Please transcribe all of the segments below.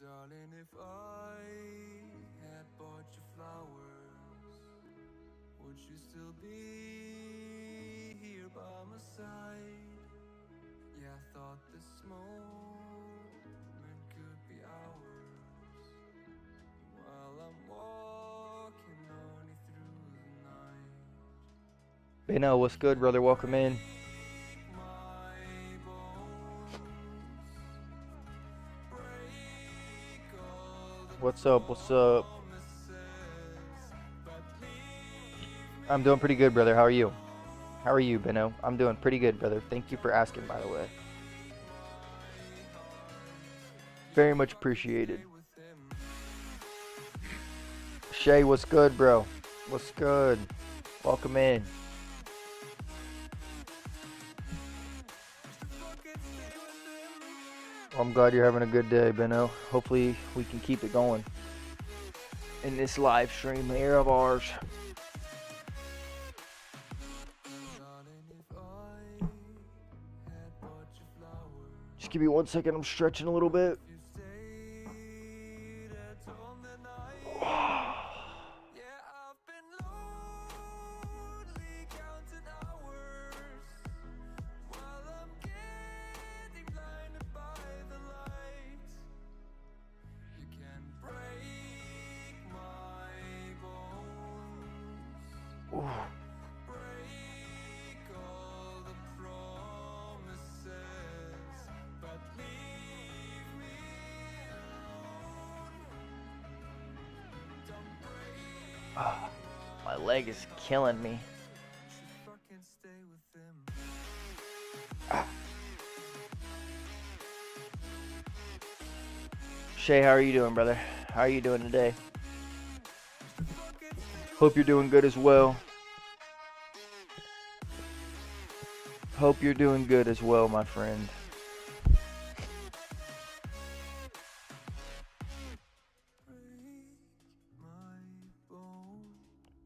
darling, if I had bought you flowers, would you still be here by my side? Yeah, I thought this moment could be ours while I'm walking on you through the night. Beno, what's good, brother? Welcome in. What's up? What's up? I'm doing pretty good, brother. How are you? How are you, Beno? I'm doing pretty good, brother. Thank you for asking, by the way. Very much appreciated. Shay, what's good, bro? What's good? Welcome in. Well, I'm glad you're having a good day, Beno. Hopefully we can keep it going in this live stream here of ours. Just give me 1 second. I'm stretching a little bit. My leg is killing me. Shay, how are you doing, brother? How are you doing today? Hope you're doing good as well. Hope you're doing good as well, my friend.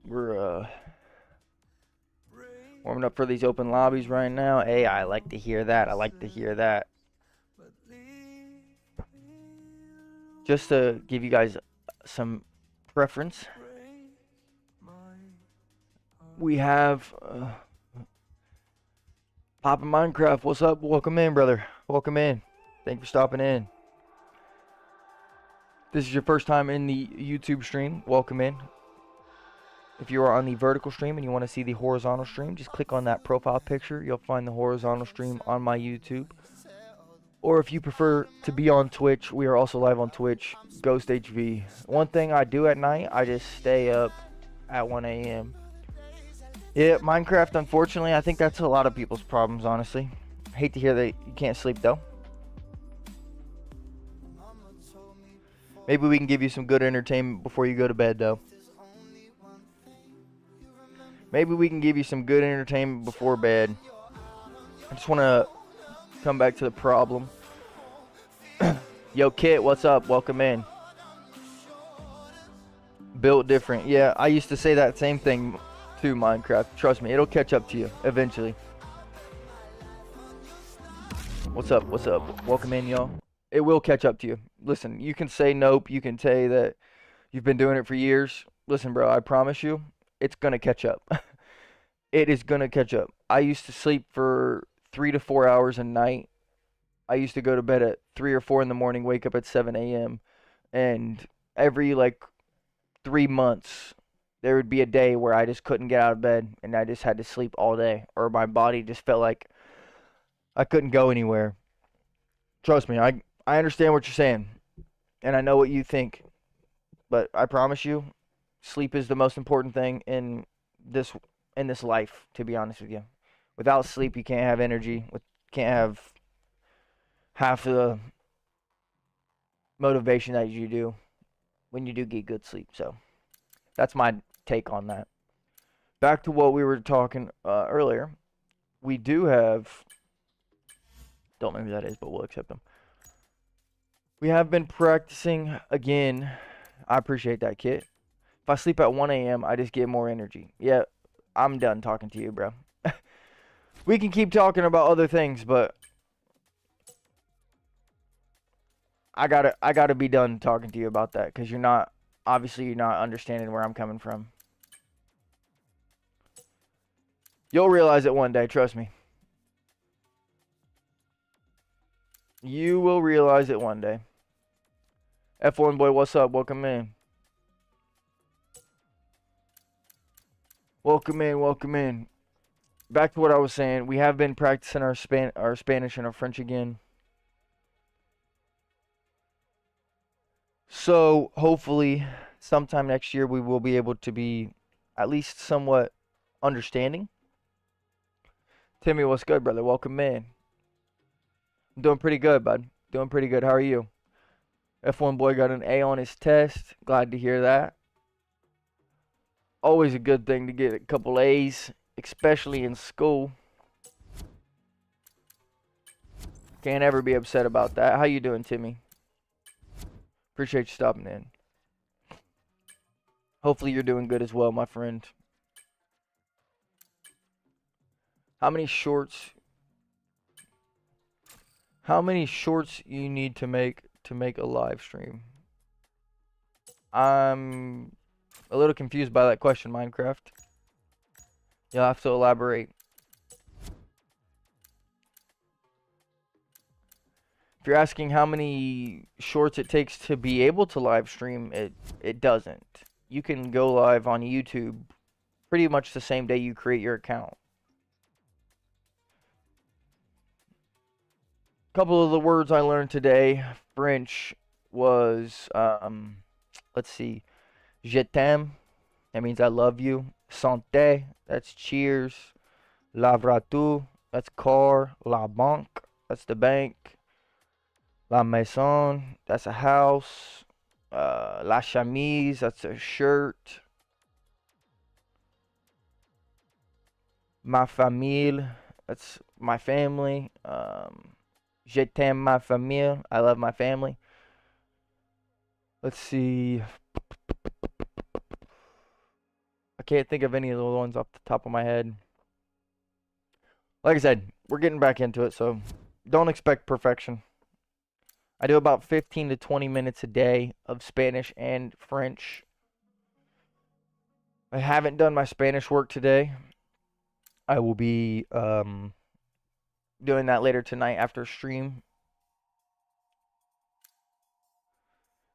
We're warming up for these open lobbies right now. Hey, I like to hear that. I like to hear that. Just to give you guys some preference, we have Papa Minecraft. What's up? Welcome in, brother. Welcome in. Thank you for stopping in. This is your first time in the YouTube stream. Welcome in. If you are on the vertical stream and you want to see the horizontal stream, just click on that profile picture. You'll find the horizontal stream on my YouTube. Or if you prefer to be on Twitch, we are also live on Twitch, Ghost HV. One thing I do at night, I just stay up at 1 a.m. Yeah, Minecraft, unfortunately, I think that's a lot of people's problems, honestly. Hate to hear that you can't sleep, though. Maybe we can give you some good entertainment before you go to bed, though. Maybe we can give you some good entertainment before bed. I just want to come back to the problem. Yo, Kit, what's up? Welcome in. Built different. Yeah, I used to say that same thing to Minecraft. Trust me, it'll catch up to you eventually. What's up? What's up? Welcome in, y'all. It will catch up to you. Listen, you can say nope. You can say that you've been doing it for years. Listen, bro, I promise you, it's going to catch up. It is going to catch up. I used to sleep for 3 to 4 hours a night. I used to go to bed at 3 or 4 in the morning, wake up at 7 a.m. And every, 3 months, there would be a day where I just couldn't get out of bed and I just had to sleep all day. Or my body just felt like I couldn't go anywhere. Trust me, I understand what you're saying. And I know what you think. But I promise you, sleep is the most important thing in this life, to be honest with you. Without sleep, you can't have energy. Can't have half the motivation that you do when you do get good sleep. So that's my take on that. Back to what we were talking earlier. We do have, don't know who that is, but we'll accept them. We have been practicing again. I appreciate that, Kit. If I sleep at 1 a.m., I just get more energy. Yeah, I'm done talking to you, bro. We can keep talking about other things, but I gotta be done talking to you about that because you're not understanding where I'm coming from. You'll realize it one day, trust me. You will realize it one day. F1 boy, what's up? Welcome in. Welcome in, welcome in. Back to what I was saying. We have been practicing our Spanish and our French again. So hopefully sometime next year we will be able to be at least somewhat understanding. Timmy, what's good, brother? Welcome in. I'm doing pretty good, bud. Doing pretty good. How are you? F1 boy got an A on his test. Glad to hear that. Always a good thing to get a couple A's, especially in school. Can't ever be upset about that. How you doing, Timmy? Appreciate you stopping in. Hopefully you're doing good as well, my friend. How many shorts? How many shorts you need to make a live stream? I'm a little confused by that question, Minecraft. You'll have to elaborate. If you're asking how many shorts it takes to be able to live stream, it doesn't. You can go live on YouTube pretty much the same day you create your account. A couple of the words I learned today, French was let's see, je t'aime, that means I love you. Santé, that's cheers. La voiture, that's car. La banque, that's the bank. La maison, that's a house. La chemise, that's a shirt. Ma famille, that's my family. Je t'aime ma famille, I love my family. Let's see. I can't think of any of the ones off the top of my head. Like I said, we're getting back into it, so don't expect perfection. I do about 15 to 20 minutes a day of Spanish and French. I haven't done my Spanish work today. I will be doing that later tonight after stream.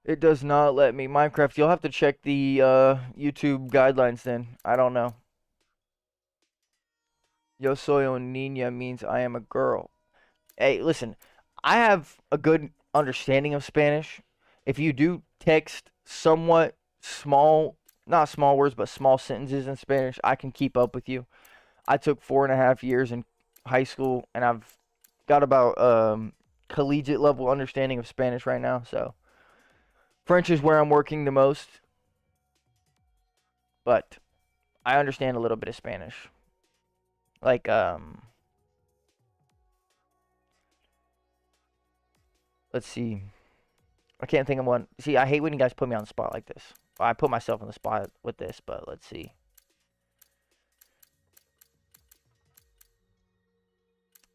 It does not let me. Minecraft, you'll have to check the YouTube guidelines then. I don't know. Yo soy un niña means I am a girl. Hey, listen, I have a good understanding of Spanish. If you do text somewhat small, not small words, but small sentences in Spanish, I can keep up with you. I took 4.5 years in high school, and I've got about collegiate level understanding of Spanish right now. So French is where I'm working the most, but I understand a little bit of Spanish. Like let's see. I can't think of one. See, I hate when you guys put me on the spot like this. Well, I put myself on the spot with this, but let's see.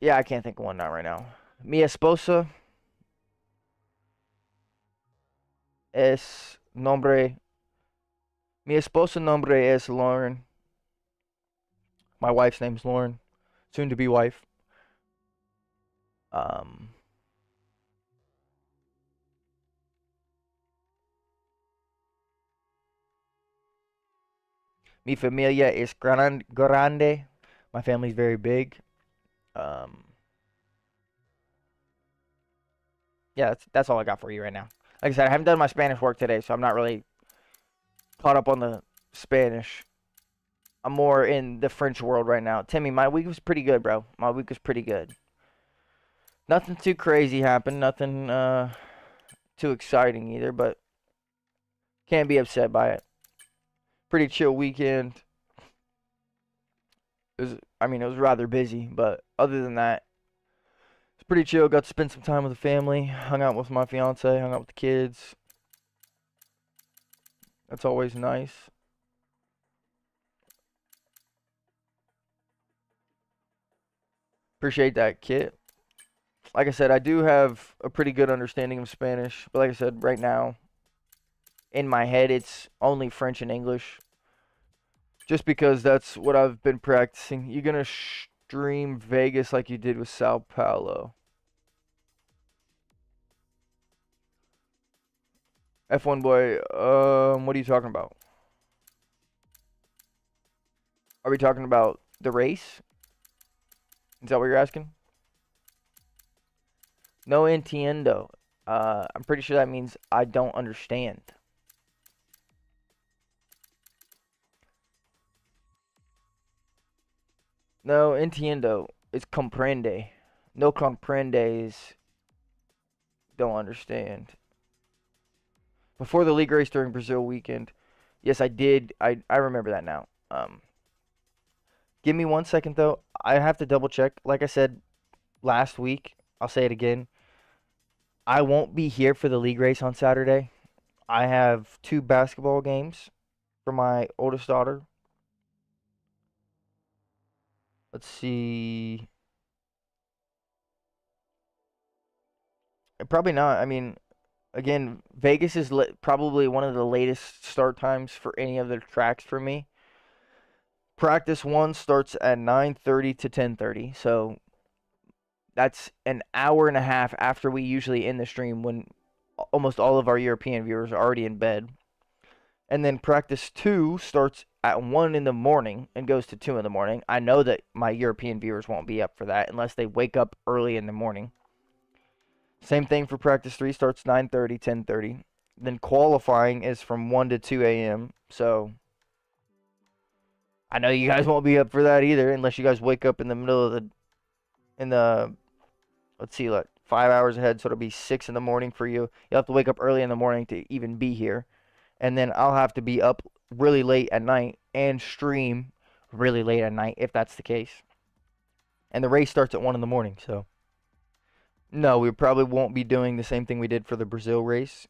Yeah, I can't think of one now right now. Mi esposa es nombre. Mi esposa nombre es Lauren. My wife's name's Lauren. Soon to be wife. Um. Mi familia es grande. My family's very big. Um. Yeah, that's all I got for you right now. Like I said, I haven't done my Spanish work today, so I'm not really caught up on the Spanish. I'm more in the French world right now. Timmy, my week was pretty good, bro. My week was pretty good. Nothing too crazy happened. Nothing too exciting either, but can't be upset by it. Pretty chill weekend. It was rather busy, but other than that, it's pretty chill. Got to spend some time with the family. Hung out with my fiance. Hung out with the kids. That's always nice. Appreciate that, Kit. Like I said, I do have a pretty good understanding of Spanish, but like I said, right now in my head it's only French and English, just because that's what I've been practicing. You gonna stream Vegas like you did with Sao Paulo? F1 boy, what are you talking about? Are we talking about the race? Is that what you're asking? No entiendo. I'm pretty sure that means I don't understand. No entiendo is comprende. No comprende is don't understand. Before the league race during Brazil weekend, yes, I did. I remember that now. Give me 1 second though. I have to double check. Like I said last week, I'll say it again. I won't be here for the league race on Saturday. I have 2 basketball games for my oldest daughter. Let's see. Probably not. I mean, again, Vegas is probably one of the latest start times for any of the tracks for me. Practice 1 starts at 9:30 to 10:30. So that's an hour and a half after we usually end the stream when almost all of our European viewers are already in bed. And then practice 2 starts at 1 in the morning and goes to 2 in the morning. I know that my European viewers won't be up for that unless they wake up early in the morning. Same thing for practice 3, starts 9:30, 10:30. Then qualifying is from 1 to 2 a.m. So I know you guys won't be up for that either unless you guys wake up in the middle of the let's see, like 5 hours ahead, so it'll be 6 in the morning for you. You'll have to wake up early in the morning to even be here. And then I'll have to be up really late at night and stream really late at night if that's the case. And the race starts at 1 in the morning, so no, we probably won't be doing the same thing we did for the Brazil race.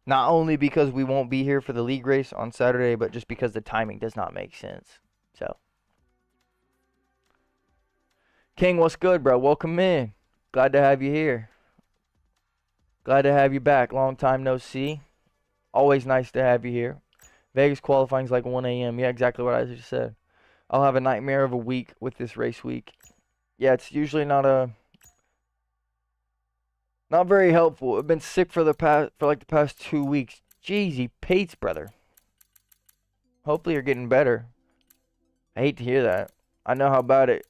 Not only because we won't be here for the league race on Saturday, but just because the timing does not make sense. So, King, what's good, bro? Welcome in. Glad to have you here. Glad to have you back. Long time no see. Always nice to have you here. Vegas qualifying is like 1 a.m. Yeah, exactly what I just said. I'll have a nightmare of a week with this race week. Yeah, it's usually not very helpful. I've been sick for the past 2 weeks. Jeezy Pates, brother. Hopefully you're getting better. I hate to hear that. I know how bad it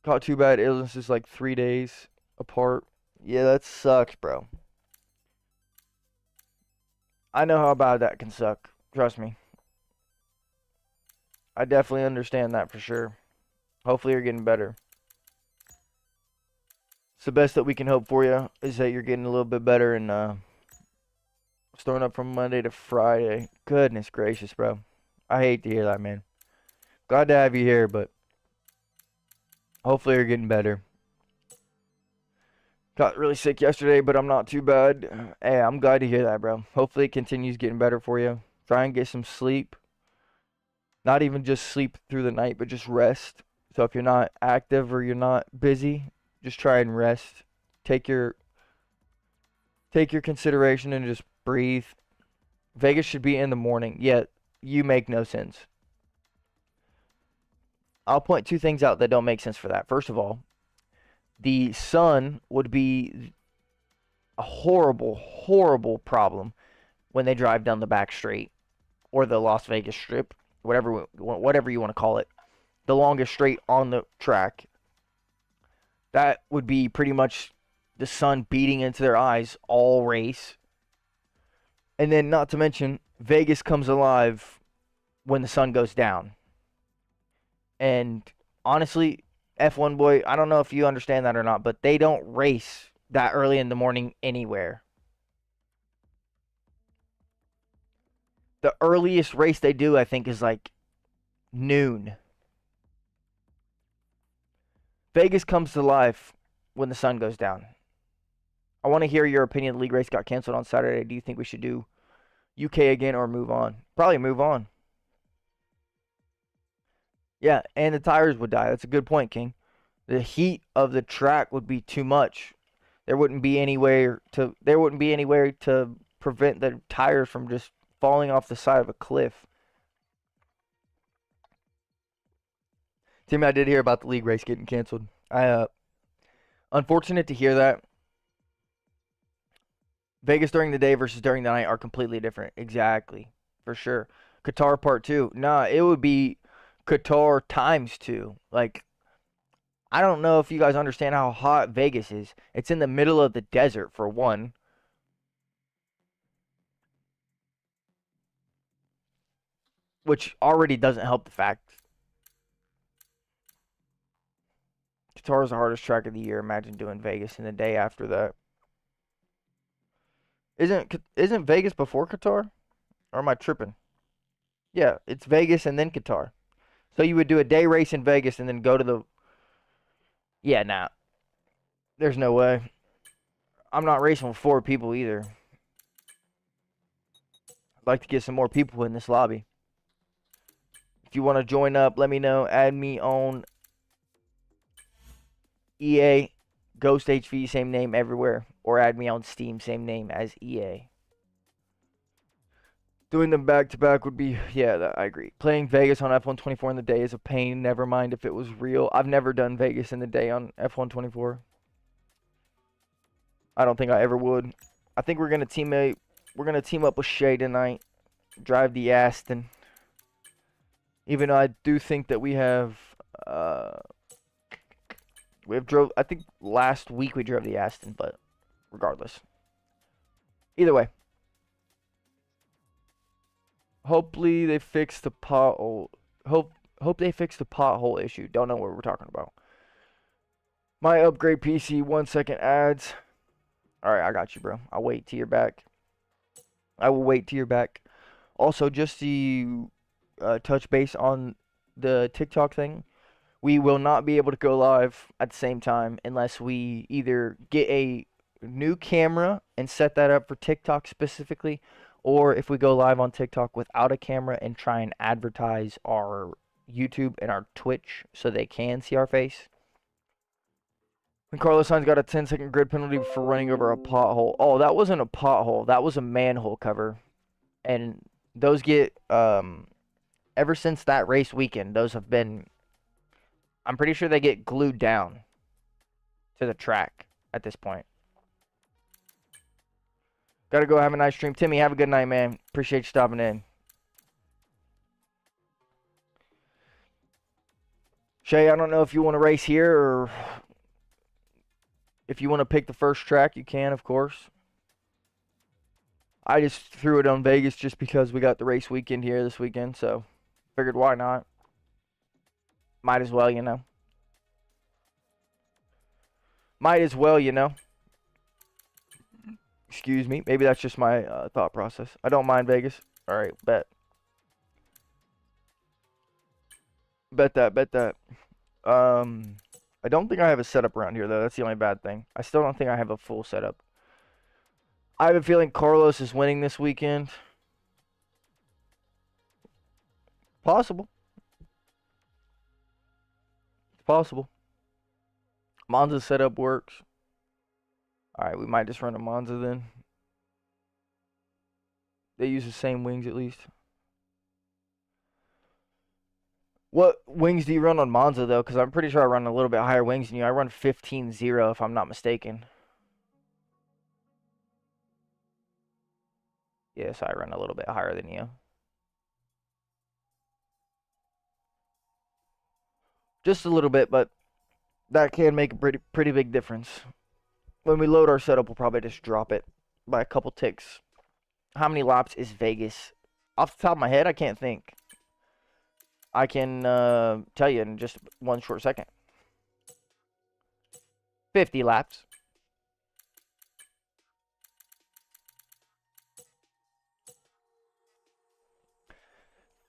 caught 2 bad illnesses like 3 days apart. Yeah, that sucks, bro. I know how bad that can suck. Trust me. I definitely understand that for sure. Hopefully you're getting better. It's the best that we can hope for you is that you're getting a little bit better and starting up from Monday to Friday. Goodness gracious, bro. I hate to hear that, man. Glad to have you here, but hopefully you're getting better. Got really sick yesterday, but I'm not too bad. Hey, I'm glad to hear that, bro. Hopefully it continues getting better for you. Try and get some sleep. Not even just sleep through the night, but just rest. So if you're not active or you're not busy, just try and rest. Take your consideration and just breathe. Vegas should be in the morning, yet you make no sense. I'll point 2 things out that don't make sense for that. First of all, the sun would be a horrible, horrible problem when they drive down the back straight or the Las Vegas Strip, whatever you want to call it, the longest straight on the track. That would be pretty much the sun beating into their eyes all race. And then, not to mention, Vegas comes alive when the sun goes down. And honestly, F1 boy, I don't know if you understand that or not, but they don't race that early in the morning anywhere. The earliest race they do, I think, is like noon. Vegas comes to life when the sun goes down. I want to hear your opinion. The league race got canceled on Saturday. Do you think we should do UK again or move on? Probably move on. Yeah, and the tires would die. That's a good point, King. The heat of the track would be too much. There wouldn't be anywhere to prevent the tires from just falling off the side of a cliff. Timmy, I did hear about the league race getting canceled. Unfortunate to hear that. Vegas during the day versus during the night are completely different. Exactly. For sure. Qatar part 2. Nah, it would be Qatar times 2. Like, I don't know if you guys understand how hot Vegas is. It's in the middle of the desert, for one. Which already doesn't help the fact Qatar is the hardest track of the year. Imagine doing Vegas in the day after that. Isn't Vegas before Qatar? Or am I tripping? Yeah, it's Vegas and then Qatar. So you would do a day race in Vegas and then go to the. Yeah, nah. There's no way. I'm not racing with 4 people either. I'd like to get some more people in this lobby. If you want to join up, let me know. Add me on EA, Ghost HV, same name everywhere. Or add me on Steam, same name as EA. Doing them back to back would be, yeah, I agree. Playing Vegas on F124 in the day is a pain. Never mind if it was real. I've never done Vegas in the day on F124. I don't think I ever would. I think we're gonna team up with Shay tonight. Drive the Aston. Even though I do think that we have drove. I think last week we drove the Aston, but regardless. Either way. Hopefully they fix the pothole. Hope they fix the pothole issue. Don't know what we're talking about. My upgrade PC. 1 second ads. All right, I got you, bro. I'll wait till you're back. I will wait till you're back. Also, just to touch base on the TikTok thing, we will not be able to go live at the same time unless we either get a new camera and set that up for TikTok specifically, or if we go live on TikTok without a camera and try and advertise our YouTube and our Twitch so they can see our face. And Carlos Sainz got a 10-second grid penalty for running over a pothole. Oh, that wasn't a pothole. That was a manhole cover. And those get, ever since that race weekend, those have been, I'm pretty sure they get glued down to the track at this point. Gotta go have a nice stream. Timmy, have a good night, man. Appreciate you stopping in. Shay, I don't know if you want to race here or if you want to pick the first track, you can, of course. I just threw it on Vegas just because we got the race weekend here this weekend, so figured why not. Might as well, you know. Might as well, you know. Excuse me. Maybe that's just my thought process. I don't mind Vegas. All right, bet. Bet that. I don't think I have a setup around here, though. That's the only bad thing. I still don't think I have a full setup. I have a feeling Carlos is winning this weekend. Possible. It's possible. Monza's setup works. Alright, we might just run a Monza then. They use the same wings at least. What wings do you run on Monza though? Because I'm pretty sure I run a little bit higher wings than you. I run 15.0 if I'm not mistaken. Yes, I run a little bit higher than you. Just a little bit, but that can make a pretty big difference. When we load our setup, we'll probably just drop it by a couple ticks. How many laps is Vegas? Off the top of my head, I can't think. I can tell you in just one short second. 50 laps.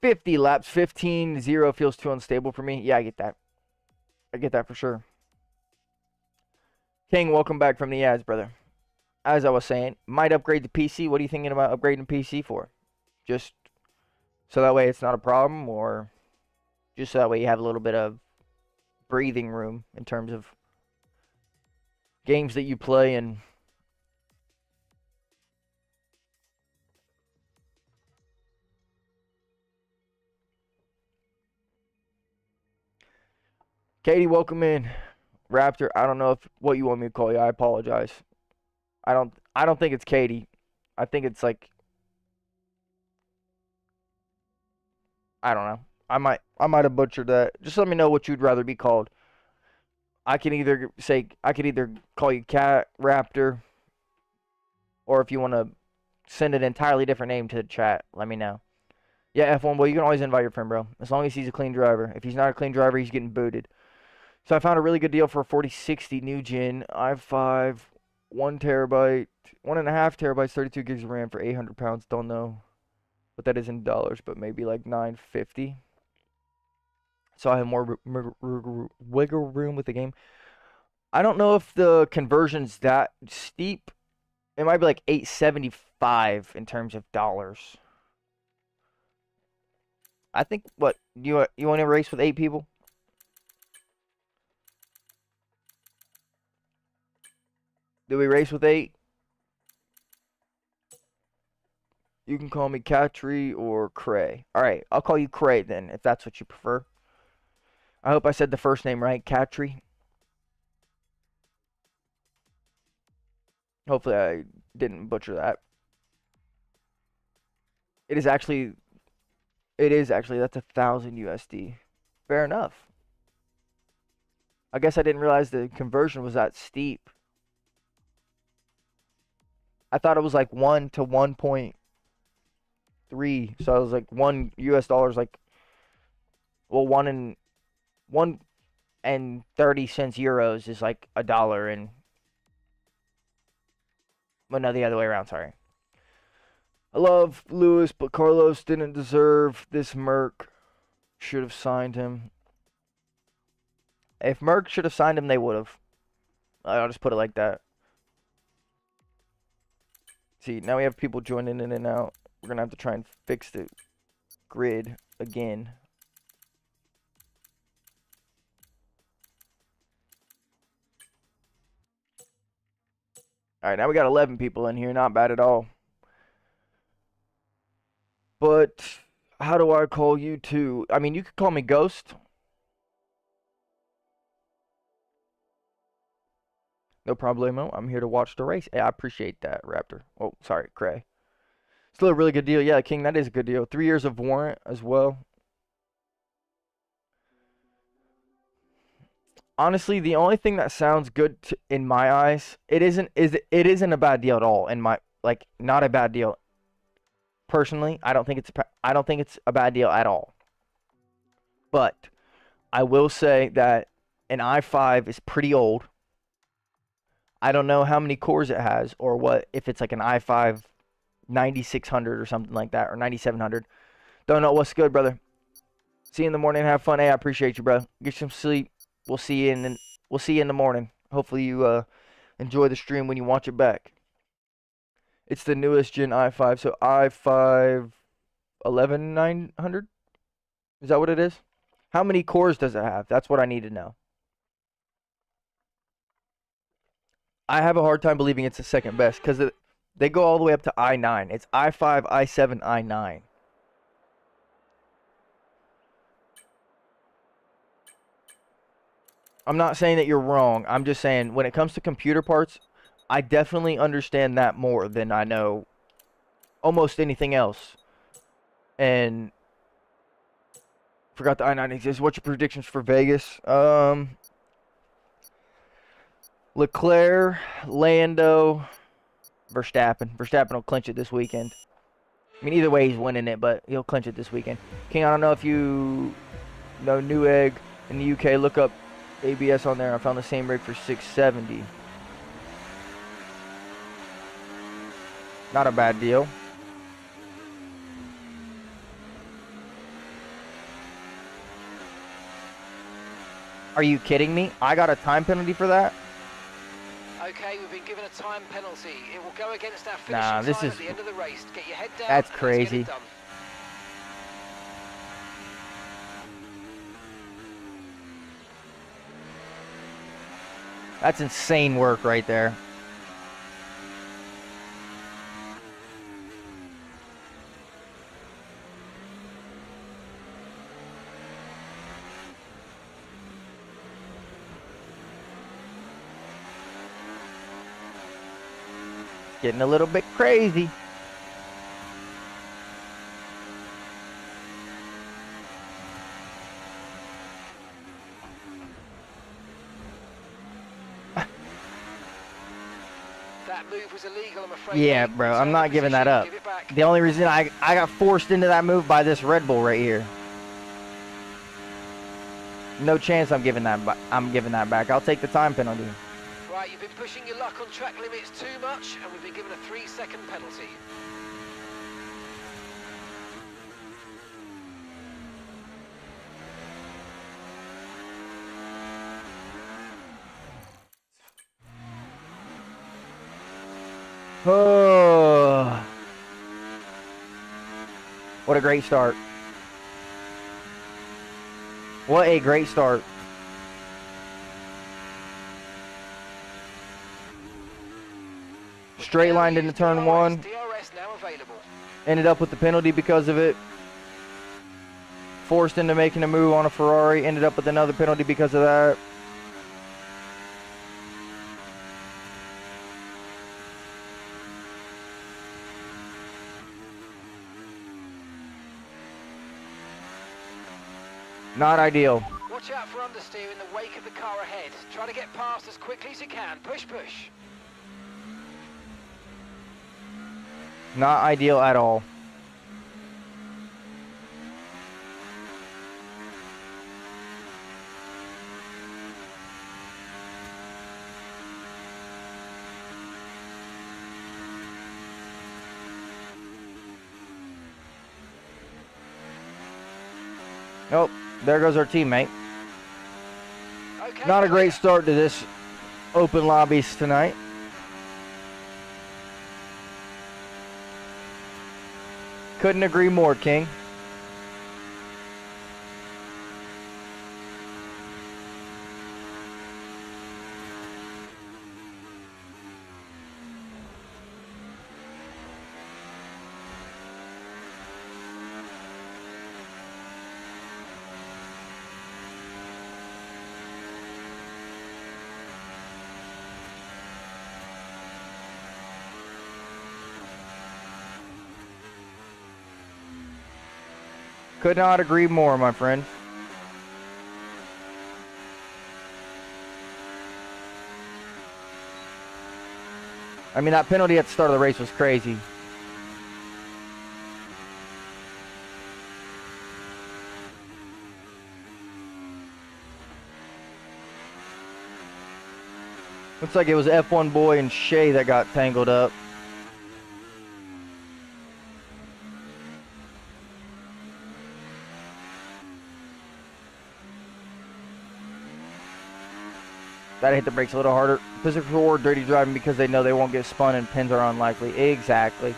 50 laps. 15.0 feels too unstable for me. Yeah, I get that. I get that for sure. King, welcome back from the ads, brother. As I was saying, might upgrade the PC. What are you thinking about upgrading PC for? Just so that way it's not a problem, or just so that way you have a little bit of breathing room in terms of games that you play. And Katie, welcome in. Raptor, I don't know if what you want me to call you. I apologize. I don't think it's Katie. I think it's like, I don't know. I might have butchered that. Just let me know what you'd rather be called. I could either call you Cat Raptor, or if you want to send an entirely different name to the chat, let me know. Yeah, F1, well, you can always invite your friend, bro. As long as he's a clean driver. If he's not a clean driver, he's getting booted. So I found a really good deal for a 4060 new gen i5, 1 terabyte, 1.5 terabytes, 32 gigs of RAM for 800 pounds. Don't know what that is in dollars, but maybe like 950. So I have more wiggle room with the game. I don't know if the conversion's that steep. It might be like 875 in terms of dollars. I think what you want to race with 8 people? Do we race with 8? You can call me Katri or Cray. All right, I'll call you Cray then, if that's what you prefer. I hope I said the first name right, Katri. Hopefully I didn't butcher that. It is actually, that's 1,000 USD. Fair enough. I guess I didn't realize the conversion was that steep. I thought it was like 1 to 1.3. So I was like 1 US dollars, like, well, 1 and 30 cents euros is like a dollar, and well, no, the other way around, sorry. I love Lewis, but Carlos didn't deserve this. Merck should have signed him. If Merck should have signed him, they would have. I'll just put it like that. See, now we have people joining in and out. We're going to have to try and fix the grid again. All right, now we got 11 people in here. Not bad at all. But how do I call you too? I mean, you could call me Ghost. No problemo. I'm here to watch the race. Hey, I appreciate that, Raptor. Oh, sorry, Cray. Still a really good deal. Yeah, King, that is a good deal. 3 years of warrant as well. Honestly, the only thing that sounds good in my eyes, it isn't a bad deal at all. In my, like, not a bad deal. Personally, I don't think it's a bad deal at all. But I will say that an i5 is pretty old. I don't know how many cores it has, or what, if it's like an i5 9600 or something like that, or 9700. Don't know. What's good, brother? See you in the morning. Have fun. Hey, I appreciate you, bro. Get some sleep. We'll see you in the morning. Hopefully you enjoy the stream when you watch it back. It's the newest gen i5, so i5 11900. Is that what it is? How many cores does it have? That's what I need to know. I have a hard time believing it's the second best because they go all the way up to i9. It's i5, i7, i9. I'm not saying that you're wrong. I'm just saying when it comes to computer parts, I definitely understand that more than I know almost anything else. And forgot the i9 exists. What's your predictions for Vegas? Leclerc, Lando, Verstappen. Verstappen will clinch it this weekend. I mean, either way, he's winning it, but he'll clinch it this weekend. King, I don't know if you know Newegg in the UK. Look up ABS on there. I found the same rig for 670. Not a bad deal. Are you kidding me? I got a time penalty for that? Okay, we've been given a time penalty. It will go against our finishing time at the end of the race. Get your head down. That's crazy. Let's get it done. That's insane work right there. Getting a little bit crazy. That move was illegal, I'm afraid. Yeah, mate. bro, Return I'm the not giving that position, up. give it back. The only reason I got forced into that move by this Red Bull right here. No chance I'm giving that back. I'll take the time penalty. Right, you've been pushing your luck on track limits too much, and we've been given a 3-second penalty. Oh, what a great start. What a great start. Straight lined into turn one. DRS now available. Ended up with the penalty because of it. Forced into making a move on a Ferrari. Ended up with another penalty because of that. Not ideal. Watch out for understeer in the wake of the car ahead. Try to get past as quickly as you can. Push, push. Not ideal at all. Nope, there goes our teammate. Okay, Not a great clear. start to this open lobbies tonight. Couldn't agree more, King. Could not agree more, my friend. I mean, that penalty at the start of the race was crazy. Looks like it was F1 Boy and Shay that got tangled up. Gotta hit the brakes a little harder. Pacific Forward dirty driving because they know they won't get spun and pins are unlikely. Exactly.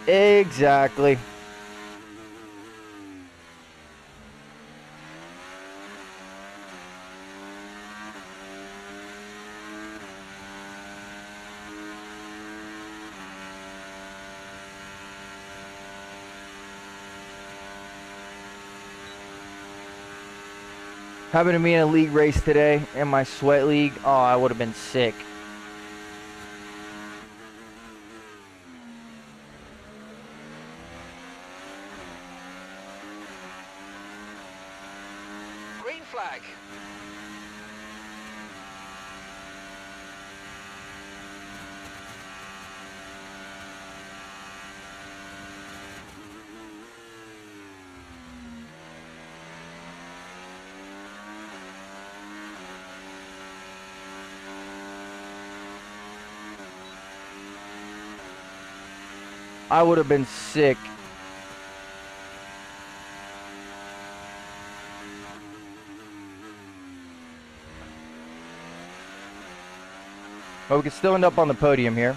Exactly. Happened to me in a league race today in my sweat league. Oh, I would have been sick. Green flag. I would have been sick. But we could still end up on the podium here.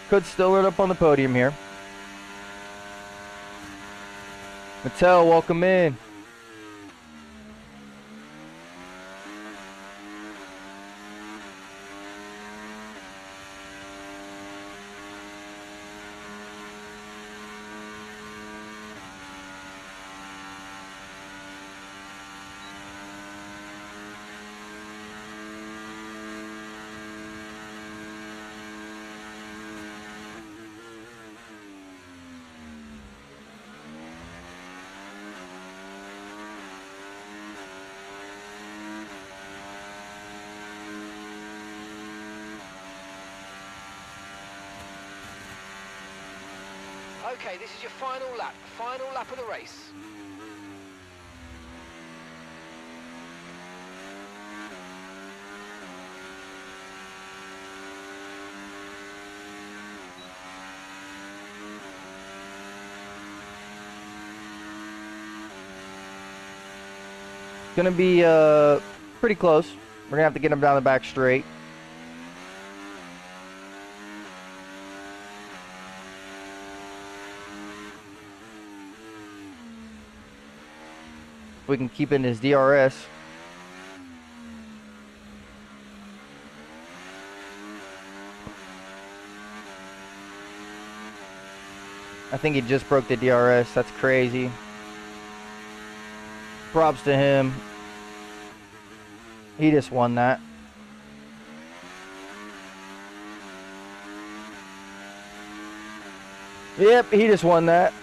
Could still it up on the podium here. Mattel, welcome in. Okay, this is your final lap of the race. Gonna be pretty close. We're gonna have to get him down the back straight. We can keep in his DRS. I think he just broke the DRS. That's crazy. Props to him. He just won that. Yep, he just won that.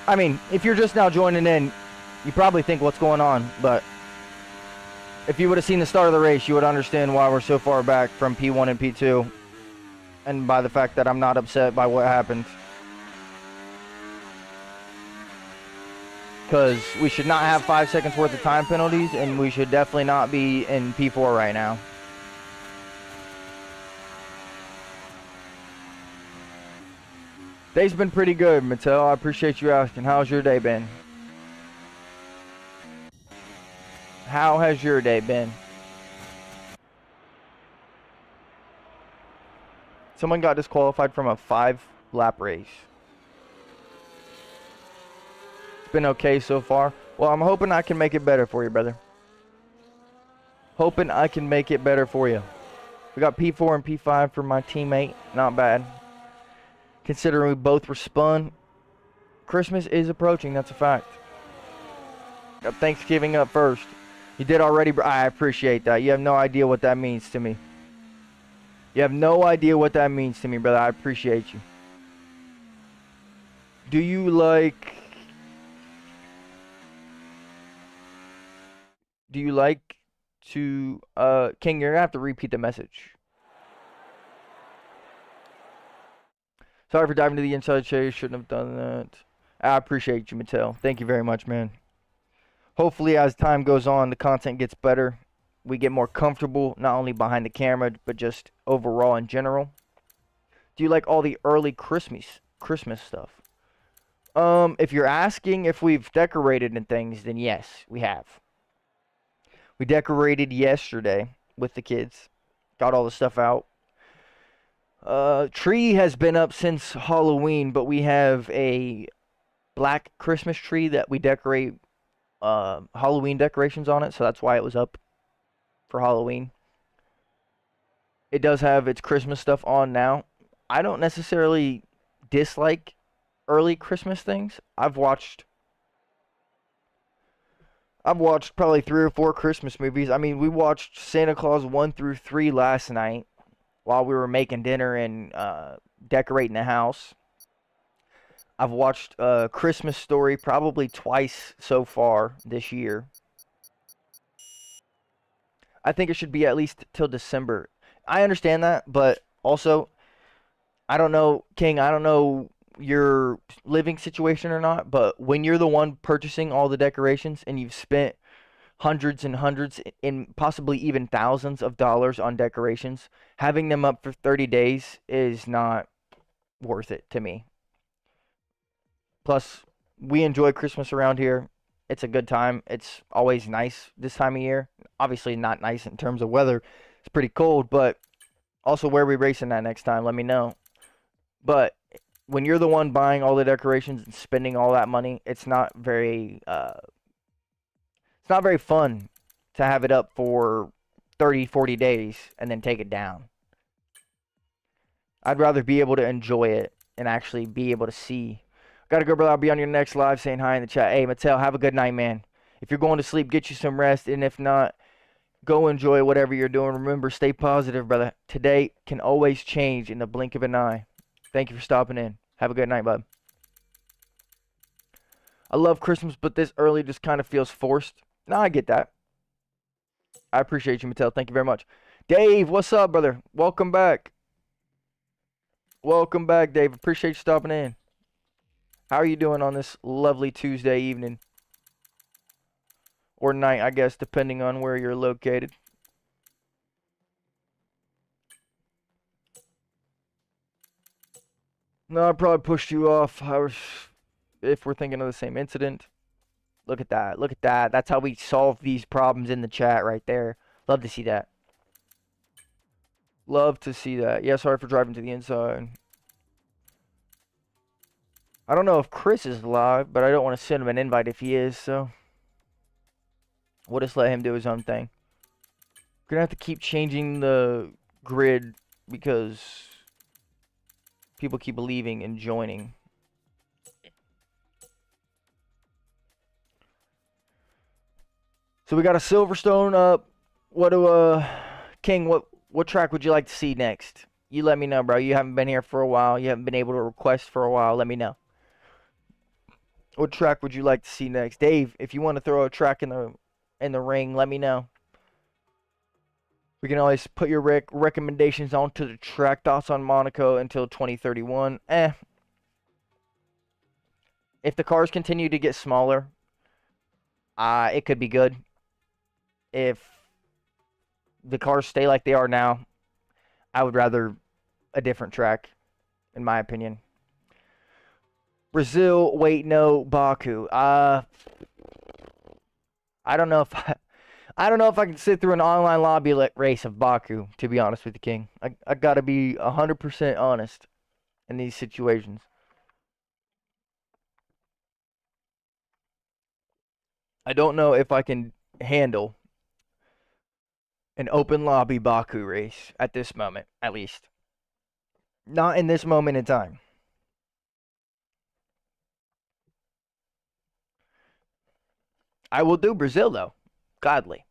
I mean, if you're just now joining in, you probably think what's going on, but if you would have seen the start of the race, you would understand why we're so far back from P1 and P2, and by the fact that I'm not upset by what happened. Because we should not have 5 seconds worth of time penalties, and we should definitely not be in P4 right now. Day's been pretty good, Mattel. I appreciate you asking. How's your day been? How has your day been? Someone got disqualified from a 5-lap race. It's been okay so far. Well, I'm hoping I can make it better for you, brother. Hoping I can make it better for you. We got P4 and P5 for my teammate. Not bad. Considering we both were spun. Christmas is approaching, that's a fact. Got Thanksgiving up first. You did already, I appreciate that. You have no idea what that means to me. You have no idea what that means to me, brother. I appreciate you. Do you like to King, you're gonna have to repeat the message. Sorry for diving to the inside chase. Shouldn't have done that. I appreciate you, Mattel. Thank you very much, man. Hopefully, as time goes on, the content gets better. We get more comfortable, not only behind the camera, but just overall in general. Do you like all the early Christmas stuff? If you're asking if we've decorated and things, then yes, we have. We decorated yesterday with the kids. Got all the stuff out. Tree has been up since Halloween, but we have a black Christmas tree that we decorate Halloween decorations on it, so that's why it was up for Halloween. It does have its Christmas stuff on now. I don't necessarily dislike early Christmas things. I've watched probably 3 or 4 Christmas movies. I mean, we watched Santa Claus 1 through 3 last night while we were making dinner and decorating the house. I've watched Christmas Story probably twice so far this year. I think it should be at least till December. I understand that, but also, I don't know, King, I don't know your living situation or not, but when you're the one purchasing all the decorations and you've spent hundreds and hundreds and possibly even thousands of dollars on decorations, having them up for 30 days is not worth it to me. Plus, we enjoy Christmas around here. It's a good time. It's always nice this time of year. Obviously not nice in terms of weather. It's pretty cold, but also where we racing at next time, let me know. But when you're the one buying all the decorations and spending all that money, it's not very fun to have it up for 30, 40 days and then take it down. I'd rather be able to enjoy it and actually be able to see. Gotta go, brother. I'll be on your next live saying hi in the chat. Hey, Mattel, have a good night, man. If you're going to sleep, get you some rest. And if not, go enjoy whatever you're doing. Remember, stay positive, brother. Today can always change in the blink of an eye. Thank you for stopping in. Have a good night, bud. I love Christmas, but this early just kind of feels forced. No, I get that. I appreciate you, Mattel. Thank you very much. Dave, what's up, brother? Welcome back. Welcome back, Dave. Appreciate you stopping in. How are you doing on this lovely Tuesday evening? Or night, I guess, depending on where you're located. No, I probably pushed you off. If we're thinking of the same incident. Look at that. Look at that. That's how we solve these problems in the chat right there. Love to see that. Love to see that. Yeah, sorry for driving to the inside. I don't know if Chris is live, but I don't want to send him an invite if he is, so we'll just let him do his own thing. We're going to have to keep changing the grid because people keep leaving and joining. So we got a Silverstone up. What do King, what track would you like to see next? You let me know, bro. You haven't been here for a while. You haven't been able to request for a while. Let me know. What track would you like to see next? Dave, if you want to throw a track in the ring, let me know. We can always put your recommendations onto the track. Thoughts on Monaco until 2031. If the cars continue to get smaller, it could be good. If the cars stay like they are now, I would rather a different track, in my opinion. Brazil, wait, no, Baku. I don't know if I don't know if I can sit through an online lobby race of Baku, to be honest with you, King. I gotta be 100% honest in these situations. I don't know if I can handle an open lobby Baku race at this moment, at least. Not in this moment in time. I will do Brazil, though. Gladly.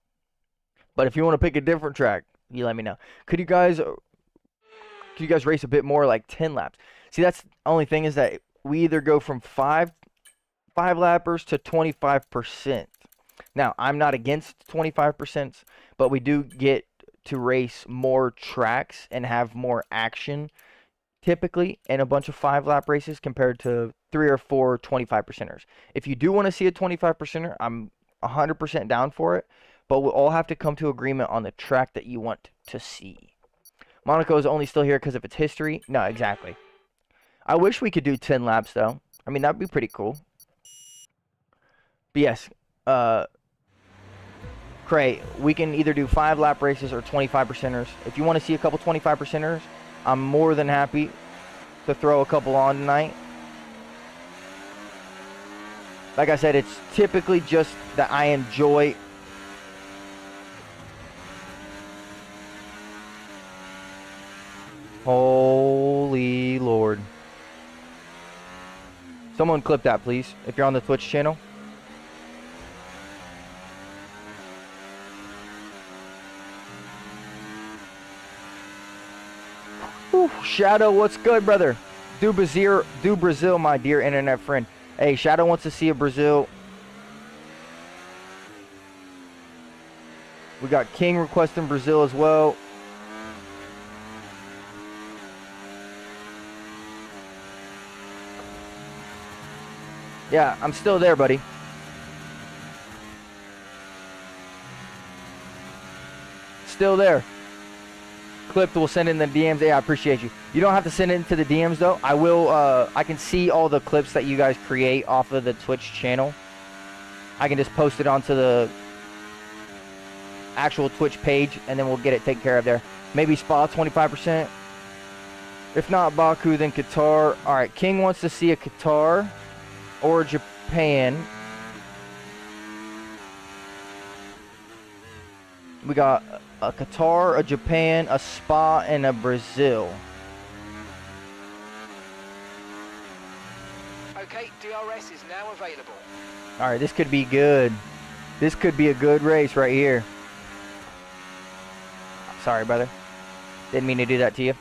But if you want to pick a different track, you let me know. Could you guys race a bit more, like 10 laps? See, that's the only thing is that we either go from 5 lappers to 25%. Now, I'm not against 25%, but we do get to race more tracks and have more action typically in a bunch of 5-lap races compared to 3 or 4 25%ers. If you do want to see a 25%er, I'm 100% down for it, but we'll all have to come to agreement on the track that you want to see. Monaco is only still here because of its history. No, exactly. I wish we could do 10 laps, though. I mean, that'd be pretty cool. But yes, Cray, we can either do 5-lap races or 25%ers. If you want to see a couple 25%ers, I'm more than happy to throw a couple on tonight. Like I said, it's typically just that I enjoy. Holy Lord. Someone clip that, please, if you're on the Twitch channel. Ooh, Shadow, what's good, brother? Do Brazil, my dear internet friend. Hey, Shadow wants to see a Brazil. We got King requesting Brazil as well. Yeah, I'm still there, buddy. Still there. Clipped, we'll send in the DMs. Yeah, I appreciate you. You don't have to send it into the DMs, though. I will, I can see all the clips that you guys create off of the Twitch channel. I can just post it onto the actual Twitch page, and then we'll get it taken care of there. Maybe Spa 25%. If not Baku, then Qatar. All right, King wants to see a Qatar or Japan. We got a Qatar, a Japan, a Spa, and a Brazil. Okay, DRS is now available. All right, this could be good. This could be a good race right here. Sorry, brother. Didn't mean to do that to you.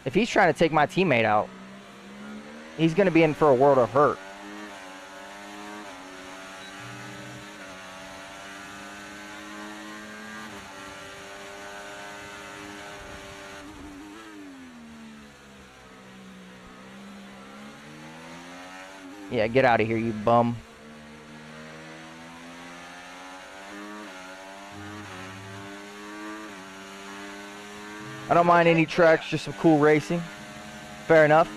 If he's trying to take my teammate out, he's going to be in for a world of hurt. Yeah, get out of here, you bum. I don't mind any tracks, just some cool racing. Fair enough.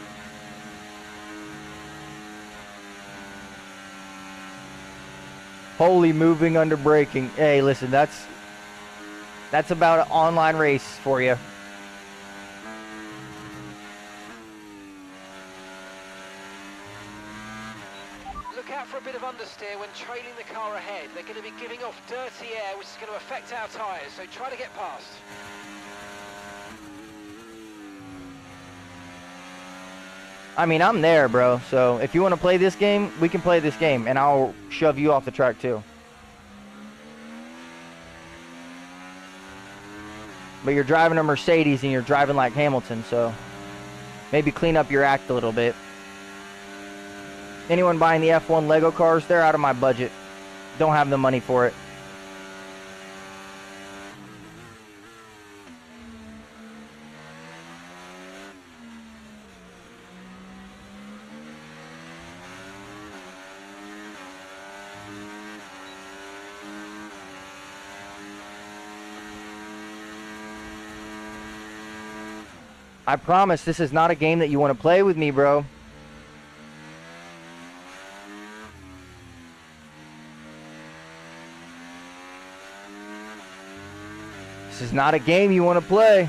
Holy moving under braking. Hey, listen, that's about an online race for you. Look out for a bit of understeer when trailing the car ahead. They're going to be giving off dirty air, which is going to affect our tyres, so try to get past. I mean, I'm there, bro. So if you want to play this game, we can play this game, and I'll shove you off the track too. But you're driving a Mercedes and you're driving like Hamilton, so maybe clean up your act a little bit. Anyone buying the F1 Lego cars, they're out of my budget. Don't have the money for it. I promise this is not a game that you want to play with me, bro. This is not a game you want to play.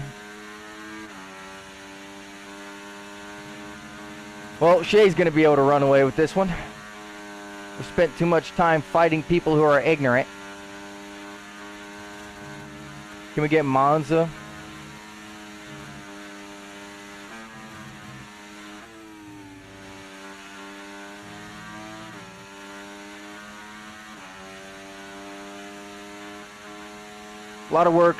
Well, Shay's going to be able to run away with this one. We spent too much time fighting people who are ignorant. Can we get Monza? A lot of work.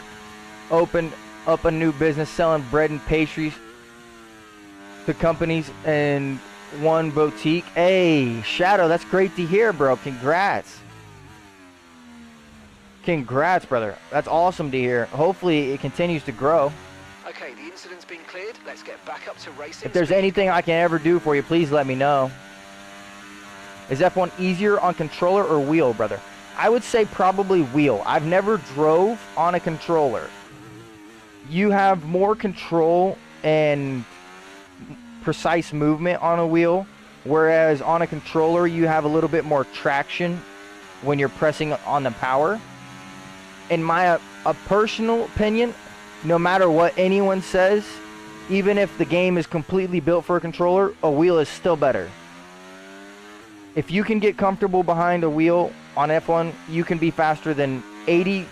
Opened up a new business selling bread and pastries to companies and one boutique. Hey, Shadow, that's great to hear, bro. Congrats. Congrats, brother. That's awesome to hear. Hopefully it continues to grow. Okay, the incident's been cleared. Let's get back up to racing. If there's anything I can ever do for you, please let me know. Is F1 easier on controller or wheel, brother? I would say probably wheel. I've never drove on a controller. You have more control and precise movement on a wheel, whereas on a controller you have a little bit more traction when you're pressing on the power. In my a personal opinion, no matter what anyone says, even if the game is completely built for a controller, a wheel is still better. If you can get comfortable behind a wheel on F1, you can be faster than 80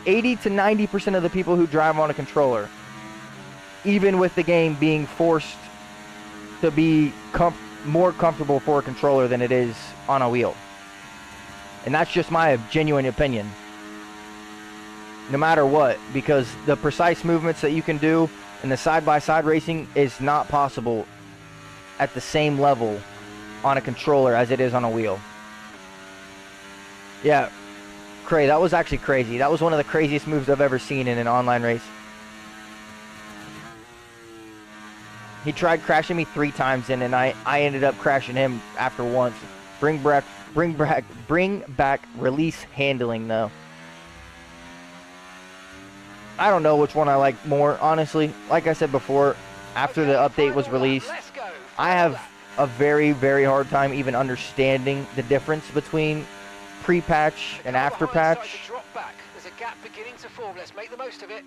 to 90% of the people who drive on a controller, even with the game being forced to be more comfortable for a controller than it is on a wheel. And that's just my genuine opinion. No matter what, because the precise movements that you can do in the side-by-side racing is not possible at the same level on a controller as it is on a wheel. Yeah, Cray, that was actually crazy. That was one of the craziest moves I've ever seen in an online race. He tried crashing me 3 times in, and I ended up crashing him after once. Bring back release handling though. I don't know which one I like more, honestly. Like I said before, after the update was released, I have a very, very hard time even understanding the difference between pre-patch and after patch. Drop back. There's a gap beginning to form. Let's make the most of it.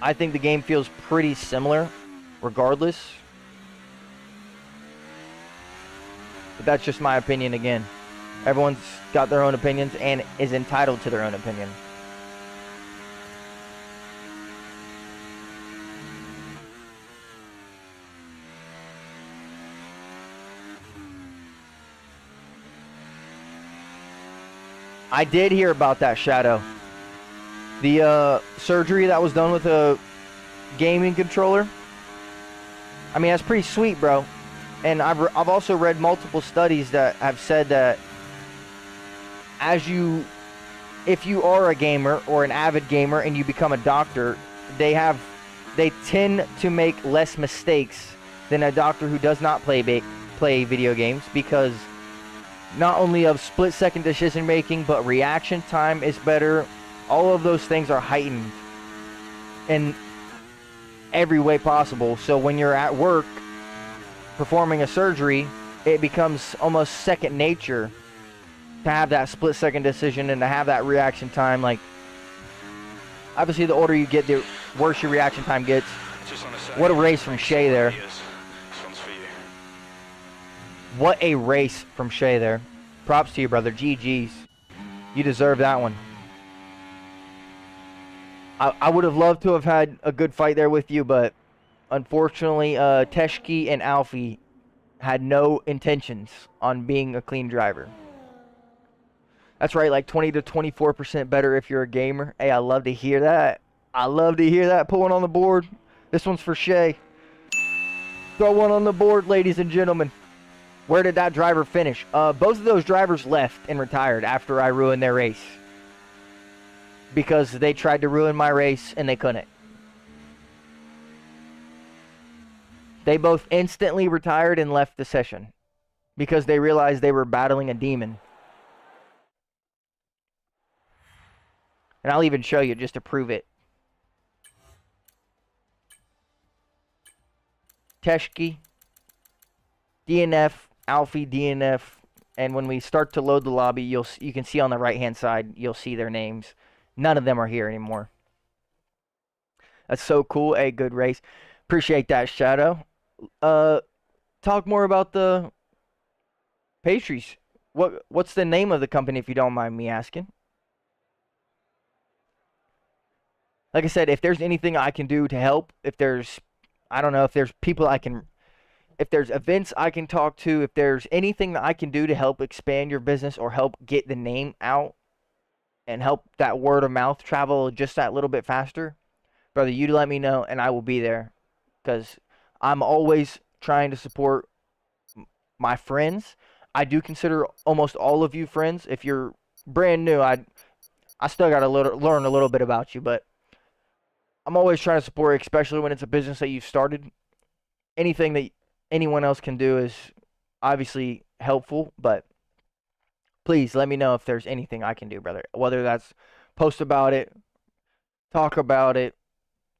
I think the game feels pretty similar, regardless. But that's just my opinion again. Everyone's got their own opinions and is entitled to their own opinion. I did hear about that, Shadow. The surgery that was done with a gaming controller. I mean, that's pretty sweet, bro. And I've also read multiple studies that have said that if you are a gamer or an avid gamer and you become a doctor, they tend to make less mistakes than a doctor who does not play video games, because not only of split-second decision-making, but reaction time is better. All of those things are heightened in every way possible. So when you're at work performing a surgery, it becomes almost second nature to have that split-second decision and to have that reaction time. Like, obviously, the older you get, the worse your reaction time gets. What a race from Shea there. What a race from Shea there. Props to you, brother. GG's. You deserve that one. I would have loved to have had a good fight there with you, but unfortunately, Teshki and Alfie had no intentions on being a clean driver. That's right, like 20 to 24% better if you're a gamer. Hey, I love to hear that. I love to hear that. Put one on the board. This one's for Shea. Throw one on the board, ladies and gentlemen. Where did that driver finish? Both of those drivers left and retired after I ruined their race, because they tried to ruin my race and they couldn't. They both instantly retired and left the session because they realized they were battling a demon. And I'll even show you just to prove it. Teshki, DNF, Alfie, DNF, and when we start to load the lobby, you can see on the right-hand side, you'll see their names. None of them are here anymore. That's so cool. A good race. Appreciate that, Shadow. Talk more about the pastries. What's the name of the company, if you don't mind me asking? Like I said, if there's anything I can do to help, if there's people if there's events I can talk to, if there's anything that I can do to help expand your business or help get the name out and help that word of mouth travel just that little bit faster, brother, you let me know and I will be there, because I'm always trying to support my friends. I do consider almost all of you friends. If you're brand new, I still got to learn a little bit about you, but I'm always trying to support, especially when it's a business that you've started. Anything that anyone else can do is obviously helpful, but please let me know if there's anything I can do, brother. Whether that's post about it, talk about it,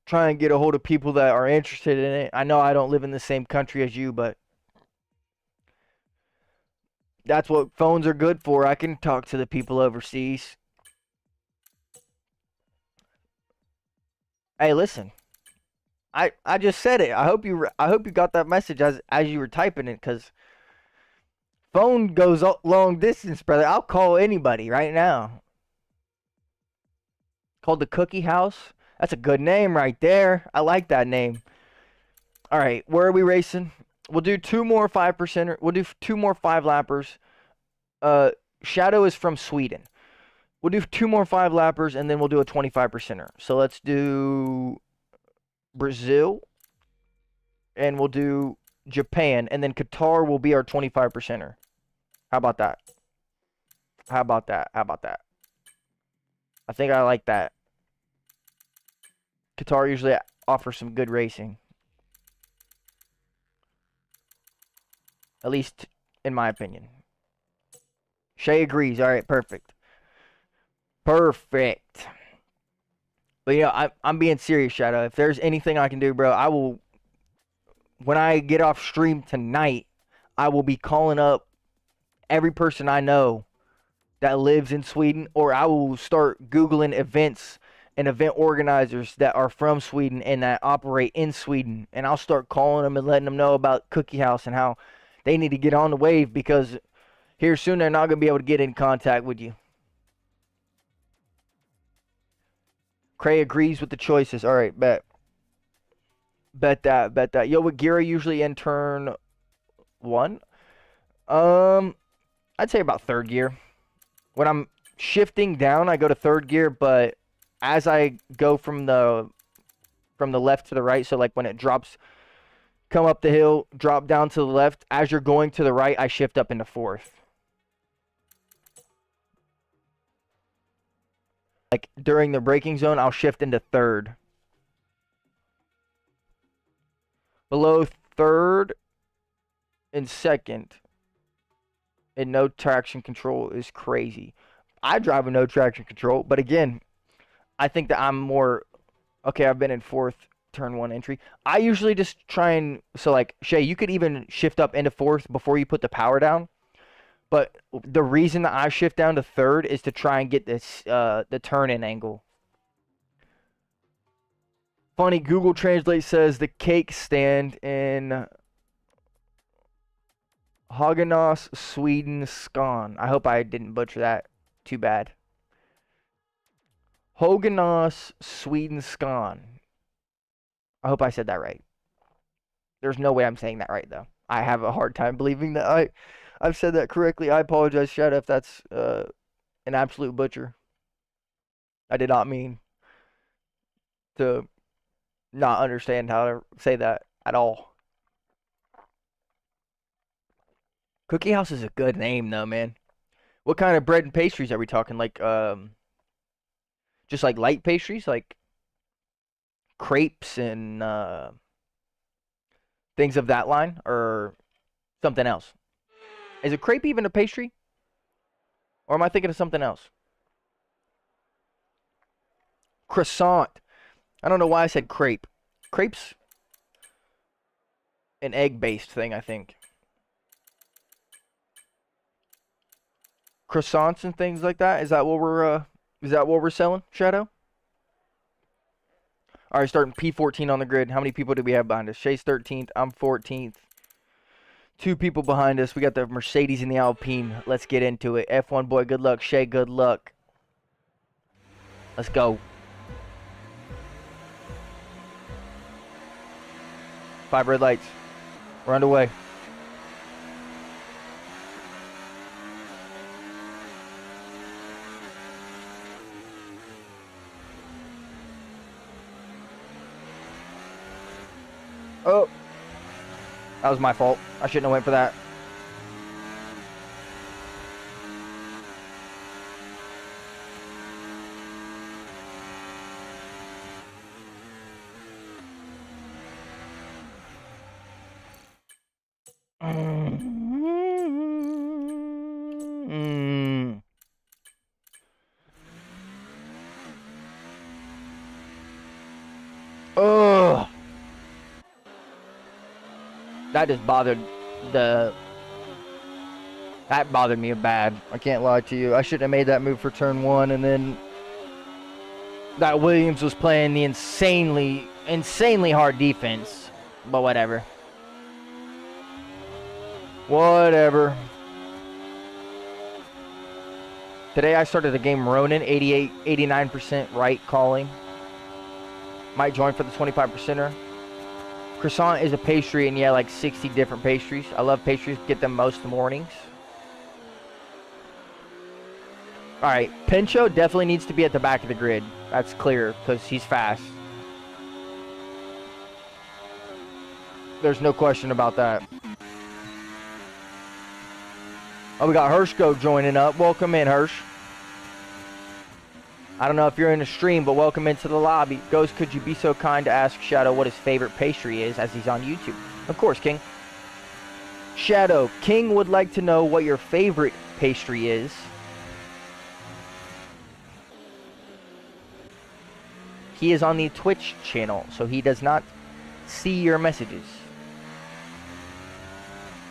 try and get a hold of people that are interested in it. I know I don't live in the same country as you, but that's what phones are good for. I can talk to the people overseas. Hey, listen. I just said it. I hope you got that message as you were typing it, because phone goes long distance, brother. I'll call anybody right now. Called the Cookie House. That's a good name right there. I like that name. All right, where are we racing? We'll do 2 more 5%. We'll do 2 more 5-lappers. Shadow is from Sweden. We'll do 2 more 5-lappers, and then we'll do a 25%er. So let's do Brazil, and we'll do Japan, and then Qatar will be our 25%er. How about that? How about that? How about that? I think I like that. Qatar usually offers some good racing. At least in my opinion. Shay agrees. All right, perfect. Perfect. But yeah, I'm being serious, Shadow. If there's anything I can do, bro, I will when I get off stream tonight, I will be calling up every person I know that lives in Sweden, or I will start Googling events and event organizers that are from Sweden and that operate in Sweden, and I'll start calling them and letting them know about Cookie House and how they need to get on the wave, because here soon they're not going to be able to get in contact with you. Cray agrees with the choices. All right, bet. Bet that. Yo, with Gira usually in turn 1? I'd say about 3rd gear. When I'm shifting down, I go to 3rd gear, but as I go from the left to the right, so like when it drops, come up the hill, drop down to the left, as you're going to the right, I shift up into 4th. Like during the braking zone, I'll shift into 3rd. Below 3rd and 2nd and no traction control is crazy. I drive with no traction control, but again, I think that I'm more okay. I've been in 4th turn 1 entry. I usually just try and, so like Shay, you could even shift up into 4th before you put the power down. But the reason that I shift down to 3rd is to try and get this the turn in angle. Funny, Google Translate says the cake stand in Hagenas, Sweden, Skan. I hope I didn't butcher that. Too bad. Hagenas, Sweden, Skan. I hope I said that right. There's no way I'm saying that right, though. I have a hard time believing that I've said that correctly. I apologize, Shadow, if that's an absolute butcher. I did not mean to not understand how to say that at all. Cookie House is a good name, though, man. What kind of bread and pastries are we talking? Like, just like light pastries, like crepes and things of that line, or something else? Is a crepe even a pastry? Or am I thinking of something else? Croissant. I don't know why I said crepe. Crepes? An egg-based thing, I think. Croissants and things like that. Is that what we're selling, Shadow? All right, starting P14 on the grid. How many people do we have behind us? Shay's 13th. I'm 14th. 2 people behind us. We got the Mercedes and the Alpine. Let's get into it. F1 boy, good luck. Shay, good luck. Let's go. 5 red lights. We're underway. Oh. That was my fault. I shouldn't have went for that. Ugh. That just bothered that bothered me bad. I can't lie to you. I shouldn't have made that move for turn 1, and then that Williams was playing the insanely hard defense. But whatever. Whatever. Today I started the game Ronin, 89% right calling. Might join for the 25%er. Croissant is a pastry, and yeah, like 60 different pastries. I love pastries, get them most mornings. Alright, Pincho definitely needs to be at the back of the grid. That's clear, because he's fast. There's no question about that. Oh, we got Hirschko joining up. Welcome in, Hirsch. I don't know if you're in the stream, but welcome into the lobby. Ghost, could you be so kind to ask Shadow what his favorite pastry is, as he's on YouTube? Of course, King. Shadow, King would like to know what your favorite pastry is. He is on the Twitch channel, so he does not see your messages.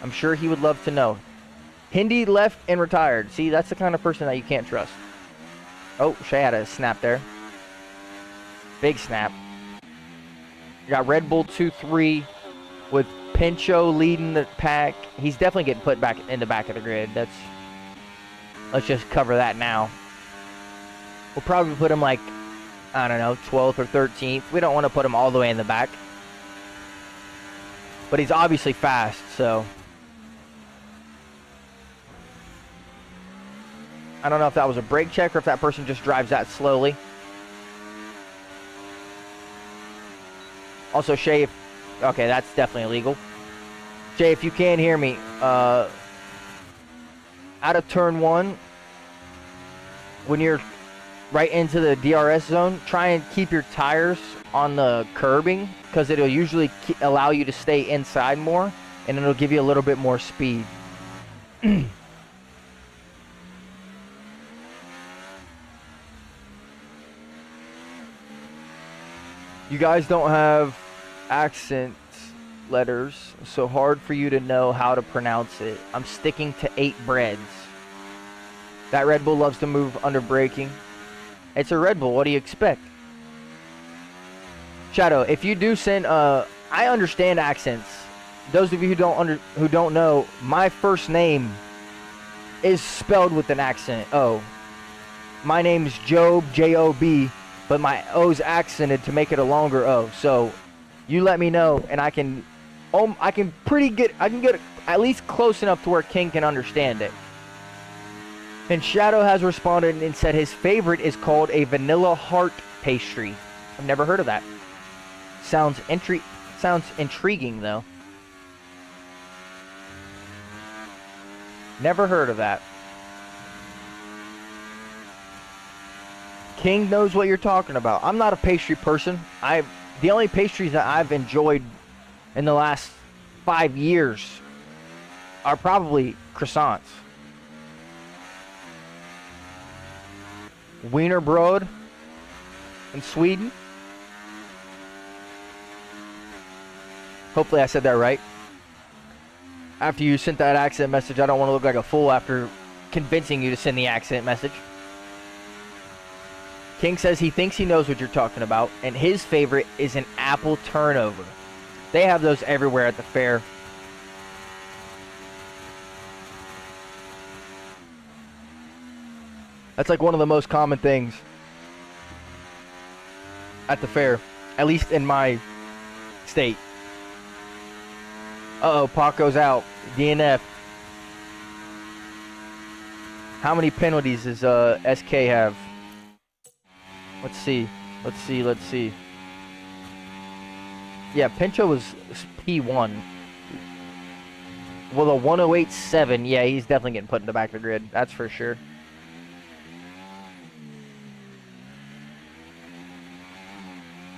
I'm sure he would love to know. Hindi left and retired. See, that's the kind of person that you can't trust. Oh, Shay had a snap there. Big snap. You got Red Bull 2-3 with Pincho leading the pack. He's definitely getting put back in the back of the grid. Let's just cover that now. We'll probably put him like, I don't know, 12th or 13th. We don't want to put him all the way in the back. But he's obviously fast, so. I don't know if that was a brake check or if that person just drives that slowly. Also, Shay, okay, that's definitely illegal. Shay, if you can hear me, out of turn 1, when you're right into the DRS zone, try and keep your tires on the curbing, because it'll usually allow you to stay inside more, and it'll give you a little bit more speed. You guys don't have accent letters, so hard for you to know how to pronounce it. I'm sticking to 8 breads. That Red Bull loves to move under braking. It's a Red Bull. What do you expect? Shadow, if you do send, I understand accents. Those of you who don't know, my first name is spelled with an accent. O. My name's Job, J-O-B, but my O's accented to make it a longer O. So you let me know, and I can get at least close enough to where King can understand it. And Shadow has responded and said his favorite is called a vanilla heart pastry. I've never heard of that. Sounds intriguing though. Never heard of that. King knows what you're talking about. I'm not a pastry person. The only pastries that I've enjoyed in the last 5 years are probably croissants. Wienerbröd in Sweden. Hopefully I said that right. After you sent that accent message, I don't want to look like a fool after convincing you to send the accent message. King says he thinks he knows what you're talking about, and his favorite is an apple turnover. They have those everywhere at the fair. That's like one of the most common things at the fair, at least in my state. Uh-oh, Paco's out. DNF. How many penalties does SK have? Let's see. Yeah, Pincho was P1. Well, a 108.7. Yeah, he's definitely getting put in the back of the grid. That's for sure.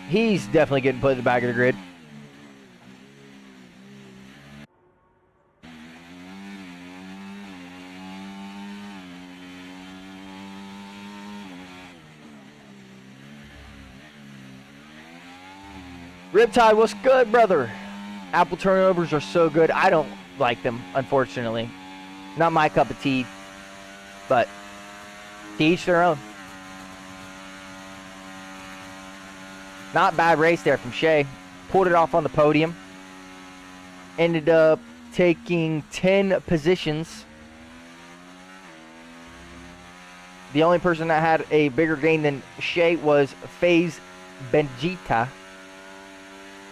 He's definitely getting put in the back of the grid. Riptide, what's good, brother? Apple turnovers are so good. I don't like them, unfortunately. Not my cup of tea. But to each their own. Not bad race there from Shay. Pulled it off on the podium. Ended up taking 10 positions. The only person that had a bigger gain than Shay was FaZe Benjita.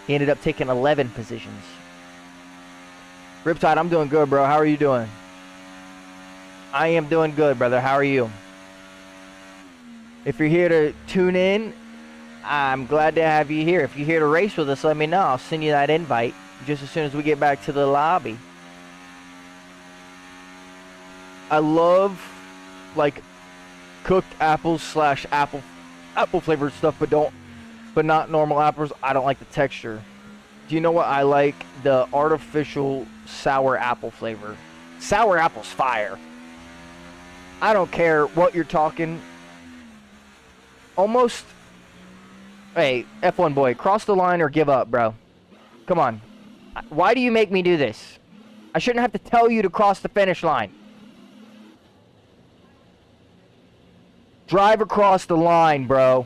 He ended up taking 11 positions. Riptide, I'm doing good, bro. How are you doing? I am doing good, brother. How are you? If you're here to tune in, I'm glad to have you here. If you're here to race with us, let me know. I'll send you that invite just as soon as we get back to the lobby. I love, like, cooked apples / apple flavored stuff, but not normal apples. I don't like the texture. Do you know what I like? The artificial sour apple flavor. Sour apple's fire. I don't care what you're talking. Almost. Hey, F1 boy, cross the line or give up, bro. Come on. Why do you make me do this? I shouldn't have to tell you to cross the finish line. Drive across the line, bro.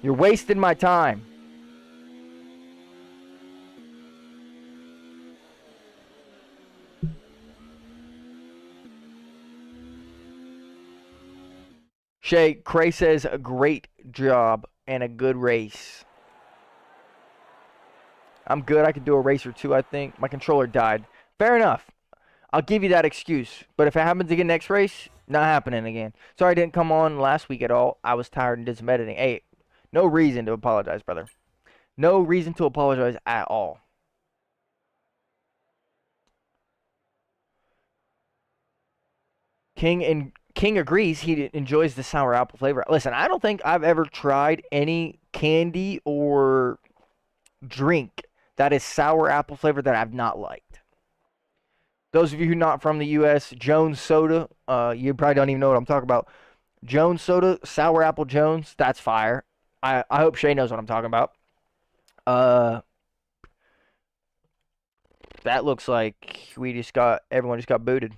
You're wasting my time. Shay, Cray says a great job and a good race. I'm good. I could do a race or two, I think. My controller died. Fair enough. I'll give you that excuse. But if it happens again next race, not happening again. Sorry I didn't come on last week at all. I was tired and did some editing. Hey, no reason to apologize, brother. No reason to apologize at all. King agrees he enjoys the sour apple flavor. Listen, I don't think I've ever tried any candy or drink that is sour apple flavor that I've not liked. Those of you who are not from the U.S., Jones Soda, you probably don't even know what I'm talking about. Jones Soda, Sour Apple Jones, that's fire. I hope Shay knows what I'm talking about. That looks like everyone just got booted.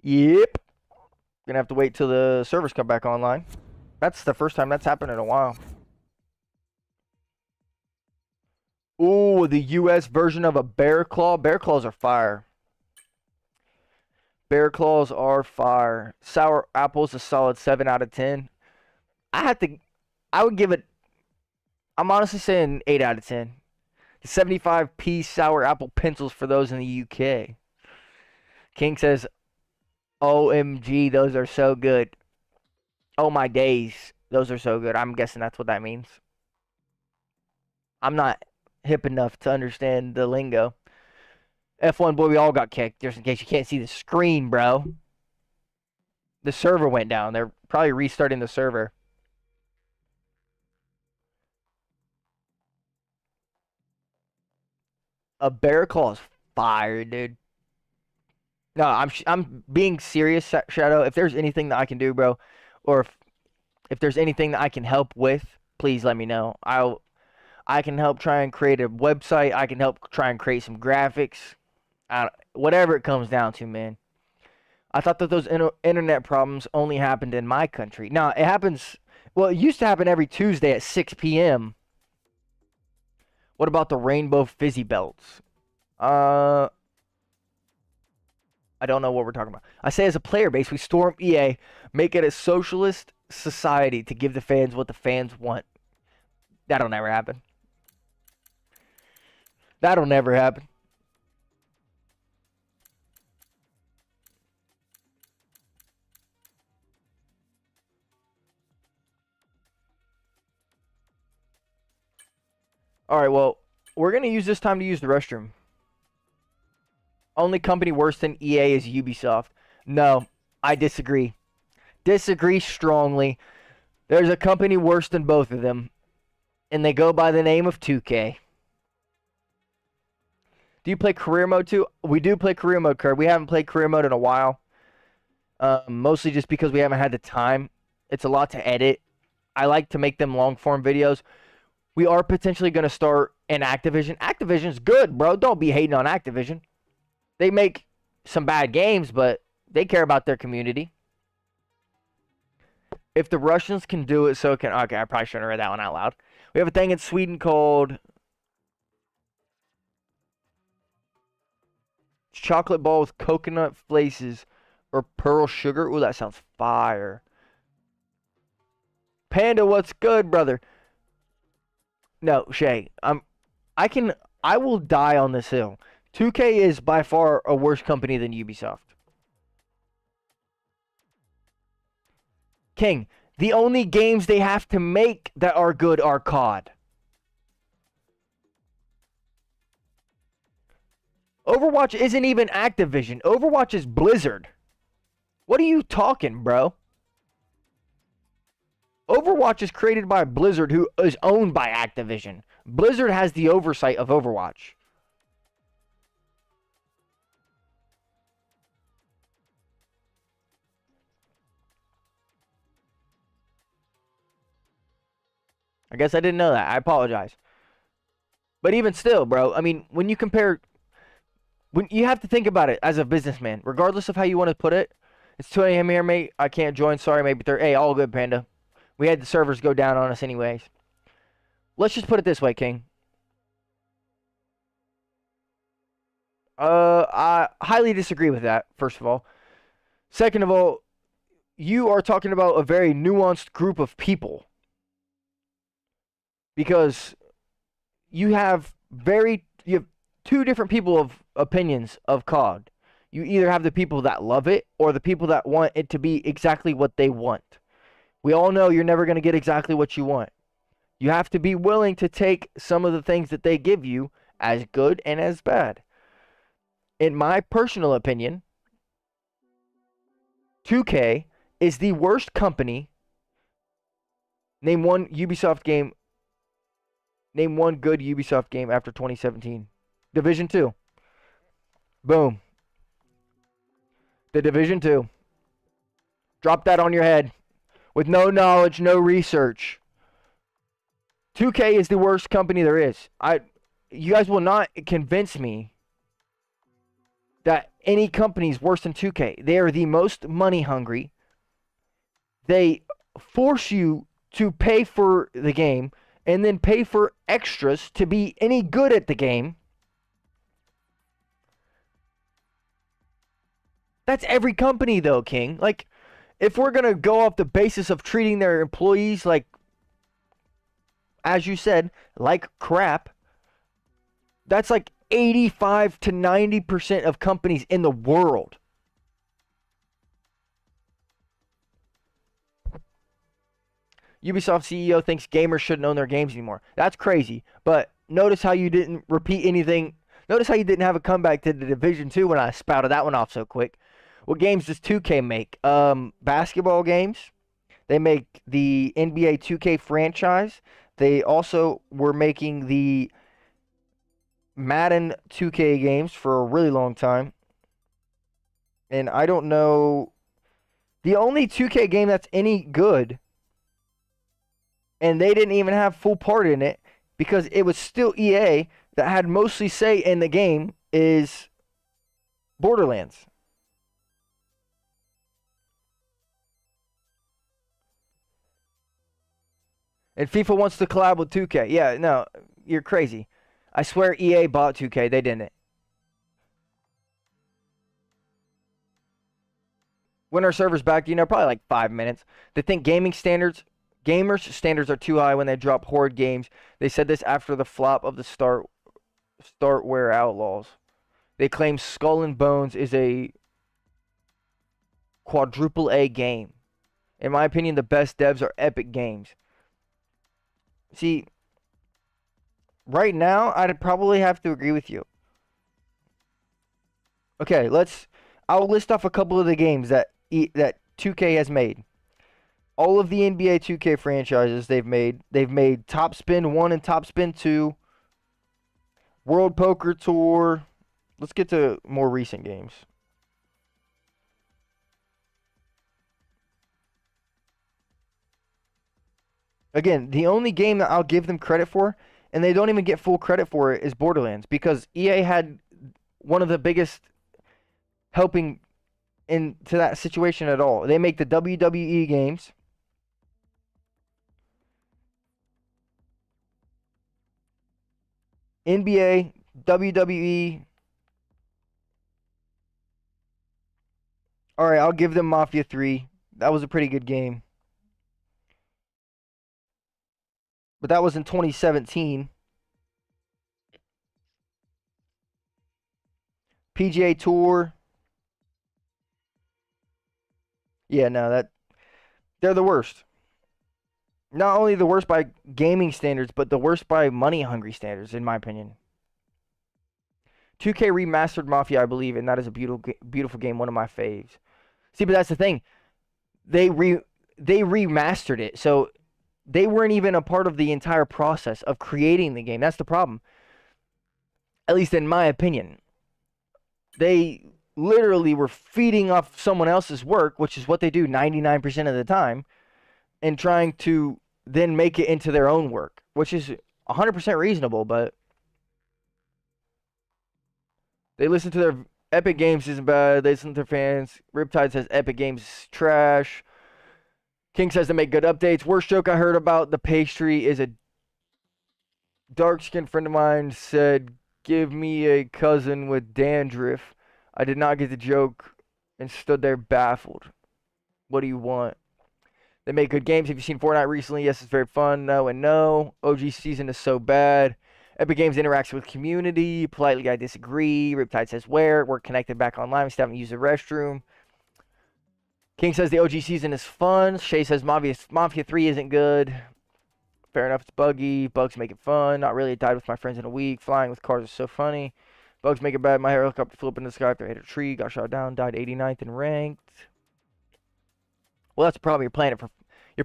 Yep. Gonna have to wait till the servers come back online. That's the first time that's happened in a while. Ooh, the U.S. version of a Bear Claw. Bear Claws are fire. Bear Claws are fire. Sour Apple's a solid 7 out of 10. I would give it, I'm honestly saying 8 out of 10. The 75p Sour Apple pencils for those in the UK. King says, OMG, those are so good. Oh my days, those are so good. I'm guessing that's what that means. I'm not hip enough to understand the lingo. F1, boy, we all got kicked. Just in case you can't see the screen, bro. The server went down. They're probably restarting the server. A Bear Claw is fire, dude. No, I'm being serious, Shadow. If there's anything that I can do, bro, or if there's anything that I can help with, please let me know. I can help try and create a website. I can help try and create some graphics. Whatever it comes down to, man. I thought that those internet problems only happened in my country. Now, it happens... Well, it used to happen every Tuesday at 6 p.m. What about the Rainbow Fizzy Belts? I don't know what we're talking about. I say as a player base, we storm EA, make it a socialist society to give the fans what the fans want. That'll never happen. That'll never happen. Alright, well, we're going to use this time to use the restroom. Only company worse than EA is Ubisoft. No, I disagree. Disagree strongly. There's a company worse than both of them, and they go by the name of 2K. Do you play career mode too? We do play career mode, Kurt. We haven't played career mode in a while. Mostly just because we haven't had the time. It's a lot to edit. I like to make them long form videos. We are potentially going to start in Activision. Activision's good, bro. Don't be hating on Activision. They make some bad games, but they care about their community. If the Russians can do it, so can... Okay, I probably shouldn't have read that one out loud. We have a thing in Sweden called... chocolate ball with coconut flakes or pearl sugar. Ooh, that sounds fire. Panda, what's good, brother? No, Shay, I will die on this hill. 2K is by far a worse company than Ubisoft. King, the only games they have to make that are good are COD. Overwatch isn't even Activision. Overwatch is Blizzard. What are you talking, bro? Overwatch is created by Blizzard, who is owned by Activision. Blizzard has the oversight of Overwatch. I guess I didn't know that. I apologize. But even still, bro, I mean, when you compare, when you have to think about it as a businessman, regardless of how you want to put it. It's 2 a.m. here, mate. I can't join. Sorry, maybe they're. Hey, all good, Panda. We had the servers go down on us anyways. Let's just put it this way, King. I highly disagree with that, first of all. Second of all, you are talking about a very nuanced group of people. Because you have two different people of opinions of COD. You either have the people that love it or the people that want it to be exactly what they want. We all know you're never going to get exactly what you want. You have to be willing to take some of the things that they give you as good and as bad. In my personal opinion, 2K is the worst company. Name one Ubisoft game. Name one good Ubisoft game after 2017. Division 2. Boom. The Division 2. Drop that on your head. With no knowledge, no research. 2K is the worst company there is. You guys will not convince me that any company is worse than 2K. They are the most money hungry. They force you to pay for the game and then pay for extras to be any good at the game. That's every company though, King. Like, if we're going to go off the basis of treating their employees like, as you said, like crap, that's like 85 to 90% of companies in the world. Ubisoft CEO thinks gamers shouldn't own their games anymore. That's crazy. But notice how you didn't repeat anything. Notice how you didn't have a comeback to the Division 2 when I spouted that one off so quick. What games does 2K make? Basketball games. They make the NBA 2K franchise. They also were making the Madden 2K games for a really long time. And I don't know. The only 2K game that's any good, and they didn't even have full part in it because it was still EA that had mostly say in the game, is Borderlands. And FIFA wants to collab with 2K. Yeah, no, you're crazy. I swear EA bought 2K. They didn't. When our server's back, probably like 5 minutes. They think gamers' standards are too high when they drop horde games. They said this after the flop of the Startware Outlaws. They claim Skull and Bones is a quadruple A game. In my opinion, the best devs are Epic Games. See, right now, I'd probably have to agree with you. Okay, I'll list off a couple of the games that 2K has made. All of the NBA 2K franchises they've made Top Spin 1 and Top Spin 2, World Poker Tour. Let's get to more recent games. Again, the only game that I'll give them credit for, and they don't even get full credit for it, is Borderlands, because EA had one of the biggest helping into that situation at all. They make the WWE games. NBA, WWE. All right, I'll give them Mafia 3. That was a pretty good game. But that was in 2017. PGA Tour. Yeah, no, they're the worst. Not only the worst by gaming standards, but the worst by money-hungry standards, in my opinion. 2K remastered Mafia, I believe, and that is a beautiful game, one of my faves. See, but that's the thing. They remastered it, so they weren't even a part of the entire process of creating the game. That's the problem. At least in my opinion. They literally were feeding off someone else's work, which is what they do 99% of the time, and trying to then make it into their own work, which is 100% reasonable, but they listen to their Epic Games isn't bad. They listen to their fans. Riptide says Epic Games is trash. King says they make good updates. Worst joke I heard about the pastry is a dark-skinned friend of mine said, "Give me a cousin with dandruff." I did not get the joke and stood there baffled. What do you want? They make good games. Have you seen Fortnite recently? Yes, it's very fun. No and no. OG season is so bad. Epic Games interacts with community. Politely, I disagree. Riptide says where? We're connected back online. We still haven't used the restroom. King says the OG season is fun. Shay says Mafia 3 isn't good. Fair enough, it's buggy. Bugs make it fun. Not really. Died with my friends in a week. Flying with cars is so funny. Bugs make it bad. My helicopter flew up in the sky after I hit a tree. Got shot down. Died 89th in ranked. Well, that's the problem. You're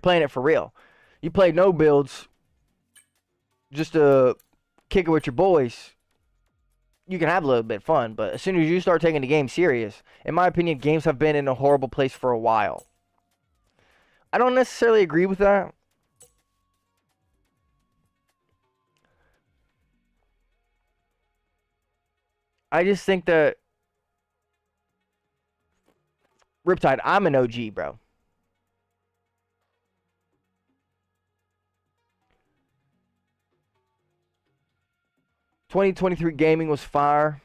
playing it for real. You play no builds just to kick it with your boys. You can have a little bit of fun, but as soon as you start taking the game serious, in my opinion, games have been in a horrible place for a while. I don't necessarily agree with that. I just think that Riptide, I'm an OG, bro. "2023 gaming was fire.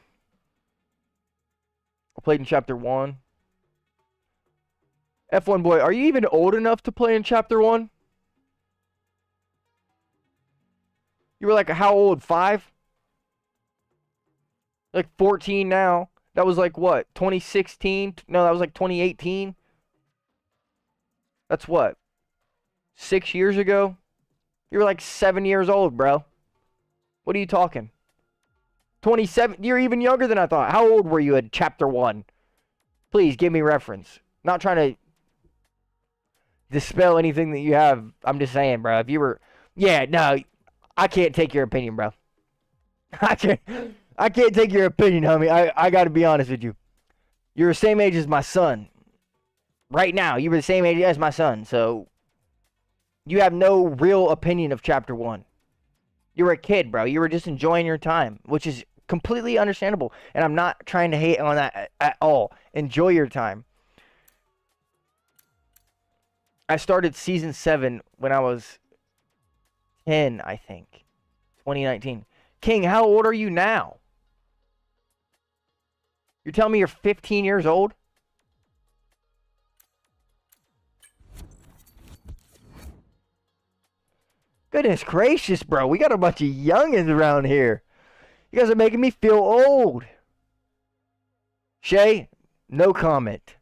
I played in Chapter 1. F1 boy, are you even old enough to play in Chapter 1? You were like, how old? 5? Like 14 now. That was like what? 2016? No, that was like 2018. That's what? 6 years ago? You were like 7 years old, bro. What are you talking? 27. You're even younger than I thought. How old were you at Chapter 1? Please give me reference. Not trying to dispel anything that you have. I'm just saying, bro. If you were... Yeah, no. I can't take your opinion, bro. I can't take your opinion, homie. I got to be honest with you. You're the same age as my son. Right now, you were the same age as my son. So, you have no real opinion of Chapter 1. You were a kid, bro. You were just enjoying your time, which is completely understandable. And I'm not trying to hate on that at all. Enjoy your time. I started Season 7 when I was 10, I think. 2019. King, how old are you now? You're telling me you're 15 years old? Goodness gracious, bro. We got a bunch of youngins around here. You guys are making me feel old. Shay, no comment.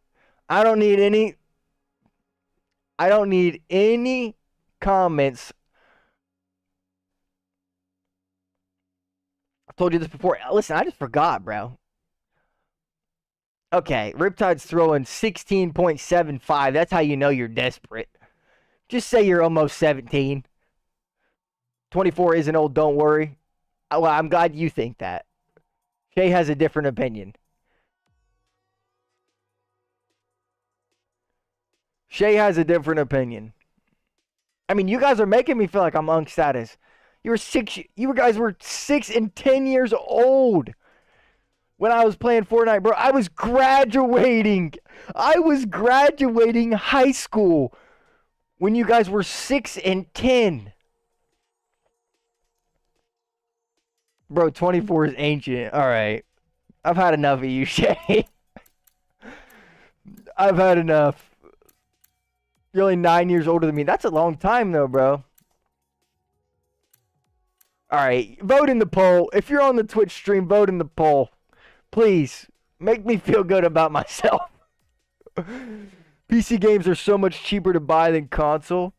I don't need any comments. I've told you this before. Listen, I just forgot, bro. Okay, Riptide's throwing 16.75. That's how you know you're desperate. Just say you're almost 17. 24 isn't old, don't worry. Well, I'm glad you think that. Shay has a different opinion. Shay has a different opinion. I mean, you guys are making me feel like I'm unk status. You guys were 6 and 10 years old when I was playing Fortnite, bro. I was graduating high school when you guys were 6 and 10. Bro, 24 is ancient. All right. I've had enough of you, Shay. I've had enough. You're only 9 years older than me. That's a long time, though, bro. All right. Vote in the poll. If you're on the Twitch stream, vote in the poll. Please. Make me feel good about myself. PC games are so much cheaper to buy than console.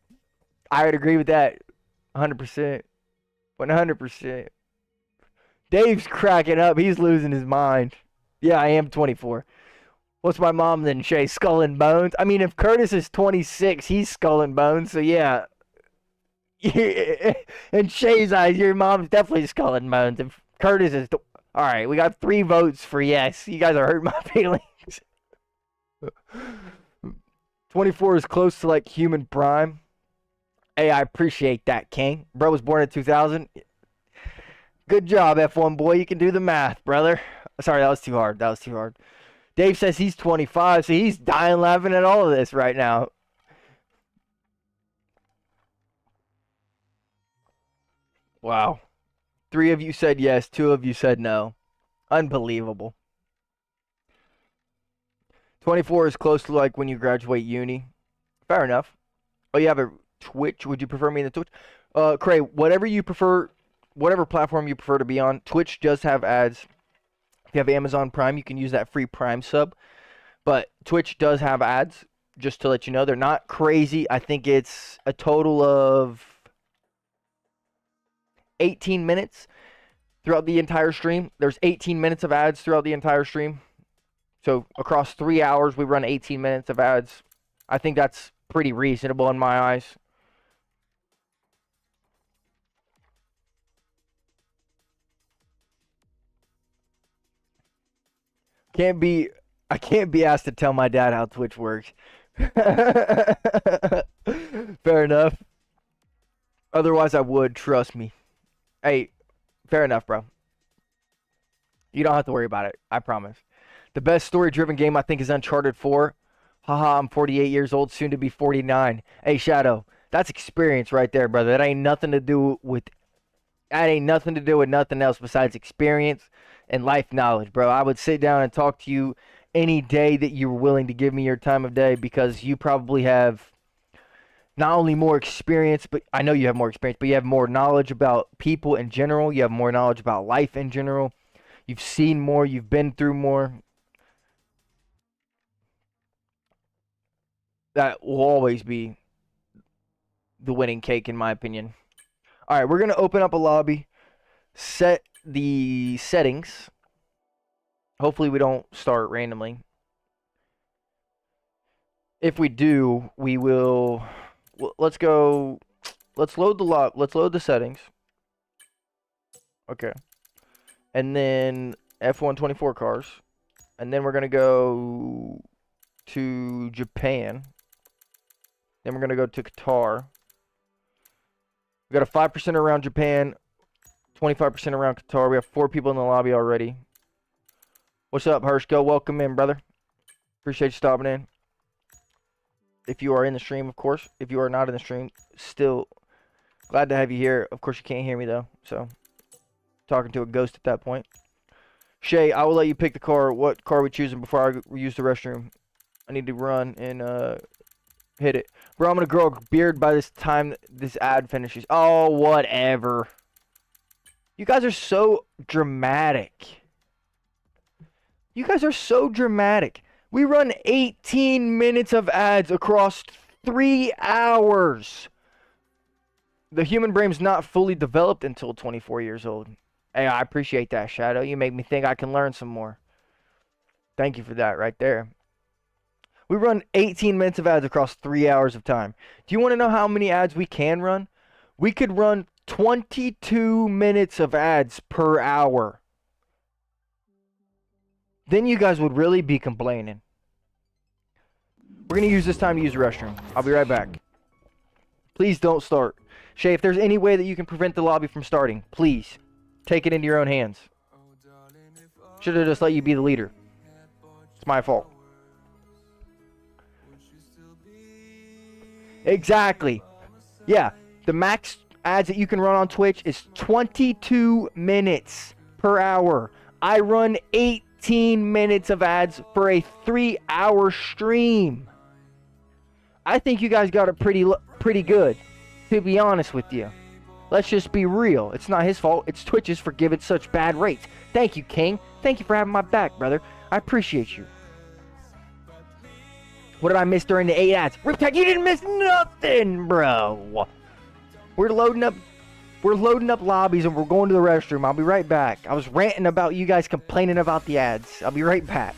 I would agree with that. 100%. 100%. Dave's cracking up. He's losing his mind. Yeah, I am 24. What's my mom then, Shay? Skull and Bones? I mean, if Curtis is 26, he's Skull and Bones, so yeah. In Shay's eyes, your mom's definitely Skull and Bones. If Curtis is... Alright, we got 3 votes for yes. You guys are hurting my feelings. 24 is close to, like, human prime. Hey, I appreciate that, King. Bro was born in 2000. Good job, F1 boy. You can do the math, brother. Sorry, that was too hard. That was too hard. Dave says he's 25, so he's dying laughing at all of this right now. Wow. 3 of you said yes, 2 of you said no. Unbelievable. 24 is close to like when you graduate uni. Fair enough. Oh, you have a Twitch? Would you prefer me in the Twitch? Cray, whatever you prefer, whatever platform you prefer to be on, Twitch does have ads. If you have Amazon Prime, you can use that free Prime sub. But Twitch does have ads, just to let you know. They're not crazy. I think it's a total of 18 minutes throughout the entire stream. There's 18 minutes of ads throughout the entire stream. So across 3 hours, we run 18 minutes of ads. I think that's pretty reasonable in my eyes. I can't be asked to tell my dad how Twitch works. Fair enough. Otherwise, I would, trust me. Hey, fair enough, bro. You don't have to worry about it. I promise. The best story-driven game, I think, is Uncharted 4. Haha, I'm 48 years old, soon to be 49. Hey, Shadow, that's experience right there, brother. That ain't nothing to do with nothing else besides experience and life knowledge, bro. I would sit down and talk to you any day that you were willing to give me your time of day, because you probably have not only more experience, but I know you have more experience, but you have more knowledge about people in general. You have more knowledge about life in general. You've seen more. You've been through more. That will always be the winning cake, in my opinion. All right, we're going to open up a lobby, set the settings. Hopefully we don't start randomly. If we do, we will... Let's go... Let's load the settings. Okay. And then F124 cars. And then we're going to go to Japan. Then we're going to go to Qatar. We got a 5% around Japan, 25% around Qatar. We have 4 people in the lobby already. What's up, Hirschko? Welcome in, brother. Appreciate you stopping in. If you are in the stream, of course. If you are not in the stream, still glad to have you here. Of course, you can't hear me, though. So, talking to a ghost at that point. Shay, I will let you pick the car. What car we choosing before I use the restroom? I need to run and hit it. Bro, I'm going to grow a beard by this time this ad finishes. Oh, whatever. You guys are so dramatic. You guys are so dramatic. We run 18 minutes of ads across 3 hours. The human brain's not fully developed until 24 years old. Hey, I appreciate that, Shadow. You make me think I can learn some more. Thank you for that right there. We run 18 minutes of ads across 3 hours of time. Do you want to know how many ads we can run? We could run 22 minutes of ads per hour. Then you guys would really be complaining. We're going to use this time to use the restroom. I'll be right back. Please don't start. Shay, if there's any way that you can prevent the lobby from starting, please take it into your own hands. Should have just let you be the leader. It's my fault. Exactly. Yeah, the max ads that you can run on Twitch is 22 minutes per hour. I run 18 minutes of ads for a 3-hour stream. I think you guys got it pretty good, to be honest with you. Let's just be real. It's not his fault. It's Twitch's for giving such bad rates. Thank you, King. Thank you for having my back, brother. I appreciate you. What did I miss during the 8 ads? Riptide, you didn't miss nothing, bro. We're loading up lobbies and we're going to the restroom. I'll be right back. I was ranting about you guys complaining about the ads. I'll be right back.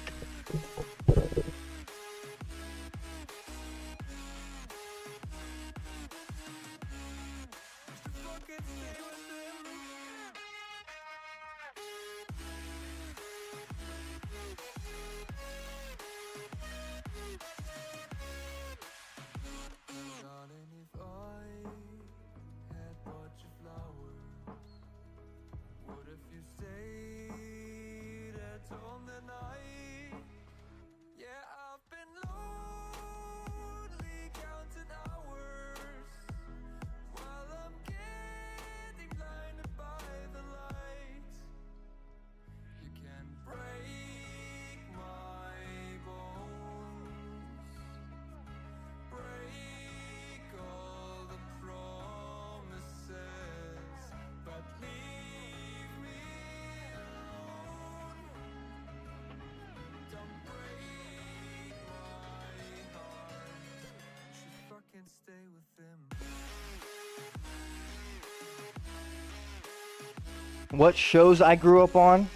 What shows I grew up on?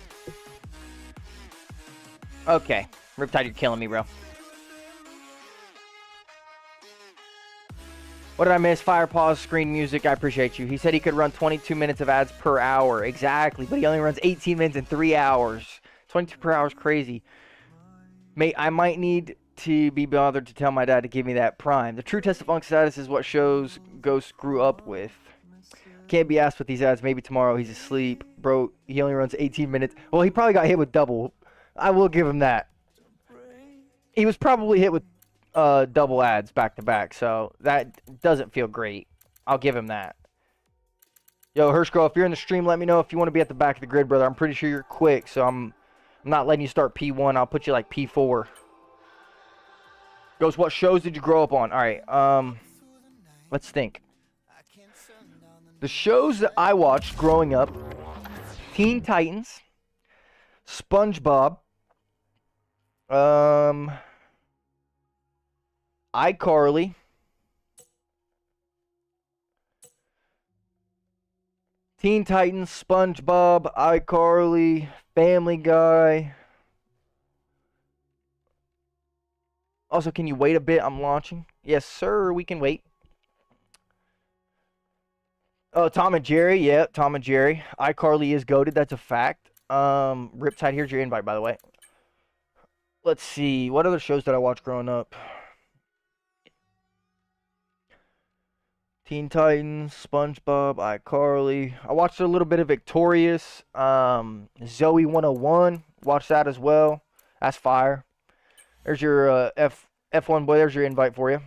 Okay. Riptide, you're killing me, bro. What did I miss? Fire pause, screen music. I appreciate you. He said he could run 22 minutes of ads per hour. Exactly. But he only runs 18 minutes in 3 hours. 22 per hour is crazy. Mate, I might need to be bothered to tell my dad to give me that prime. The true test of funk status is what shows Ghost grew up with. Can't be asked with these ads. Maybe tomorrow. He's asleep. Bro, he only runs 18 minutes. Well, he probably got hit with double. I will give him that. He was probably hit with double ads back to back, so that doesn't feel great. I'll give him that. Yo, Hirschko, if you're in the stream, let me know if you want to be at the back of the grid, brother. I'm pretty sure you're quick, so I'm not letting you start P1. I'll put you like P4. Goes, what shows did you grow up on? All right, let's think. The shows that I watched growing up: Teen Titans, SpongeBob, iCarly, Teen Titans, SpongeBob, iCarly, Family Guy. Also, can you wait a bit? I'm launching. Yes, sir, we can wait. Oh, Tom and Jerry. Yeah, Tom and Jerry. iCarly is goated. That's a fact. Riptide, here's your invite, by the way. Let's see. What other shows did I watch growing up? Teen Titans, SpongeBob, iCarly. I watched a little bit of Victorious. Zoe 101. Watched that as well. That's fire. There's your F1 boy. There's your invite for you.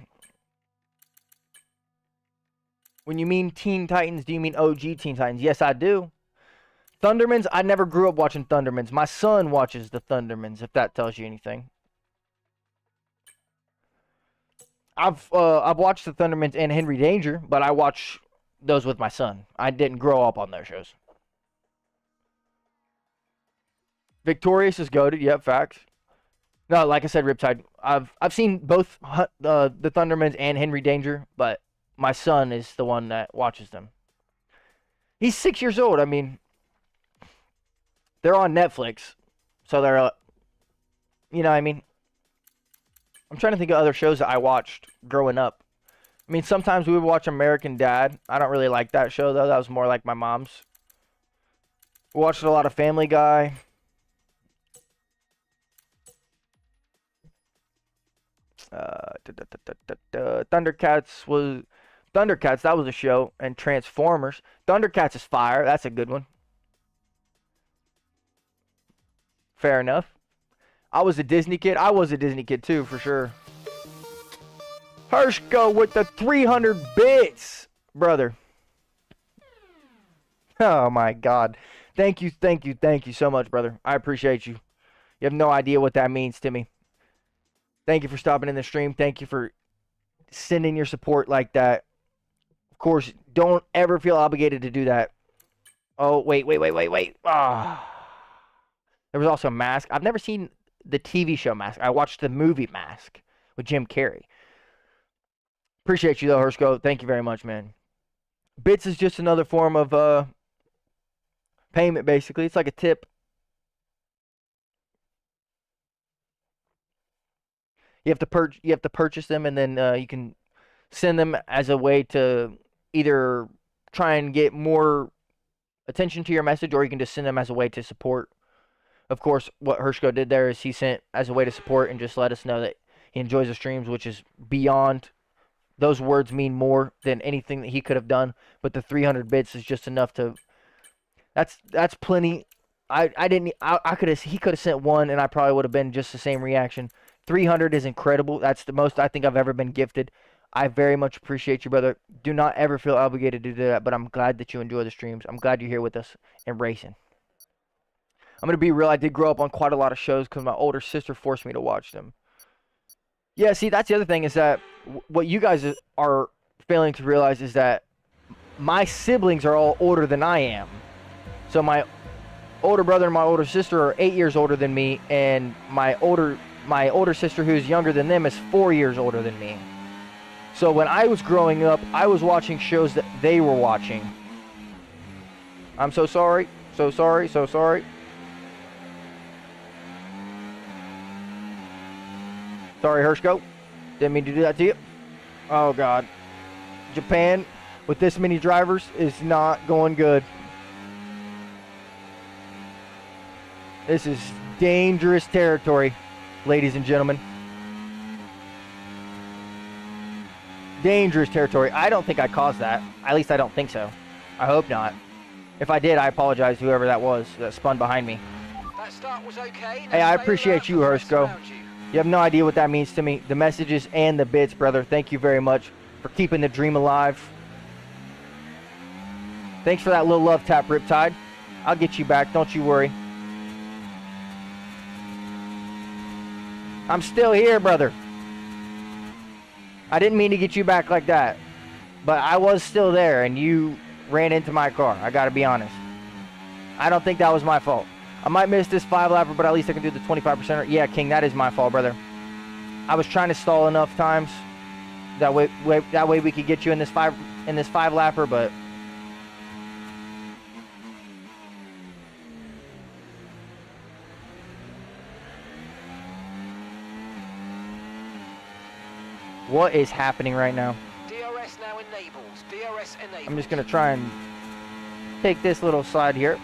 When you mean Teen Titans, do you mean OG Teen Titans? Yes, I do. Thundermans, I never grew up watching Thundermans. My son watches the Thundermans, if that tells you anything. I've watched the Thundermans and Henry Danger, but I watch those with my son. I didn't grow up on those shows. Victorious is goated. Yep, facts. No, like I said, Riptide. I've seen both the Thundermans and Henry Danger, but my son is the one that watches them. He's 6 years old. I mean, they're on Netflix, so they're, you know what I mean? I'm trying to think of other shows that I watched growing up. I mean, sometimes we would watch American Dad. I don't really like that show, though. That was more like my mom's. We watched a lot of Family Guy. Thundercats, that was a show, and Transformers. Thundercats is fire. That's a good one. Fair enough. I was a Disney kid. I was a Disney kid too, for sure. Hirschko with the 300 bits, brother. Oh my God. Thank you so much, brother. I appreciate you. You have no idea what that means to me. Thank you for stopping in the stream. Thank you for sending your support like that. Of course, don't ever feel obligated to do that. Oh, wait. Ah. There was also Mask. I've never seen the TV show Mask. I watched the movie Mask with Jim Carrey. Appreciate you, though, Hirschko. Thank you very much, man. Bits is just another form of payment, basically. It's like a tip. You have to purchase them, and then you can send them as a way to either try and get more attention to your message, or you can just send them as a way to support. Of course, what Hirschko did there is he sent as a way to support and just let us know that he enjoys the streams, which is beyond. Those words mean more than anything that he could have done. But the 300 bits is just enough to. That's plenty. He could have sent one, and I probably would have been just the same reaction. 300 is incredible. That's the most I think I've ever been gifted. I very much appreciate you, brother. Do not ever feel obligated to do that, but I'm glad that you enjoy the streams. I'm glad you're here with us and racing. I'm going to be real. I did grow up on quite a lot of shows because my older sister forced me to watch them. Yeah, see, that's the other thing is that what you guys are failing to realize is that my siblings are all older than I am. So my older brother and my older sister are 8 years older than me, and my older sister, who's younger than them, is 4 years older than me. So when I was growing up, I was watching shows that they were watching. I'm so sorry. So sorry, so sorry. Sorry, Hershko. Didn't mean to do that to you. Oh, God. Japan, with this many drivers, is not going good. This is dangerous territory, ladies and gentlemen. Dangerous territory. I don't think I caused that. At least I don't think so. I hope not. If I did, I apologize to whoever that was that spun behind me. That start was okay. Hey, I appreciate you, Hershko. You have no idea what that means to me. The messages and the bits, brother. Thank you very much for keeping the dream alive. Thanks for that little love tap, Riptide. I'll get you back. Don't you worry. I'm still here, brother. I didn't mean to get you back like that. But I was still there, and you ran into my car. I gotta be honest. I don't think that was my fault. I might miss this 5-lapper, but at least I can do the 25%er. Yeah, King, that is my fault, brother. I was trying to stall enough times. That way we could get you in this 5-lapper, but what is happening right now? DRS now enabled. DRS enabled. I'm just gonna try and take this little slide here.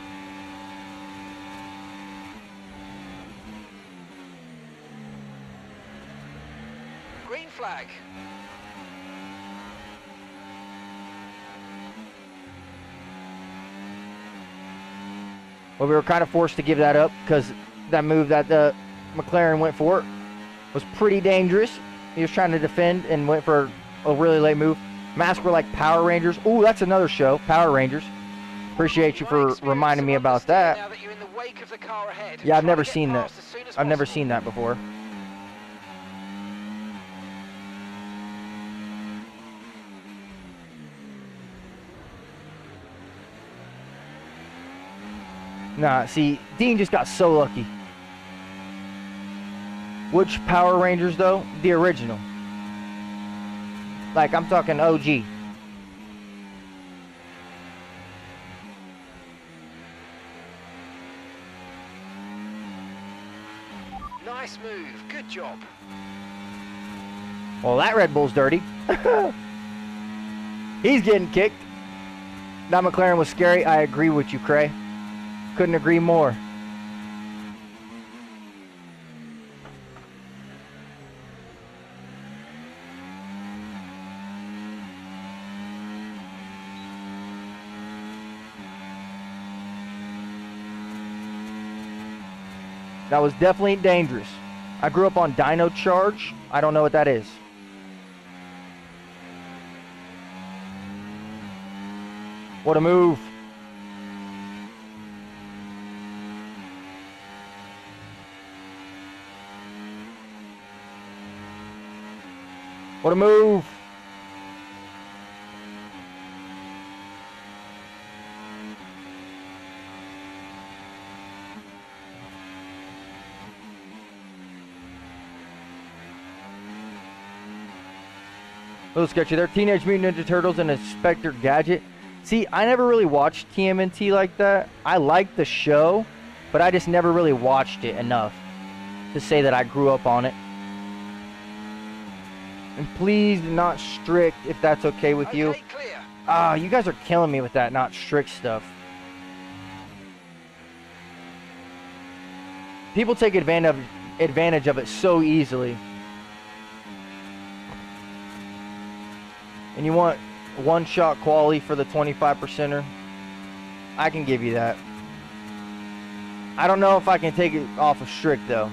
Green flag. Well, we were kind of forced to give that up because that move that the McLaren went for was pretty dangerous. He was trying to defend and went for a really late move. Masks were like Power Rangers. Ooh, that's another show, Power Rangers. Appreciate you for reminding me about that. Now that you're in the wake of the car ahead, yeah, I've try never to get seen that. past as soon as I've never possible. seen that before. Nah, see, Dean just got so lucky. Which Power Rangers, though? The original. Like, I'm talking OG. Nice move. Good job. Well, that Red Bull's dirty. He's getting kicked. That McLaren was scary. I agree with you, Cray. Couldn't agree more. That was definitely dangerous. I grew up on Dino Charge. I don't know what that is. What a move. What a move. A little sketchy there. Teenage Mutant Ninja Turtles and Inspector Gadget. See, I never really watched TMNT like that. I liked the show, but I just never really watched it enough to say that I grew up on it. And please, not strict, if that's okay with you. Okay, clear. Ah, you guys are killing me with that not strict stuff. People take advantage of it so easily. And you want one-shot quality for the 25%er? I can give you that. I don't know if I can take it off of strict, though.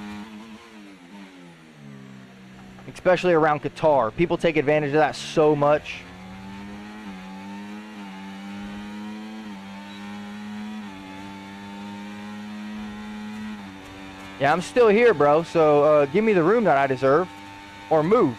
Especially around Qatar. People take advantage of that so much. Yeah, I'm still here, bro. So give me the room that I deserve. Or move.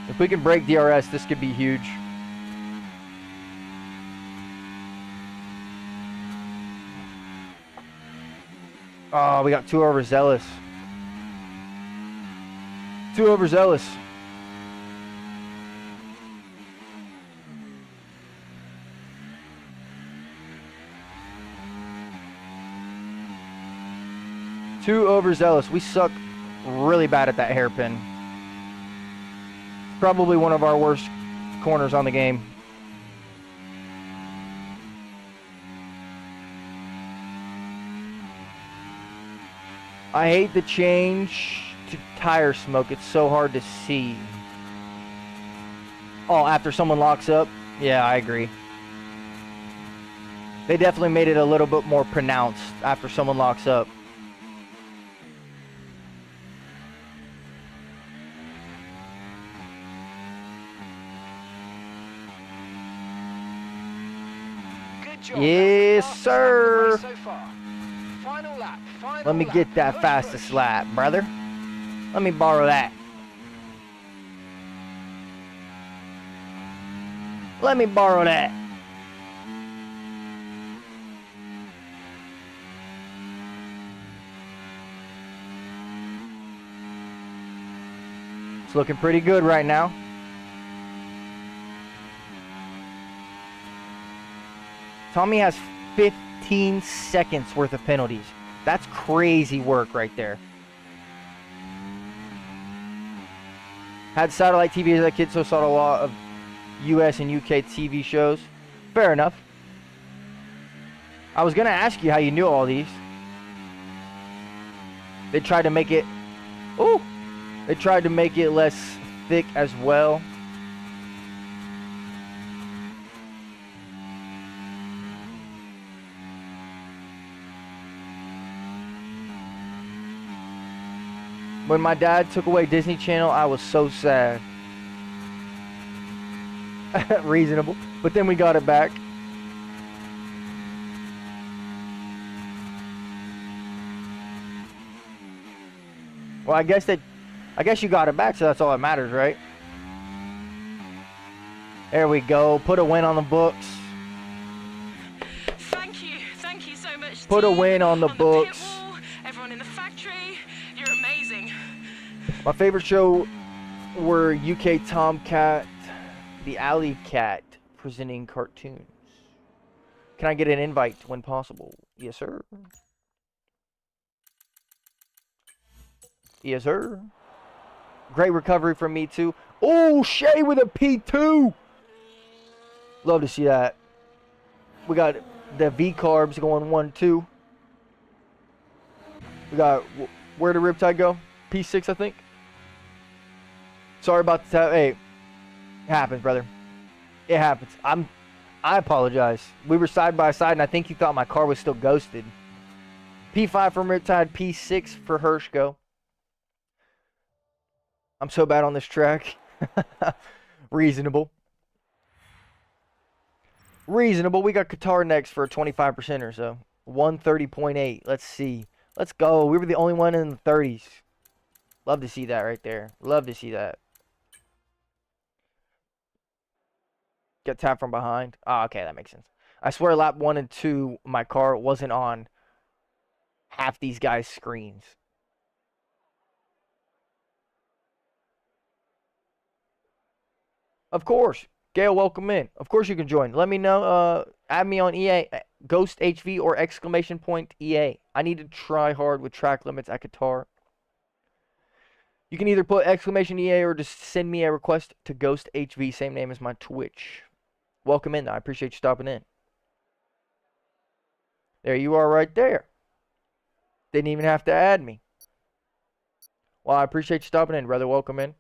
If we can break DRS, this could be huge. Oh, we got too overzealous. Too overzealous. Too overzealous. We suck really bad at that hairpin. Probably one of our worst corners on the game. I hate the change to tire smoke. It's so hard to see. Oh, after someone locks up? Yeah, I agree. They definitely made it a little bit more pronounced after someone locks up. Good job. Yes, That's the fastest lap of the sir. race so far. Final lap. Let me get that Push, fastest push. lap, brother. Let me borrow that. Let me borrow that. It's looking pretty good right now. Tommy has 15 seconds worth of penalties. That's crazy work right there. Had satellite TV as a kid, so saw a lot of US and UK TV shows. Fair enough. I was going to ask you how you knew all these. They tried to make it... Ooh! They tried to make it less thick as well. When my dad took away Disney Channel, I was so sad. Reasonable. But then we got it back. Well, I guess you got it back, so that's all that matters, right? There we go. Put a win on the books. Thank you so much. Put a Steve, win on the pit books. wall, everyone in the factory, you're amazing. My favorite show were UK Tomcat, the Alley Cat, presenting cartoons. Can I get an invite when possible? Yes, sir. Yes, sir. Great recovery from me, too. Oh, Shay with a P2. Love to see that. We got the V-carbs going 1-2. We got, where did Riptide go? P6, I think. Sorry about the hey. It happens, brother. It happens. I apologize. We were side by side, and I think you thought my car was still ghosted. P5 from Riptide, P6 for Hirschko. I'm so bad on this track. Reasonable. Reasonable. We got Qatar next for a 25% or so. 130.8. Let's see. Let's go. We were the only one in the 30s. Love to see that right there. Love to see that. Get tapped from behind. Oh, okay, that makes sense. I swear lap 1 and 2, my car wasn't on half these guys' screens. Of course. Gail, welcome in. Of course you can join. Let me know. Add me on EA, Ghost HV or exclamation point EA. I need to try hard with track limits at Qatar. You can either put exclamation EA or just send me a request to Ghost HV, same name as my Twitch. Welcome in. I appreciate you stopping in. There you are right there. Didn't even have to add me. Well, I appreciate you stopping in, brother. Welcome in.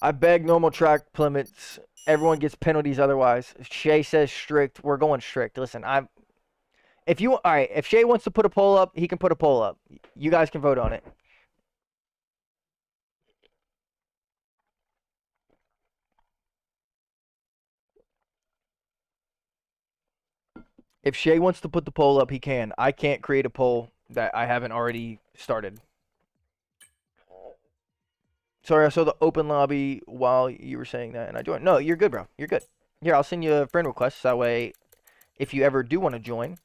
I beg normal track limits. Everyone gets penalties otherwise. Shay says strict. We're going strict. Listen, if Shay wants to put a poll up, he can put a poll up. You guys can vote on it. If Shay wants to put the poll up, he can. I can't create a poll that I haven't already started. Sorry, I saw the open lobby while you were saying that, and I joined. No, you're good, bro. You're good. Here, I'll send you a friend request. That way, if you ever do want to join,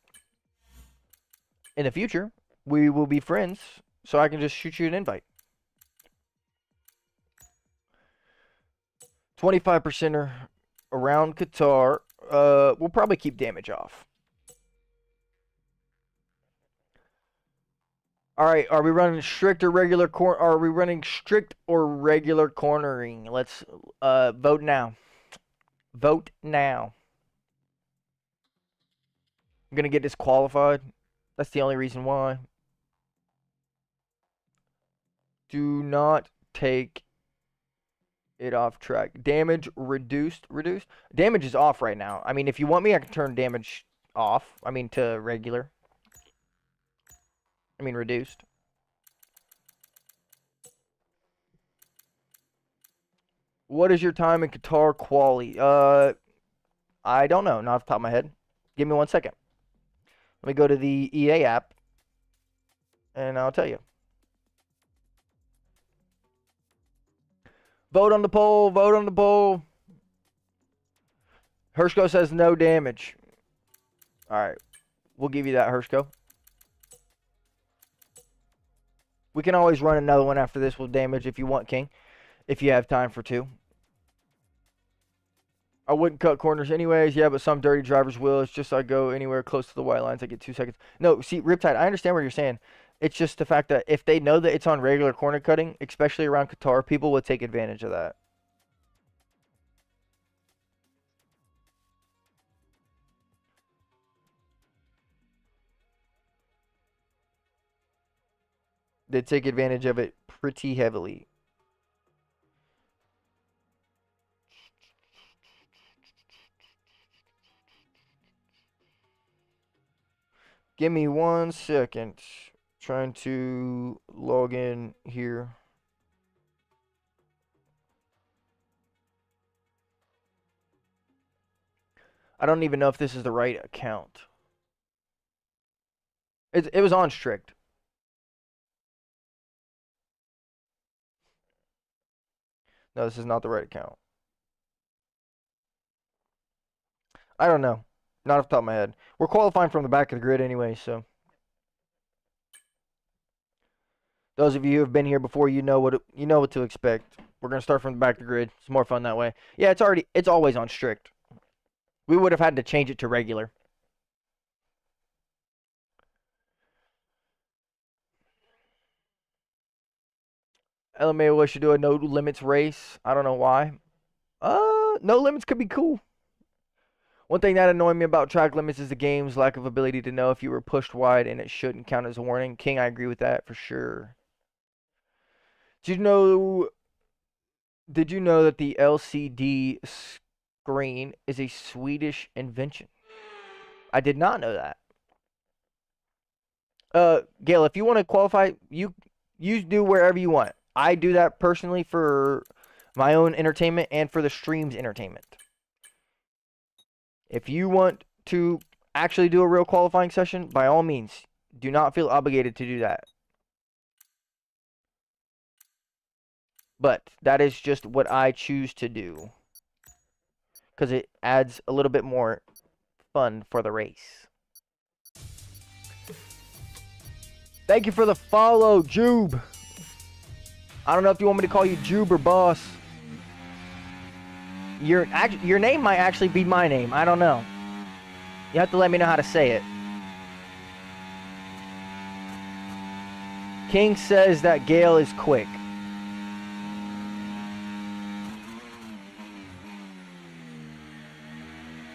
in the future, we will be friends, so I can just shoot you an invite. 25% around Qatar. We'll probably keep damage off. All right, are we running strict or regular Are we running strict or regular cornering? Let's vote now. Vote now. I'm gonna get disqualified. That's the only reason why. Do not take it off track. Damage reduced. Reduced. Damage is off right now. I mean, if you want me, I can turn damage off. I mean, to regular. I mean, reduced. What is your time in Qatar quali? I don't know. Not off the top of my head. Give me 1 second. Let me go to the EA app, and I'll tell you. Vote on the poll. Vote on the poll. Hershko says no damage. All right. We'll give you that, Hershko. We can always run another one after this with damage if you want, King. If you have time for 2. I wouldn't cut corners anyways. Yeah, but some dirty drivers will. It's just I go anywhere close to the white lines, I get 2 seconds. No, see, Riptide, I understand what you're saying. It's just the fact that if they know that it's on regular corner cutting, especially around Qatar, people will take advantage of that. They take advantage of it pretty heavily. Give me 1 second. Trying to log in here. I don't even know if this is the right account. It was on strict. No, this is not the right account. I don't know. Not off the top of my head. We're qualifying from the back of the grid anyway, so. Those of you who have been here before, you know what to expect. We're gonna start from the back of the grid. It's more fun that way. Yeah, it's always on strict. We would have had to change it to regular. LMAO should do a no limits race. I don't know why. No limits could be cool. One thing that annoyed me about track limits is the game's lack of ability to know if you were pushed wide, and it shouldn't count as a warning. King, I agree with that for sure. Did you know that the LCD screen is a Swedish invention? I did not know that. Gail, if you want to qualify, you do wherever you want. I do that personally for my own entertainment and for the stream's entertainment. If you want to actually do a real qualifying session, by all means, do not feel obligated to do that. But that is just what I choose to do, because it adds a little bit more fun for the race. Thank you for the follow, Jube. I don't know if you want me to call you Jube or Boss. Your name might actually be my name. I don't know. You have to let me know how to say it. King says that Gale is quick.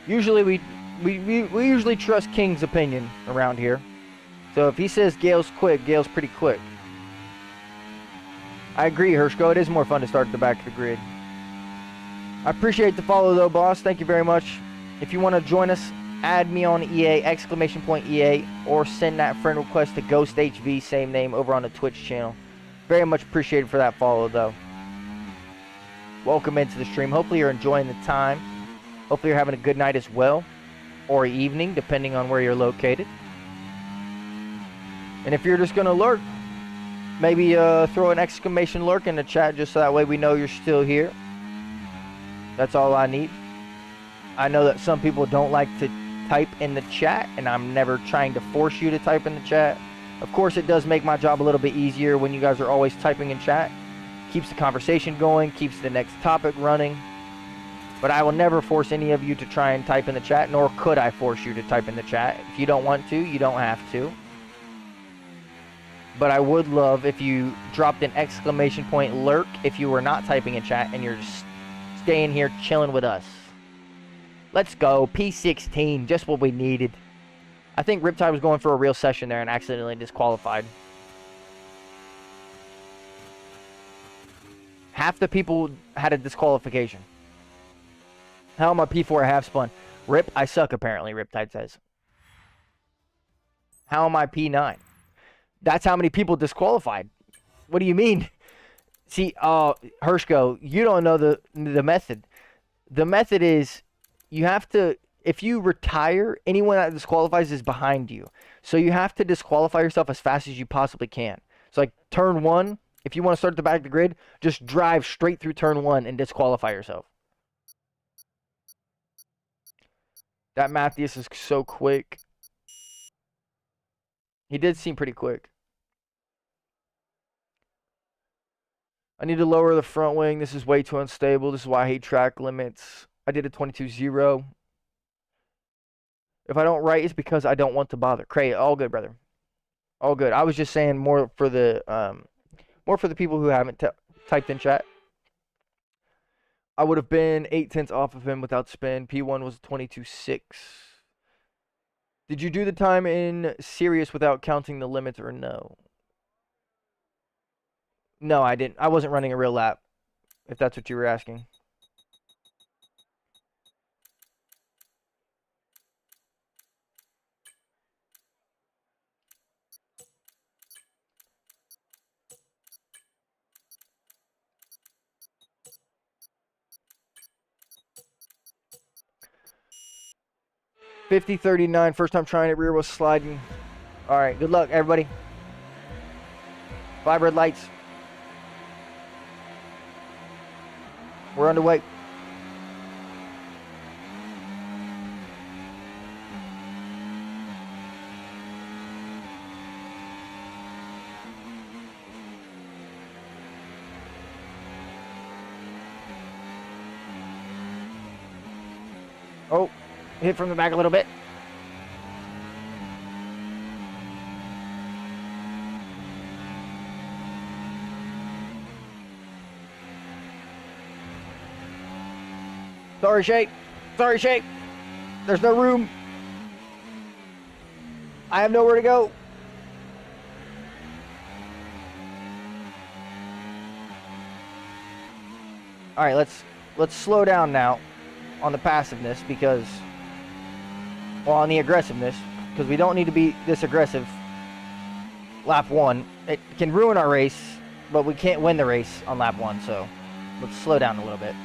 Usually we usually trust King's opinion around here. So if he says Gale's quick, Gale's pretty quick. I agree, Hershko. It is more fun to start at the back of the grid. I appreciate the follow though, boss. Thank you very much. If you want to join us, add me on EA, !EA, or send that friend request to GhostHV, same name, over on the Twitch channel. Very much appreciated for that follow though. Welcome into the stream. Hopefully you're enjoying the time. Hopefully you're having a good night as well, or evening, depending on where you're located. And if you're just going to lurk, maybe throw an exclamation lurk in the chat just so that way we know you're still here. That's all I need. I know that some people don't like to type in the chat, and I'm never trying to force you to type in the chat. Of course, it does make my job a little bit easier when you guys are always typing in chat. Keeps the conversation going, keeps the next topic running. But I will never force any of you to try and type in the chat, nor could I force you to type in the chat. If you don't want to, you don't have to. But I would love if you dropped an exclamation point lurk if you were not typing in chat and you're just staying here chilling with us. Let's go. P16, just what we needed. I think Riptide was going for a real session there and accidentally disqualified. Half the people had a disqualification. How am I P4 half spun? Rip, I suck apparently, Riptide says. How am I P9? That's how many people disqualified. What do you mean? See, Hershko, you don't know the method. The method is you have to, if you retire, anyone that disqualifies is behind you. So you have to disqualify yourself as fast as you possibly can. So like turn 1, if you want to start at the back of the grid, just drive straight through turn 1 and disqualify yourself. That Matthias is so quick. He did seem pretty quick. I need to lower the front wing. This is way too unstable. This is why I hate track limits. I did a 22-0. If I don't write, it's because I don't want to bother. Cray, all good, brother. All good. I was just saying more for the people who haven't typed in chat. I would have been 8/10 off of him without spin. P1 was 22.6. Did you do the time in Sirius without counting the limits or no? No, I didn't. I wasn't running a real lap, if that's what you were asking. $50.39. First time trying it. Rear was sliding. All right. Good luck, everybody. 5 red lights. We're underway. Oh, hit from the back a little bit. Sorry, Shake. Sorry, Shake. There's no room. I have nowhere to go. All right, let's slow down now on the passiveness because, well, on the aggressiveness, because we don't need to be this aggressive. Lap 1, it can ruin our race, but we can't win the race on lap 1, so let's slow down a little bit.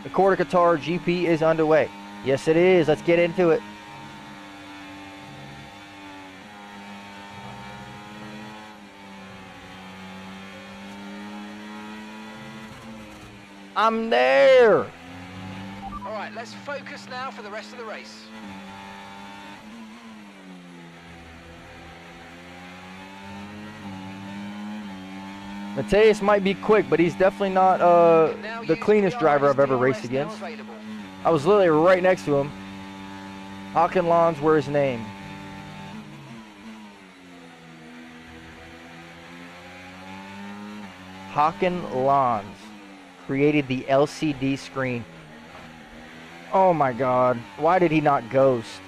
The Quarter Qatar GP is underway. Yes, it is. Let's get into it. I'm there. All right, let's focus now for the rest of the race. Mateus might be quick, but he's definitely not the cleanest driver I've ever raced against. I was literally right next to him. Hakan Lons were his name. Hakan Lons created the LCD screen. Oh my God. Why did he not ghost?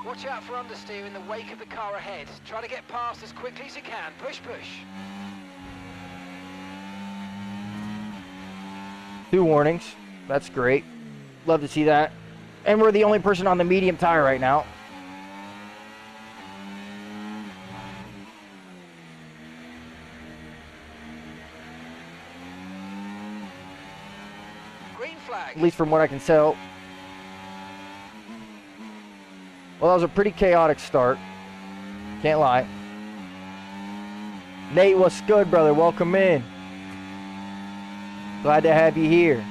Watch out for understeer in the wake of the car ahead. Try to get past as quickly as you can. Push, push. 2 warnings. That's great. Love to see that. And we're the only person on the medium tire right now. Green flag. At least from what I can tell. Well, that was a pretty chaotic start. Can't lie. Nate, what's good, brother? Welcome in. Glad to have you here.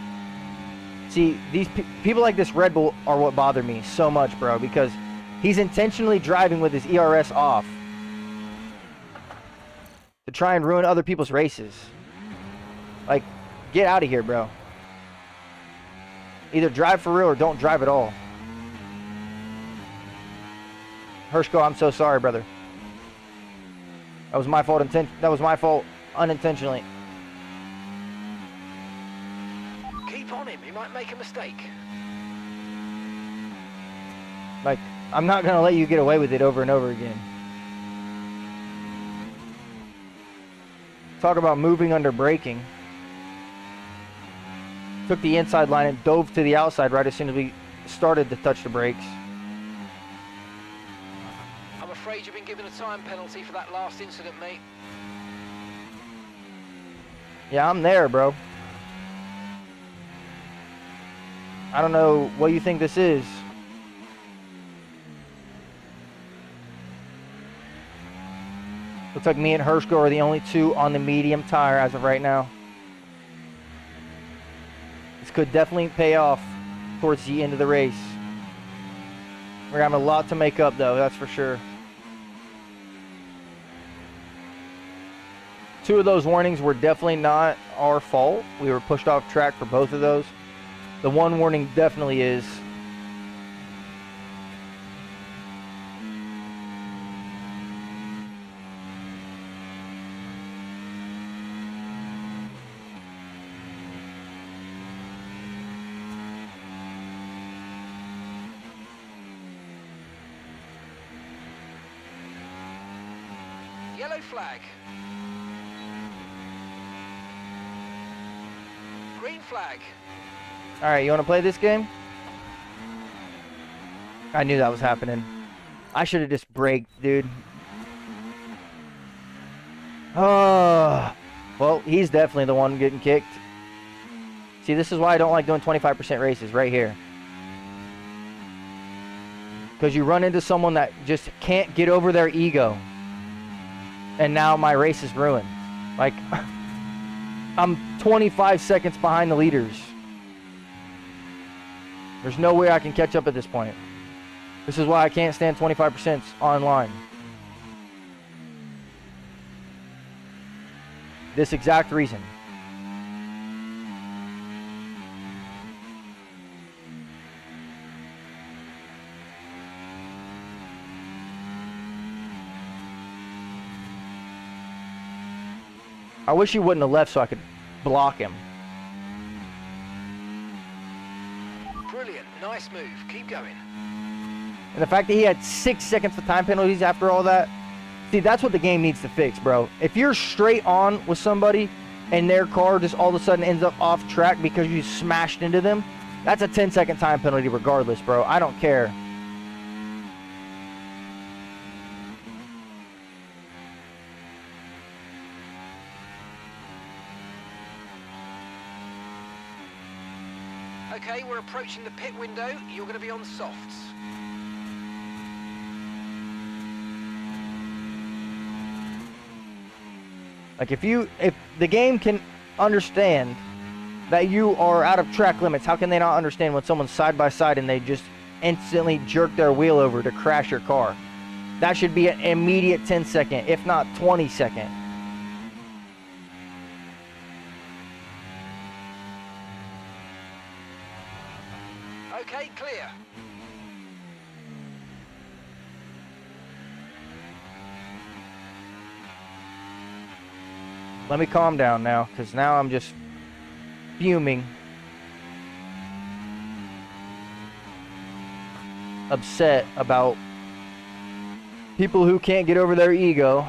See, these people like this Red Bull are what bother me so much, bro, because he's intentionally driving with his ERS off to try and ruin other people's races. Like, get out of here, bro. Either drive for real or don't drive at all. Hershko, I'm so sorry, brother. That was my fault. That was my fault unintentionally. Keep on him. He might make a mistake. Like, I'm not gonna let you get away with it over and over again. Talk about moving under braking. Took the inside line and dove to the outside right as soon as we started to touch the brakes. I'm afraid you've been given a time penalty for that last incident, mate. Yeah, I'm there, bro. I don't know what you think this is. Looks like me and Hershko are the only two on the medium tire as of right now. This could definitely pay off towards the end of the race. We're gonna have a lot to make up though, that's for sure. Two of those warnings were definitely not our fault. We were pushed off track for both of those. The one warning definitely is. Yellow flag. Green flag. All right, you want to play this game? I knew that was happening. I should have just braked, dude. Oh, well, he's definitely the one getting kicked. See, this is why I don't like doing 25% races right here. Because you run into someone that just can't get over their ego. And now my race is ruined. Like, I'm 25 seconds behind the leaders. There's no way I can catch up at this point. This is why I can't stand 25% online. This exact reason. I wish he wouldn't have left so I could block him. Brilliant. Nice move. Keep going. And the fact that he had 6 seconds of time penalties after all that. See, that's what the game needs to fix, bro. If you're straight on with somebody and their car just all of a sudden ends up off track because you smashed into them, that's a 10-second time penalty regardless, bro. I don't care. Okay, we're approaching the pit window. You're going to be on softs. Like if the game can understand that you are out of track limits, how can they not understand when someone's side by side and they just instantly jerk their wheel over to crash your car? That should be an immediate 10-second, if not 20-second. Okay, clear. Let me calm down now, because now I'm just fuming. Upset about people who can't get over their ego.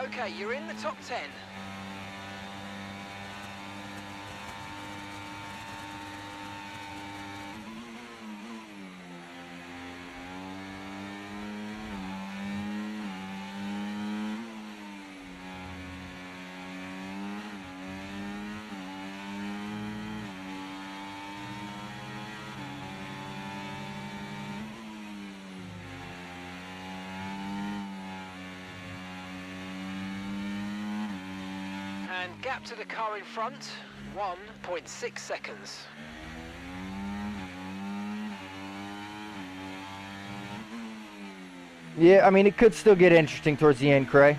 Okay, you're in the top 10. And gap to the car in front, 1.6 seconds. Yeah, I mean, it could still get interesting towards the end, Cray.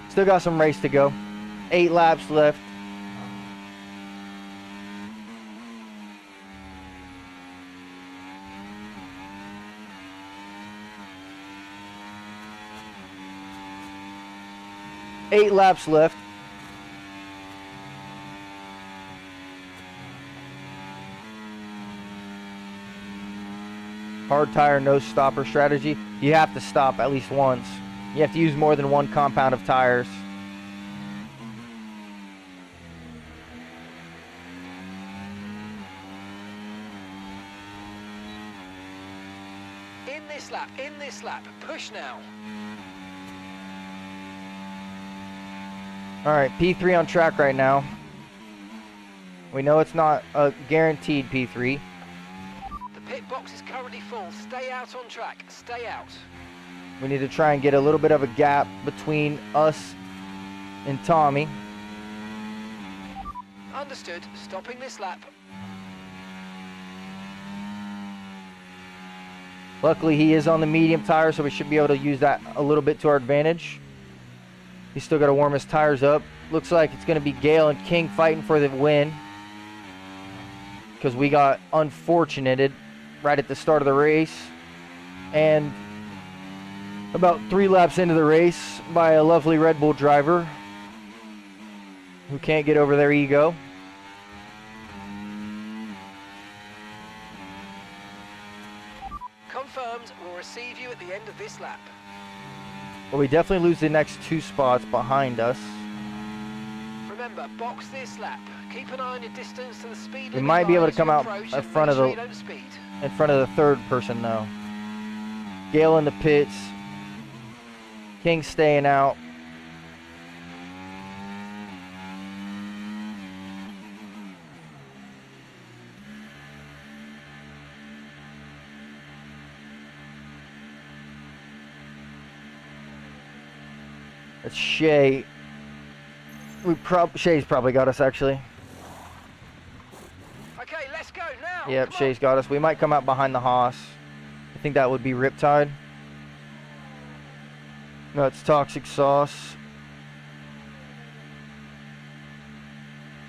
Still got some race to go. 8 laps left. Eight laps left. Hard tire, no stopper strategy. You have to stop at least once. You have to use more than one compound of tires. In this lap, push now. All right, P3 on track right now. We know it's not a guaranteed P3. The pit box is currently full. Stay out on track. Stay out. We need to try and get a little bit of a gap between us and Tommy. Understood. Stopping this lap. Luckily, he is on the medium tire, so we should be able to use that a little bit to our advantage. He's still got to warm his tires up. Looks like it's going to be Gale and King fighting for the win, because we got unfortunated right at the start of the race. And about 3 laps into the race by a lovely Red Bull driver who can't get over their ego. Confirmed. We'll receive you at the end of this lap. But we definitely lose the next 2 spots behind us. Remember, box this lap. Keep an eye on your distance to the speed limit. We might be able to line come as out you approach in and front of make the sure you don't speed. in front of the 3rd person though. Gale in the pits. King staying out. It's Shay. Shay's probably got us actually. Okay, let's go now. Yep, Come Shay's got us. We might come out behind the Haas. I think that would be Riptide. No, it's Toxic Sauce.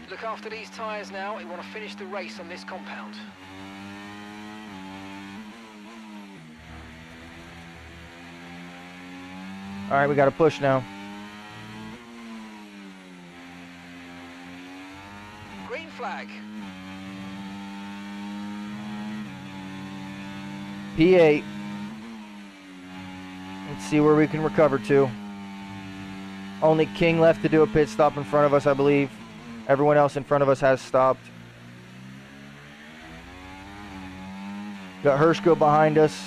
on. Look after these tyres now. We want to finish the race on this compound. All right, we got to push now. Green flag. P8. Let's see where we can recover to. Only King left to do a pit stop in front of us, I believe. Everyone else in front of us has stopped. Got Hershko behind us.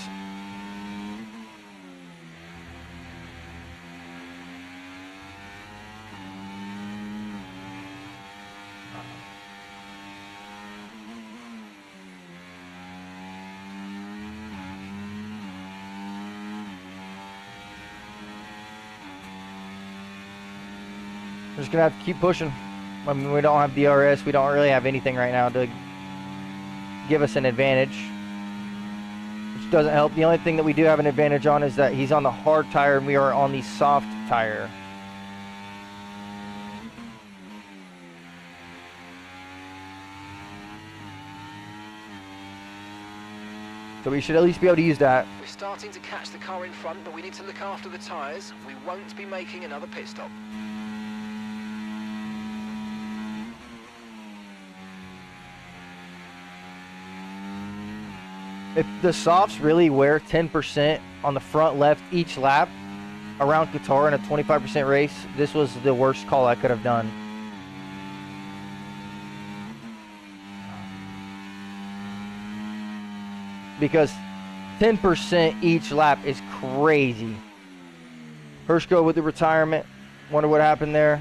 We're just gonna have to keep pushing. I mean, we don't have DRS. We don't really have anything right now to give us an advantage, which doesn't help. The only thing that we do have an advantage on is that he's on the hard tire and we are on the soft tire. So we should at least be able to use that. We're starting to catch the car in front, but we need to look after the tyres. We won't be making another pit stop. If the softs really wear 10% on the front left each lap around Qatar in a 25% race, this was the worst call I could have done. Because 10% each lap is crazy. Hershko with the retirement. Wonder what happened there.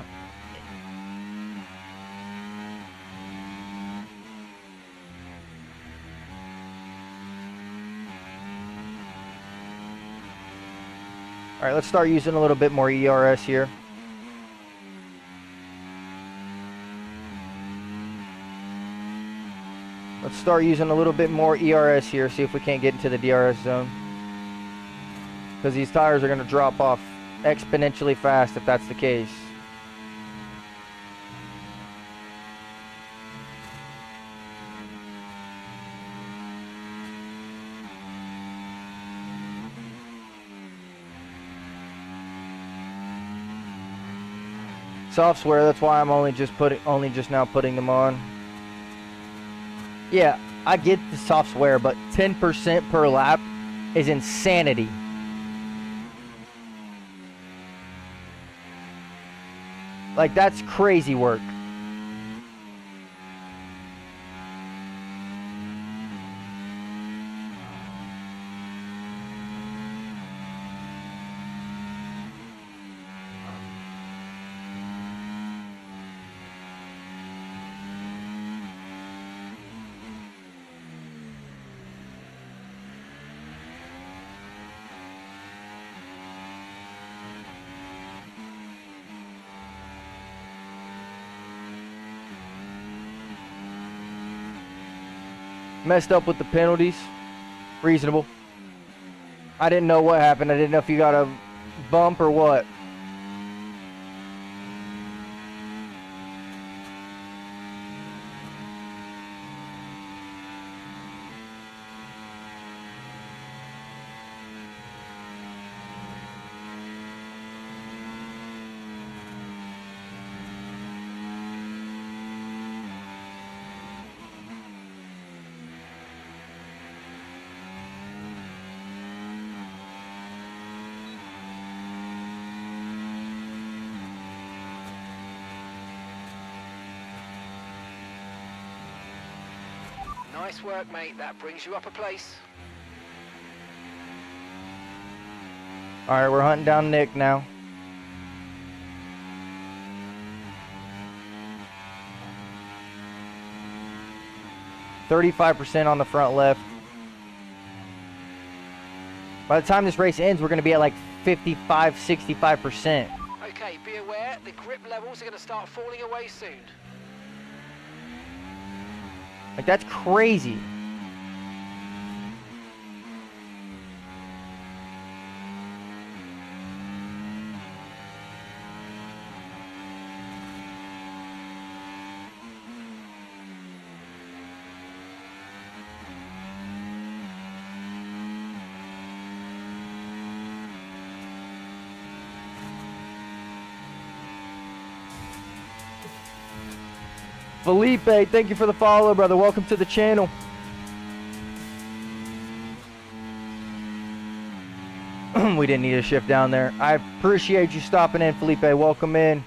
All right, let's start using a little bit more ERS here. Let's start using a little bit more ERS here, see if we can't get into the DRS zone. Because these tires are going to drop off exponentially fast if that's the case. Soft swear, that's why I'm only just now putting them on. Yeah, I get the soft swear, but 10% per lap is insanity. Like, that's crazy work. Messed up with the penalties. Reasonable. I didn't know what happened. I didn't know if you got a bump or what. Nice work, mate. That brings you up a place. Alright, we're hunting down Nick now. %35% on the front left. By the time this race ends, we're going to be at like 55, 65%. Okay, be aware, the grip levels are going to start falling away soon. Like, that's crazy. Felipe, thank you for the follow, brother. Welcome to the channel. We didn't need a shift down there. I appreciate you stopping in, Felipe. Welcome in.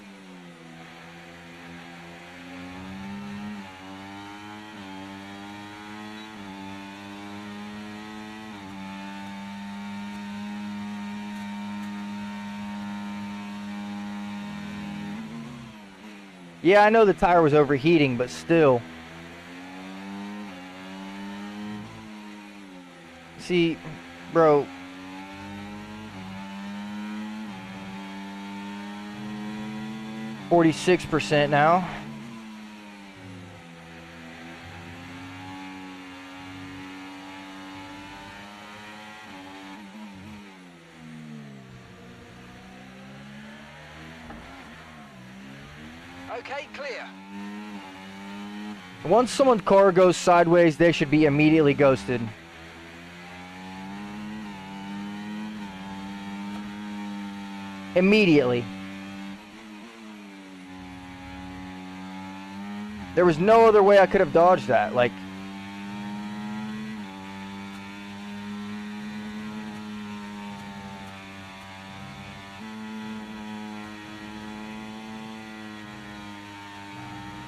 Yeah, I know the tire was overheating, but still. See, bro. %46 now. Okay, clear. Once someone's car goes sideways, they should be immediately ghosted. Immediately. There was no other way I could have dodged that. Like,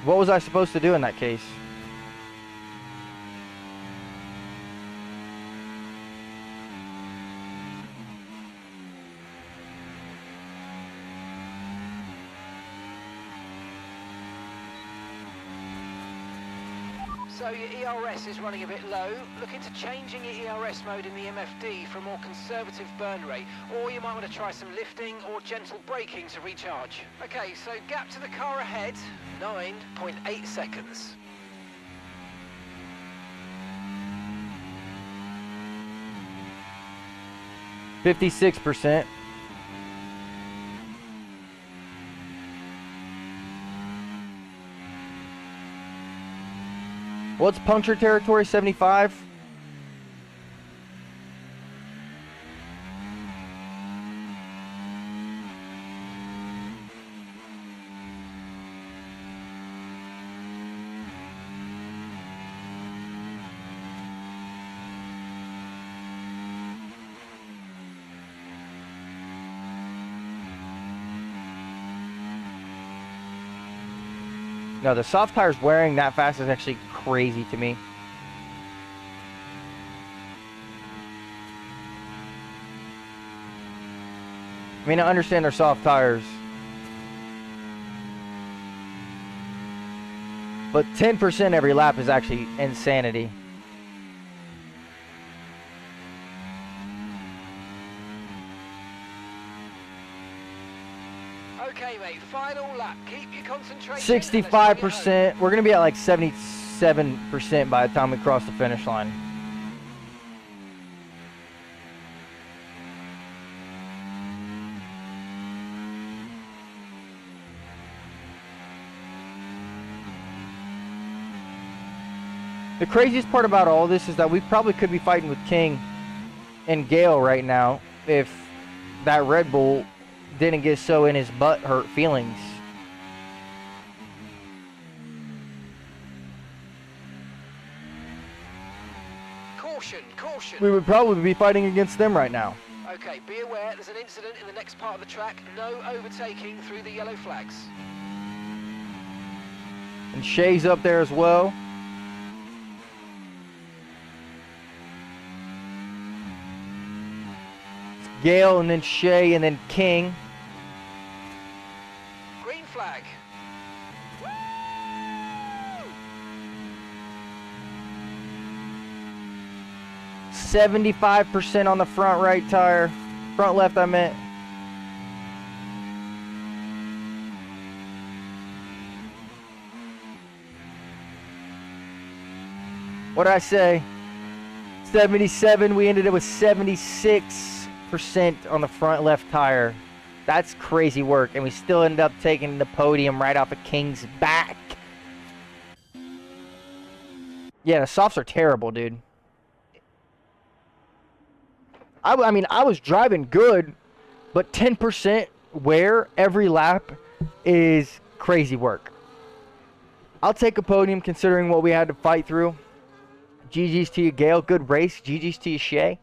what was I supposed to do in that case? So your ERS is running a bit low. Look into changing your ERS mode in the MFD for a more conservative burn rate, or you might want to try some lifting or gentle braking to recharge. Okay, so gap to the car ahead, 9.8 seconds. 56%. What's puncture territory? 75? No, the soft tires wearing that fast is actually crazy to me. I mean, I understand they're soft tires. But 10% every lap is actually insanity. Okay, mate, final lap. Keep your concentration. 65%. We're going to be at like 77% by the time we cross the finish line. The craziest part about all this is that we probably could be fighting with King and Gale right now if that Red Bull didn't get so in his butt hurt feelings. Caution, caution. We would probably be fighting against them right now. Okay, be aware there's an incident in the next part of the track. No overtaking through the yellow flags. And Shay's up there as well. It's Gale and then Shay and then King. Green flag. 75% on the front right tire. Front left, I meant. What did I say? 77. We ended up with 76% on the front left tire. That's crazy work. And we still ended up taking the podium right off of King's back. Yeah, the softs are terrible, dude. I mean, I was driving good, but 10% wear every lap is crazy work. I'll take a podium considering what we had to fight through. GG's to you, Gale. Good race. GG's to you, Shay.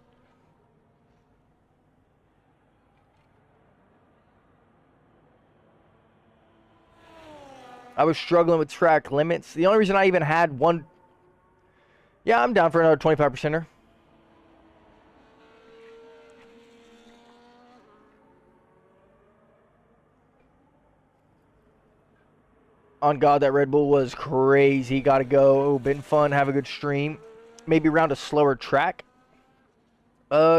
I was struggling with track limits. The only reason I even had one... Yeah, I'm down for another 25%er. On God, that Red Bull was crazy. Gotta go. Been fun. Have a good stream. Maybe around a slower track.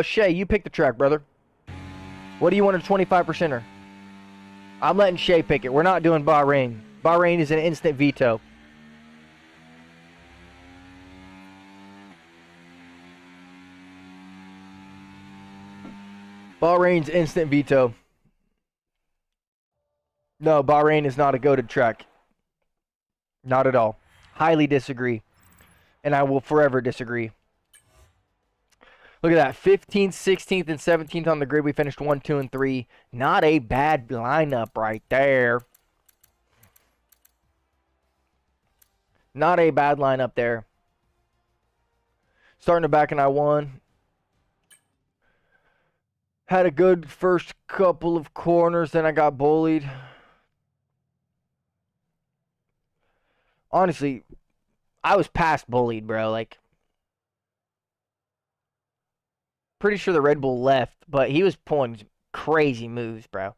Shay, you pick the track, brother. What do you want a 25%er? I'm letting Shay pick it. We're not doing Bahrain. Bahrain is an instant veto. Bahrain's instant veto. No, Bahrain is not a goated track. Not at all. Highly disagree. And I will forever disagree. Look at that. 15th, 16th, and 17th on the grid. We finished 1, 2, and 3. Not a bad lineup right there. Not a bad lineup there. Starting to back in I1. Had a good first couple of corners. Then I got bullied. Honestly, I was past bullied, bro. Like, pretty sure the Red Bull left, but he was pulling crazy moves, bro.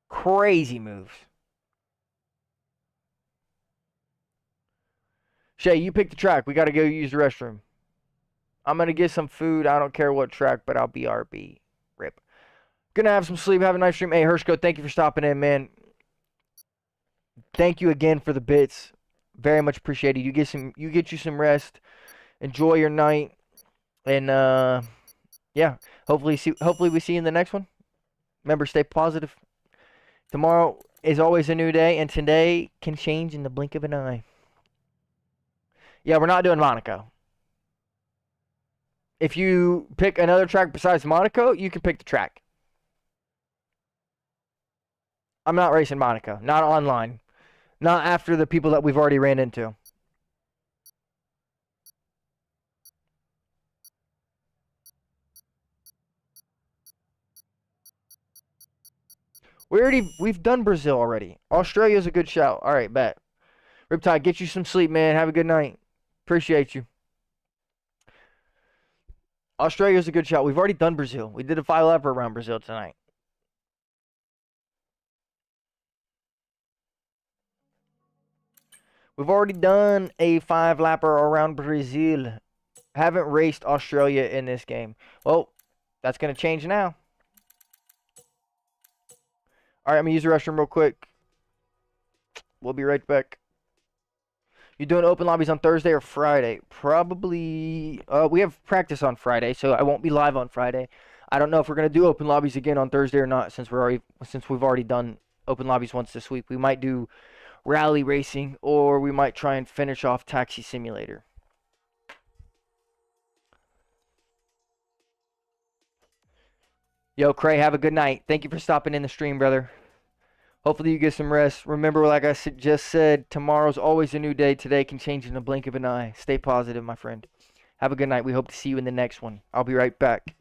Crazy moves. Shay, you pick the track. We got to go use the restroom. I'm going to get some food. I don't care what track, but I'll be RB. Rip. Gonna have some sleep. Have a nice stream. Hey, Hershko, thank you for stopping in, man. Thank you again for the bits. Very much appreciated. You get you some rest. Enjoy your night. And yeah, Hopefully we see you in the next one. Remember, stay positive. Tomorrow is always a new day, and today can change in the blink of an eye. Yeah, we're not doing Monaco. If you pick another track besides Monaco, you can pick the track. I'm not racing Monaco. Not online. Not after the people that we've already ran into. We've done Brazil already. Australia's a good shout. All right, bet. Riptide, get you some sleep, man. Have a good night. Appreciate you. Australia's a good shout. We've already done Brazil. We did a 5-lapper around Brazil tonight. We've already done a 5-lapper around Brazil. Haven't raced Australia in this game. Well, that's going to change now. All right, I'm going to use the restroom real quick. We'll be right back. You doing open lobbies on Thursday or Friday? Probably. We have practice on Friday, so I won't be live on Friday. I don't know if we're gonna do open lobbies again on Thursday or not, since we've already done open lobbies once this week. We might do rally racing, or we might try and finish off Taxi Simulator. Yo, Cray, have a good night. Thank you for stopping in the stream, brother. Hopefully you get some rest. Remember, like I just said, tomorrow's always a new day. Today can change in the blink of an eye. Stay positive, my friend. Have a good night. We hope to see you in the next one. I'll be right back.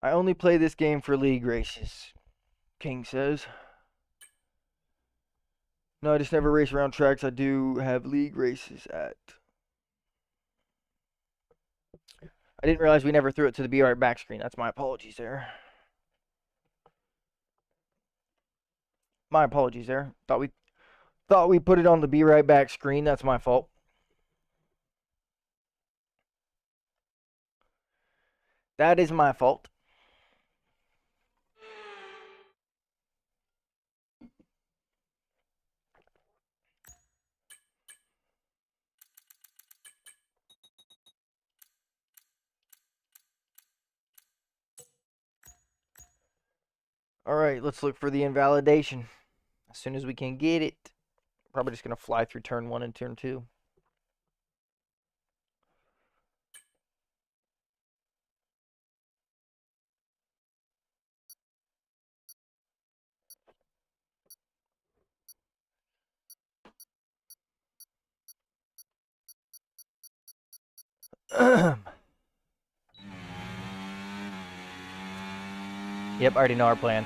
I only play this game for league races, King says. No, I just never race around tracks I do have league races at. I didn't realize we never threw it to the Be Right Back screen. That's my apologies there. My apologies there. Thought we put it on the Be Right Back screen. That's my fault. That is my fault. All right, let's look for the invalidation as soon as we can get it. Probably just going to fly through turn 1 and turn 2. Yep, I already know our plan.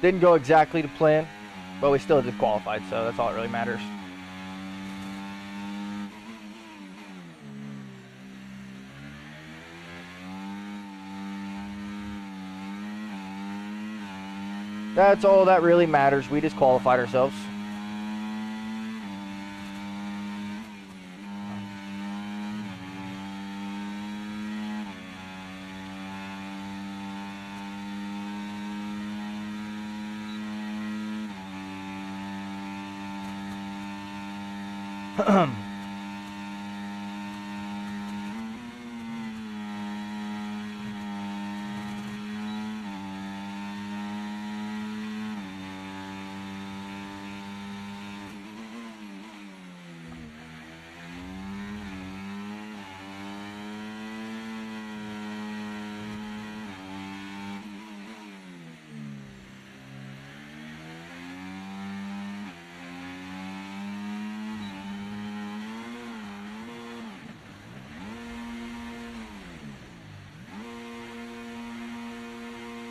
Didn't go exactly to plan, but we still disqualified, so that's all that really matters. That's all that really matters. We disqualified ourselves.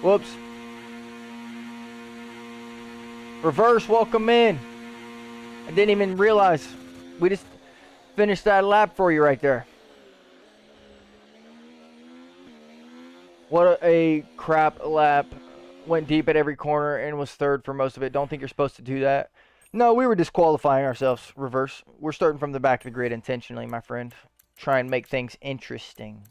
Whoops. Reverse, welcome in. I didn't even realize. We just finished that lap for you right there. What a crap lap. Went deep at every corner and was third for most of it. Don't think you're supposed to do that. No, we were disqualifying ourselves, Reverse. We're starting from the back of the grid intentionally, my friend. Try and make things interesting.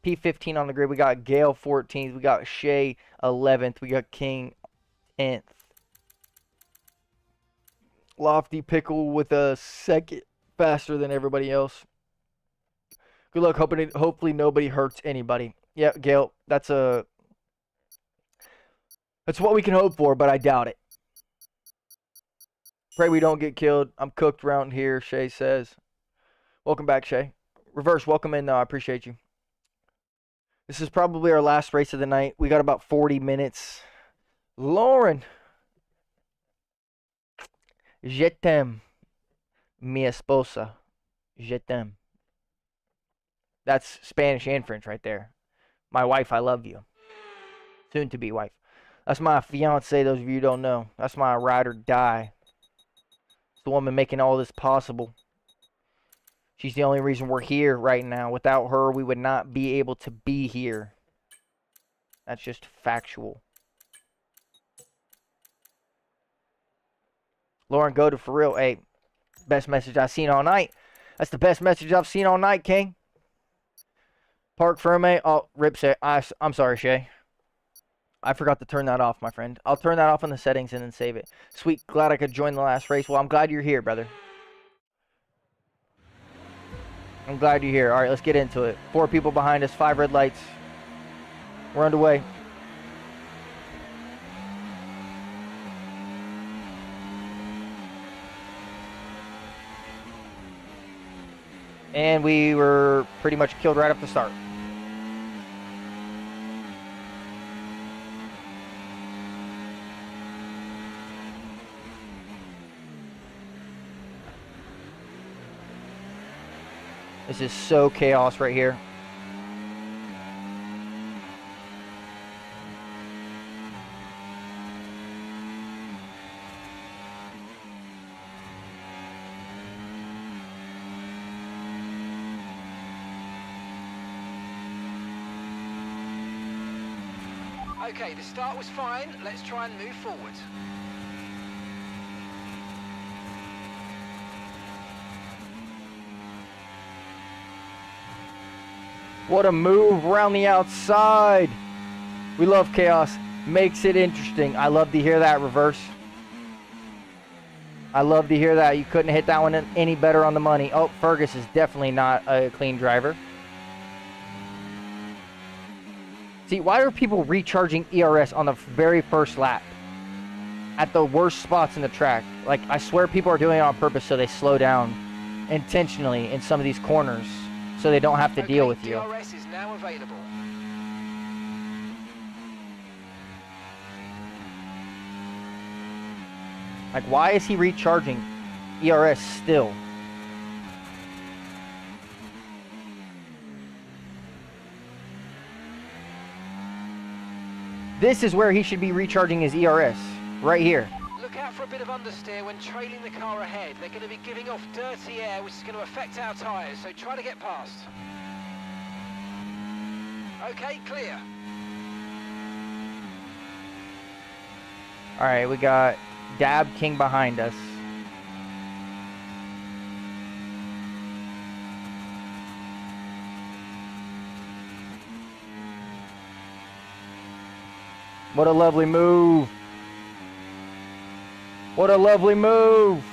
P15 on the grid. We got Gale 14th. We got Shay 11th. We got King 10th. Lofty Pickle with a second faster than everybody else. Good luck. Hopefully nobody hurts anybody. Yeah, Gale, that's what we can hope for, but I doubt it. Pray we don't get killed. I'm cooked around here, Shay says. Welcome back, Shay. Reverse, welcome in, though. I appreciate you. This is probably our last race of the night. We got about 40 minutes. Lauren. Je t'aime, mi esposa. Je t'aime. That's Spanish and French right there. My wife, I love you. Soon to be wife. That's my fiance, those of you who don't know. That's my ride or die. It's the woman making all this possible. She's the only reason we're here right now. Without her, we would not be able to be here. That's just factual. Lauren, go to for real. Hey, best message I've seen all night. That's the best message I've seen all night, King. Park Ferme. Oh, rip Shay. I'm sorry, Shay. I forgot to turn that off, my friend. I'll turn that off in the settings and then save it. Sweet, glad I could join the last race. Well, I'm glad you're here, brother. I'm glad you're here. All right, let's get into it. 4 people behind us, 5 red lights. We're underway. And we were pretty much killed right off the start. This is so chaos right here. Okay, the start was fine. Let's try and move forward. What a move around the outside. We love chaos. Makes it interesting. I love to hear that, Reverse. I love to hear that. You couldn't hit that one any better on the money. Oh, Fergus is definitely not a clean driver. See, why are people recharging ERS on the very first lap? At the worst spots in the track. Like, I swear people are doing it on purpose so they slow down intentionally in some of these corners so they don't have to deal with you. DRS is now available. Like, why is he recharging ERS still? This is where he should be recharging his ERS, right here. Look out for a bit of understeer when trailing the car ahead. They're going to be giving off dirty air, which is going to affect our tyres, so try to get past. Okay, clear. All right, we got Dab King behind us. What a lovely move. What a lovely move.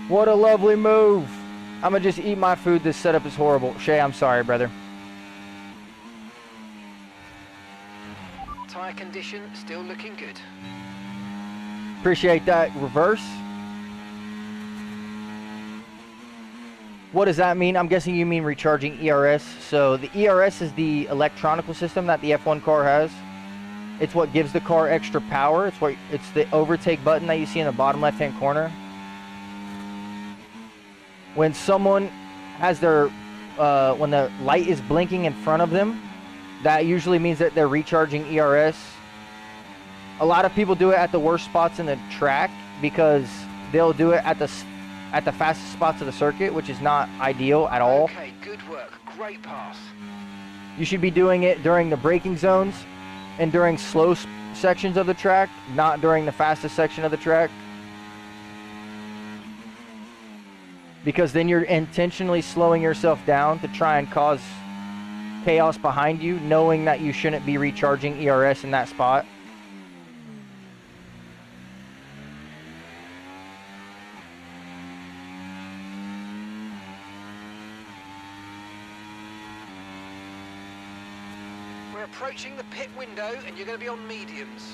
What a lovely move. I'm gonna just eat my food. This setup is horrible. Shay, I'm sorry, brother. Tyre condition still looking good. Appreciate that, Reverse. What does that mean? I'm guessing you mean recharging ERS. So the ERS is the electronical system that the F1 car has. It's what gives the car extra power. It's the overtake button that you see in the bottom left-hand corner. When someone has their, when the light is blinking in front of them, that usually means that they're recharging ERS. A lot of people do it at the worst spots in the track because they'll do it at the fastest spots of the circuit, which is not ideal at all. Okay, good work. Great pass. You should be doing it during the braking zones and during slow sections of the track, not during the fastest section of the track. Because then you're intentionally slowing yourself down to try and cause chaos behind you, knowing that you shouldn't be recharging ERS in that spot. We're approaching the pit window and you're going to be on mediums.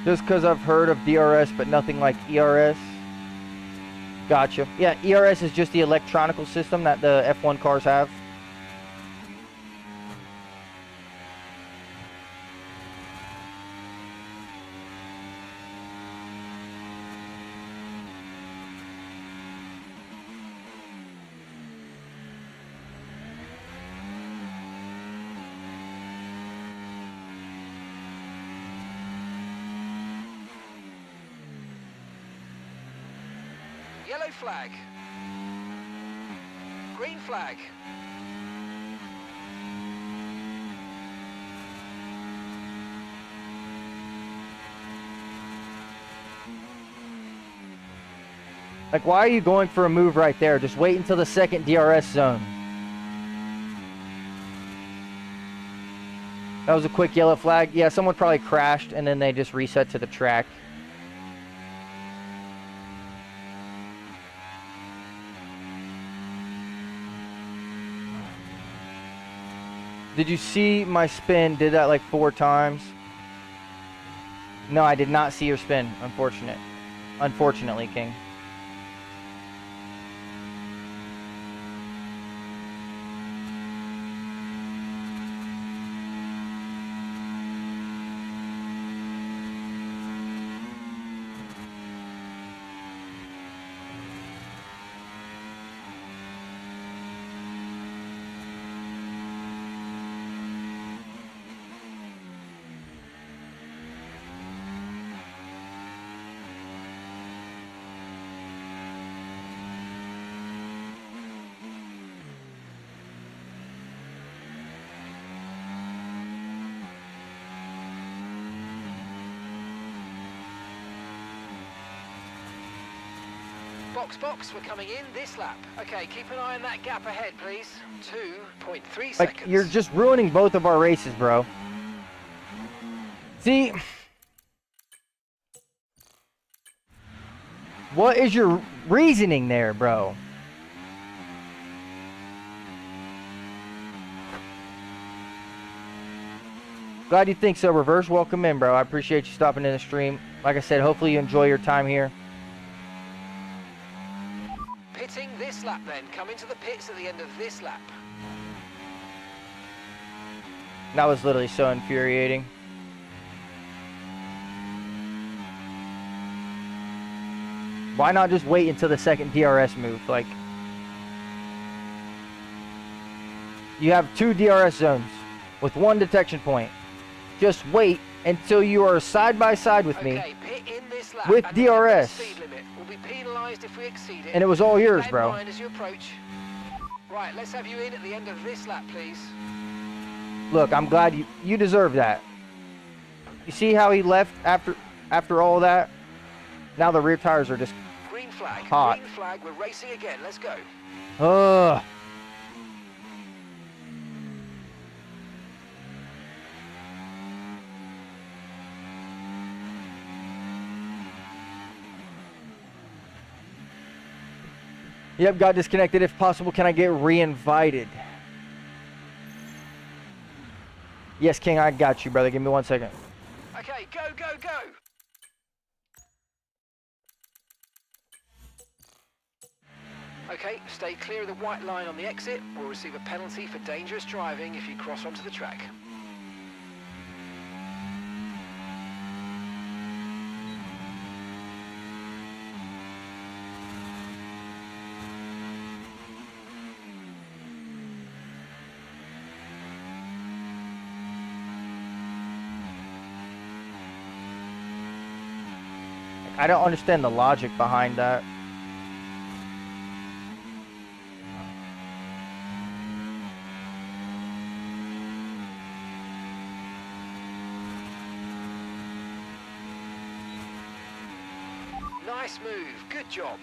Just because I've heard of DRS, but nothing like ERS. Gotcha. Yeah, ERS is just the electronical system that the F1 cars have. Yellow flag. Green flag. Like, why are you going for a move right there? Just wait until the second DRS zone. That was a quick yellow flag. Yeah, someone probably crashed and then they just reset to the track. Did you see my spin? Did that like 4 times? No, I did not see your spin. Unfortunately, King. Box, we're coming in this lap. Okay, keep an eye on that gap ahead, please. 2.3 seconds. Like, you're just ruining both of our races, bro. See? What is your reasoning there, bro? Glad you think so, Reverse. Welcome in, bro. I appreciate you stopping in the stream. Like I said, hopefully you enjoy your time here. Pitting this lap then. Come into the pits at the end of this lap. That was literally so infuriating. Why not just wait until the second DRS move? Like, you have 2 DRS zones with 1 detection point. Just wait until you are side by side with me pit in this lap with and DRS. Speed limit. We'll be penalised if we exceed it. And it was all yours, Keep that in bro. mind as you approach. Right, let's have you in at the end of this lap, please. Look, I'm glad you deserve that. You see how he left after all that? Now the rear tires are just Green flag. hot. Green flag. We're racing again. Let's go. Ugh. Yep, got disconnected. If possible, can I get re-invited? Yes, King, I got you, brother. Give me 1 second. Okay, go, go, go. Okay, stay clear of the white line on the exit. We'll receive a penalty for dangerous driving if you cross onto the track. I don't understand the logic behind that. Nice move. Good job.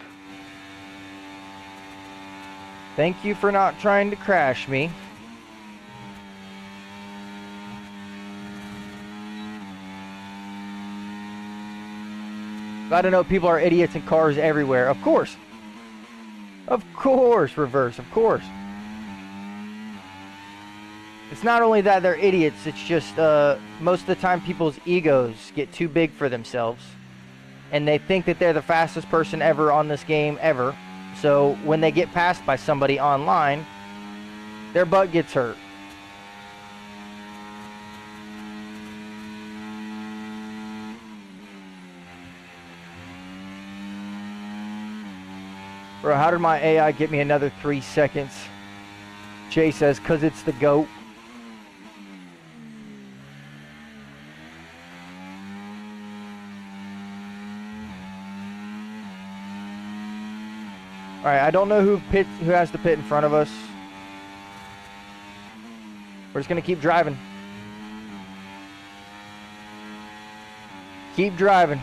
Thank you for not trying to crash me. I don't know, people are idiots in cars everywhere. Of course. Of course, reverse, of course. It's not only that they're idiots, it's just most of the time people's egos get too big for themselves. And they think that they're the fastest person ever on this game, ever. So when they get passed by somebody online, their butt gets hurt. Bro, how did my AI get me another 3 seconds? Jay says, 'cause it's the GOAT. Alright, I don't know who has the pit in front of us. We're just gonna keep driving. Keep driving.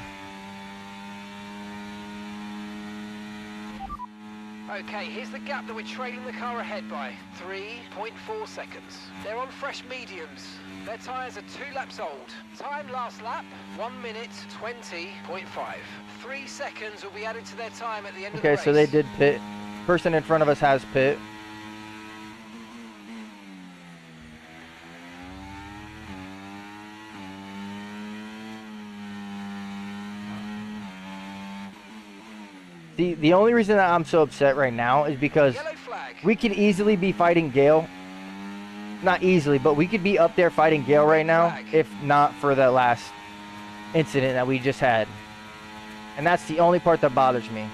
Okay, here's the gap that we're trailing the car ahead by. 3.4 seconds. They're on fresh mediums. Their tyres are 2 laps old. Time last lap, 1 minute 20.5. 3 seconds will be added to their time at the end of the race. Okay, so they did pit. Person in front of us has pit. The only reason that I'm so upset right now is because Yellow flag. we could easily be fighting Gale. Not easily, but we could be up there fighting Gale right now if not for that last incident that we just had. And that's the only part that bothers me.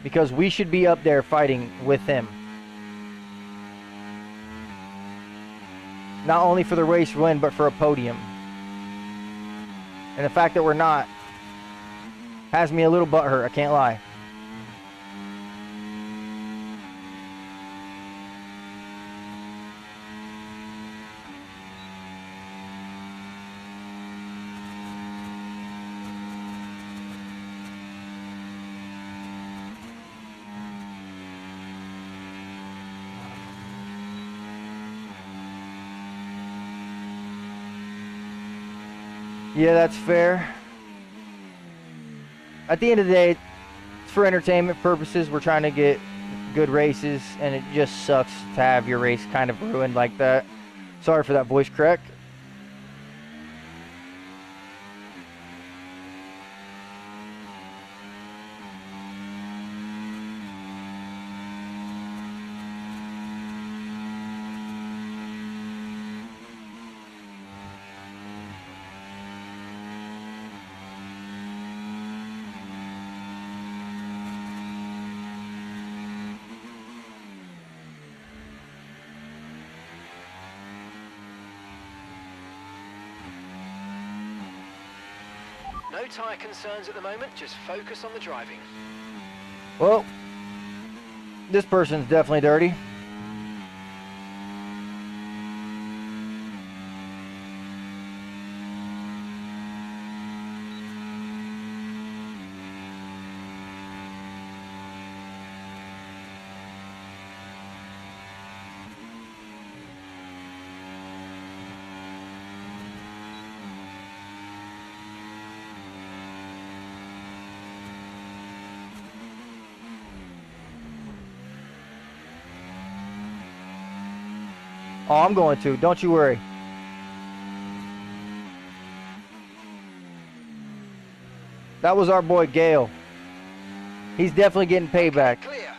Because we should be up there fighting with him. Not only for the race win, but for a podium. And the fact that we're not has me a little butthurt, I can't lie. Yeah, that's fair. At the end of the day, it's for entertainment purposes. We're trying to get good races, and it just sucks to have your race kind of ruined like that. Sorry for that voice crack. No tyre concerns at the moment, just focus on the driving. Well, This person's definitely dirty. Oh, I'm going to. Don't you worry. That was our boy Gale. He's definitely getting payback. Clear.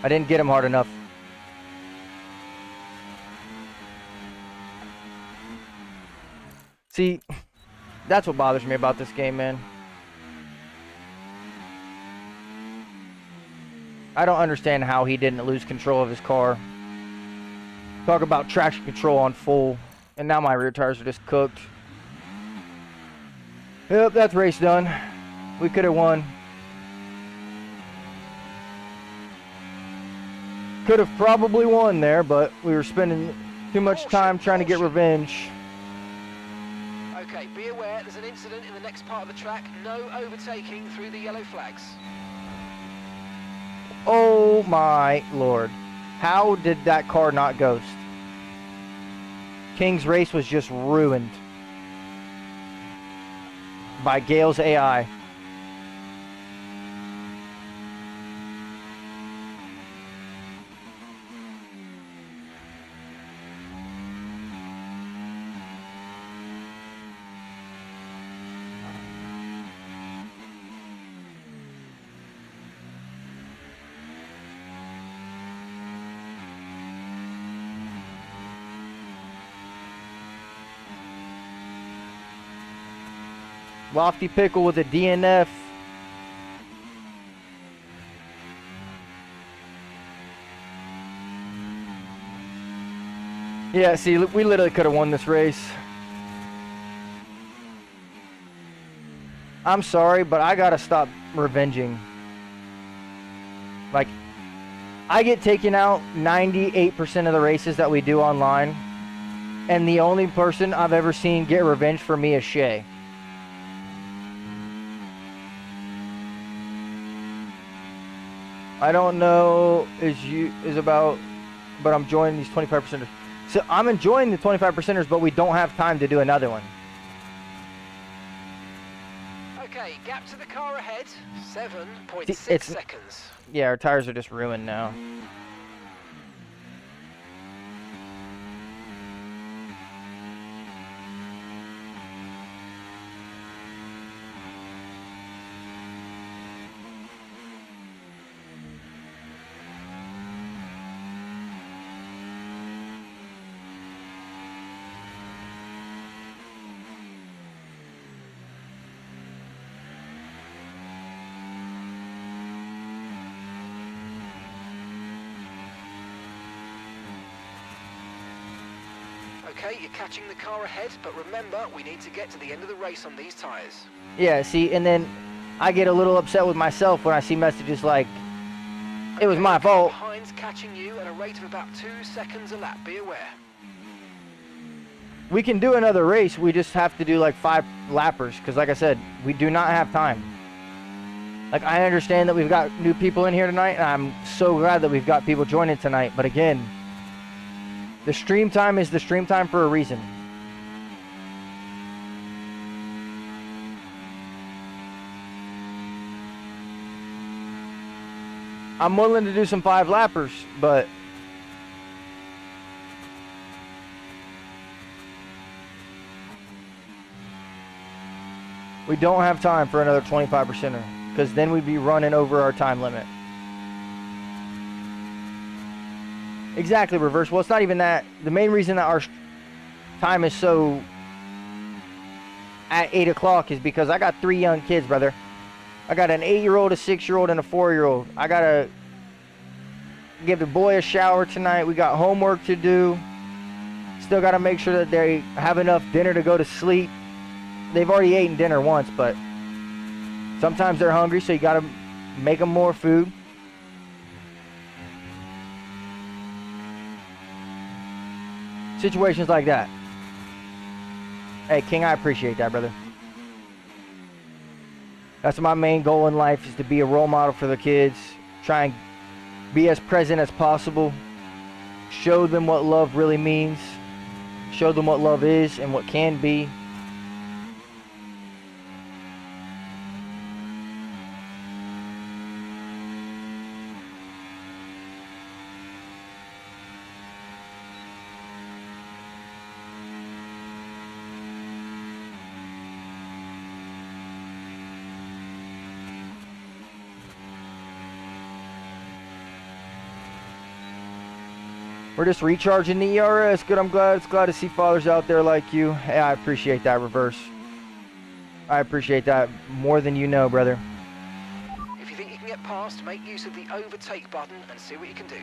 I didn't get him hard enough. See, that's what bothers me about this game, man. I don't understand how he didn't lose control of his car. Talk about traction control on full, and now my rear tires are just cooked. Yep, that's race done. We could have won. Could have probably won there, but we were spending too much time trying to get revenge. Okay, be aware there's an incident in the next part of the track. No overtaking through the yellow flags. Oh my lord. How did that car not ghost? King's race was just ruined by Gale's AI. Lofty Pickle with a DNF. Yeah, see, we literally could have won this race. I'm sorry, but I gotta stop revenging. Like, I get taken out 98% of the races that we do online, and the only person I've ever seen get revenge for me is Shay. I don't know is about, but I'm joining these 25%ers. So I'm enjoying the 25%ers, but we don't have time to do another one. Okay, gap to the car ahead, 7.6 seconds. Yeah, our tires are just ruined now. Okay, you're catching the car ahead, but remember, we need to get to the end of the race on these tyres. Yeah, see, and then I get a little upset with myself when I see messages like, it was my fault. Behind's catching you at a rate of about 2 seconds a lap, be aware. We can do another race, we just have to do like 5 lappers, because like I said, we do not have time. Like, I understand that we've got new people in here tonight, and I'm so glad that we've got people joining tonight, but again, the stream time is the stream time for a reason. I'm willing to do some 5 lappers, but we don't have time for another 25%er, because then we'd be running over our time limit. Exactly, Reverse. Well, it's not even that. The main reason that our time is so at 8 o'clock is because I got 3 young kids, brother. I got an 8-year-old, a 6-year-old, and a 4-year-old. I got give the boy a shower tonight. We got homework to do. Still got to make sure that they have enough dinner to go to sleep. They've already eaten dinner once, but sometimes they're hungry, so you got to make them more food. Situations like that. Hey, King, I appreciate that, brother. That's my main goal in life, is to be a role model for the kids. Try and be as present as possible. Show them what love really means. Show them what love is and what can be. We're just recharging the ERS. Good, I'm glad. It's glad to see fathers out there like you. Hey, I appreciate that, Reverse. I appreciate that more than you know, brother. If you think you can get past, make use of the overtake button and see what you can do.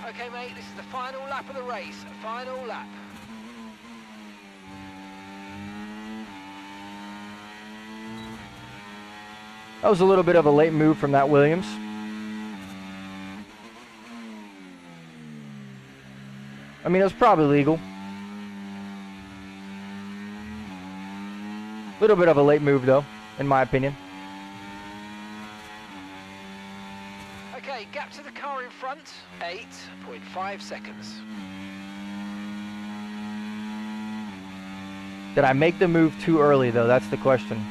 Okay, mate, this is the final lap of the race. Final lap. That was a little bit of a late move from that Williams. I mean, it was probably legal. A little bit of a late move, though, in my opinion. Okay, gap to the car in front, 8.5 seconds. Did I make the move too early, though? That's the question.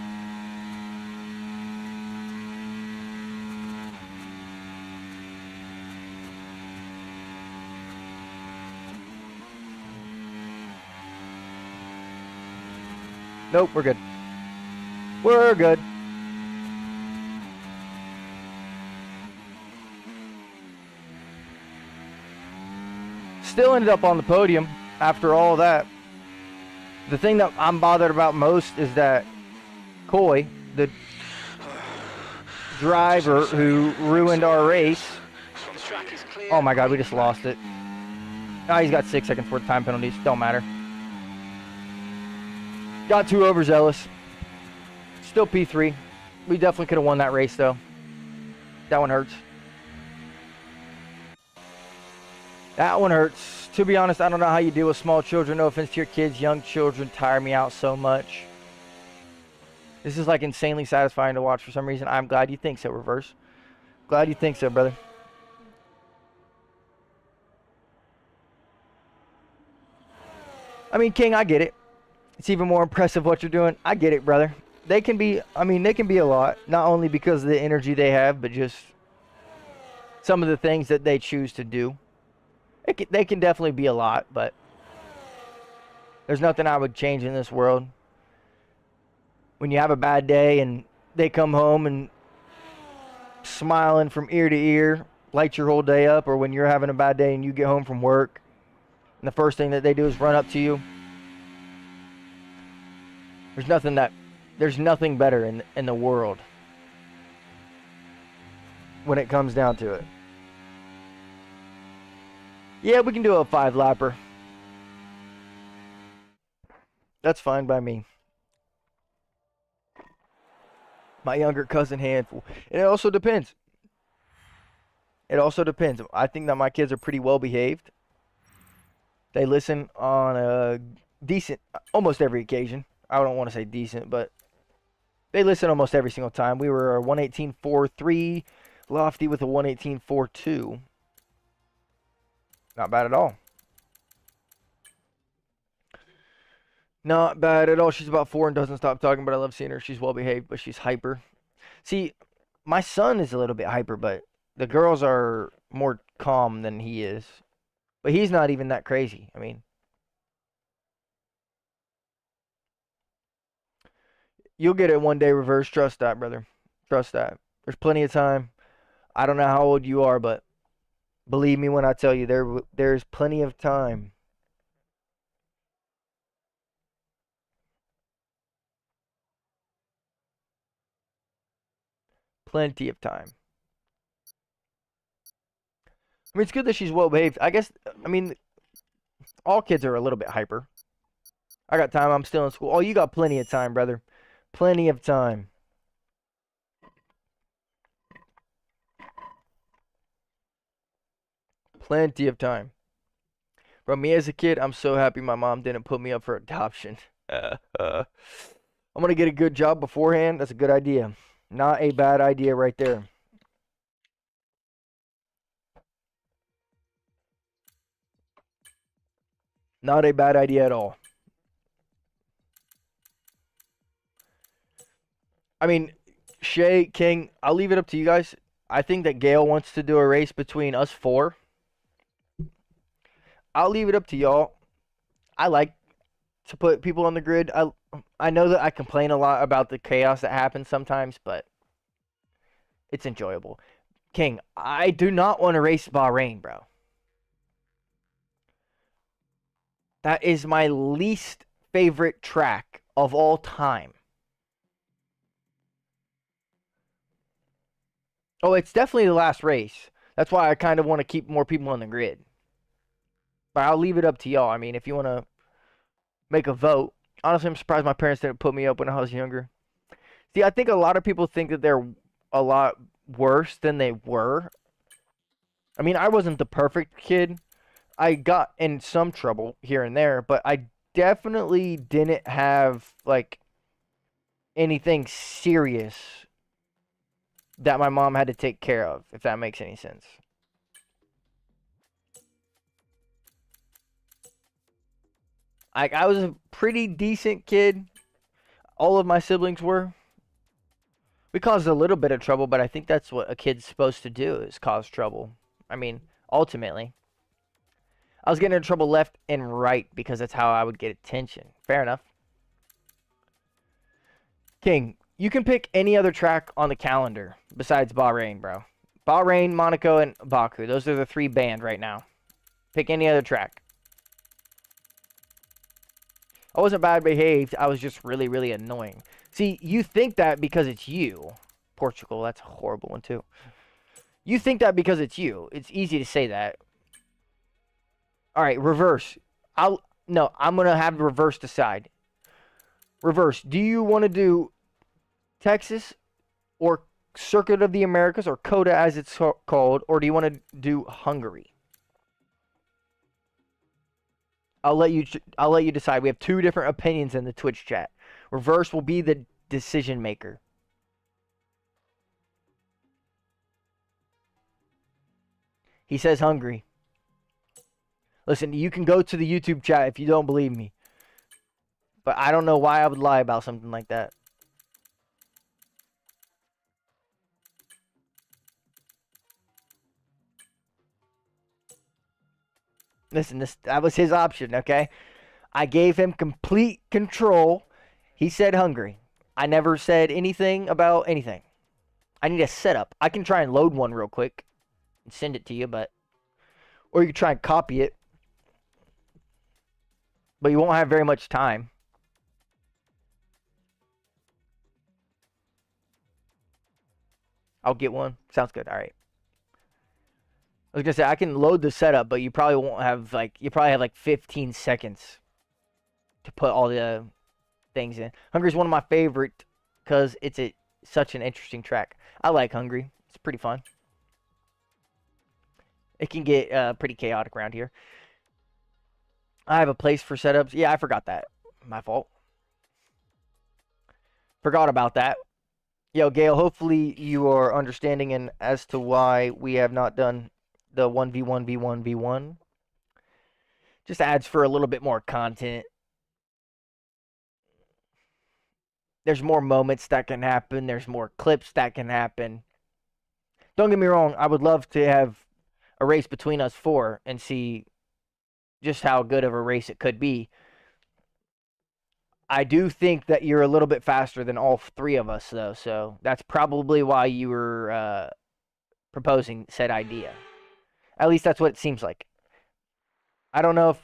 Nope, we're good. We're good. Still ended up on the podium after all that. The thing that I'm bothered about most is that Coy, the driver who ruined our race. The track is clear. Oh my god, we just lost it. Oh, he's got 6 seconds worth of time penalties. Don't matter. Got too overzealous. Still P3. We definitely could have won that race, though. That one hurts. That one hurts. To be honest, I don't know how you deal with small children. No offense to your kids. Young children tire me out so much. This is like insanely satisfying to watch for some reason. I'm glad you think so, Reverse. Glad you think so, brother. I mean, King, I get it. It's even more impressive what you're doing. I get it, brother. They can be, I mean, they can be a lot. Not only because of the energy they have, but just some of the things that they choose to do. They can definitely be a lot, but there's nothing I would change in this world. When you have a bad day and they come home and smiling from ear to ear, light your whole day up, or when you're having a bad day and you get home from work and the first thing that they do is run up to you. There's nothing better in the world when it comes down to it. Yeah, we can do a 5-lapper. That's fine by me. My younger cousin handful. And it also depends. It also depends. I think that my kids are pretty well behaved. They listen on a decent, almost every occasion. I don't want to say decent, but they listen almost every single time. We were a 118.43, Lofty with a 118.42. Not bad at all. Not bad at all. She's about 4 and doesn't stop talking, but I love seeing her. She's well behaved, but she's hyper. See, my son is a little bit hyper, but the girls are more calm than he is. But he's not even that crazy. I mean, you'll get it one day, Reverse. Trust that, brother. Trust that. There's plenty of time. I don't know how old you are, but Believe me when I tell you there's plenty of time. Plenty of time. I mean, it's good that she's well behaved. I guess, I mean, all kids are a little bit hyper. I got time. I'm still in school. Oh, you got plenty of time, brother. Plenty of time. Plenty of time. Bro, me as a kid, I'm so happy my mom didn't put me up for adoption. I'm going to get a good job beforehand. That's a good idea. Not a bad idea right there. Not a bad idea at all. I mean, Shay, King, I'll leave it up to you guys. I think that Gail wants to do a race between us four. I'll leave it up to y'all. I like to put people on the grid. I know that I complain a lot about the chaos that happens sometimes, but it's enjoyable. King, I do not want to race Bahrain, bro. That is my least favorite track of all time. Oh, it's definitely the last race. That's why I kind of want to keep more people on the grid. But I'll leave it up to y'all. I mean, if you want to make a vote. Honestly, I'm surprised my parents didn't put me up when I was younger. See, I think a lot of people think that they're a lot worse than they were. I mean, I wasn't the perfect kid. I got in some trouble here and there, but I definitely didn't have, like, anything serious that my mom had to take care of, if that makes any sense. I was a pretty decent kid. All of my siblings were. We caused a little bit of trouble, but I think that's what a kid's supposed to do, is cause trouble. I mean, ultimately. I was getting in trouble left and right because that's how I would get attention. Fair enough. King, you can pick any other track on the calendar besides Bahrain, bro. Bahrain, Monaco, and Baku. Those are the three banned right now. Pick any other track. I wasn't bad behaved. I was just really, really annoying. See, you think that because it's you. Portugal, that's a horrible one too. You think that because it's you. It's easy to say that. All right, reverse. I'm going to have reverse decide. Reverse. Do you want to do Texas or Circuit of the Americas, or COTA as it's called, or do you want to do Hungary? I'll let you decide. We have two different opinions in the Twitch chat. Reverse will be the decision maker. He says Hungary. Listen, you can go to the YouTube chat if you don't believe me. But I don't know why I would lie about something like that. Listen, that was his option, okay? I gave him complete control. He said Hungary. I never said anything about anything. I need a setup. I can try and load one real quick and send it to you, but... Or you can try and copy it. But you won't have very much time. I'll get one. Sounds good. All right. I was going to say, I can load the setup, but you probably won't have, like... You probably have, like, 15 seconds to put all the things in. Hungary's one of my favorite because it's such an interesting track. I like Hungary. It's pretty fun. It can get pretty chaotic around here. I have a place for setups. Yeah, I forgot that. My fault. Forgot about that. Yo, Gail, hopefully you are understanding and as to why we have not done the 1v1v1v1. Just adds for a little bit more content. There's more moments that can happen. There's more clips that can happen. Don't get me wrong. I would love to have a race between us four and see just how good of a race it could be. I do think that you're a little bit faster than all three of us, though. So that's probably why you were proposing said idea. At least that's what it seems like. I don't know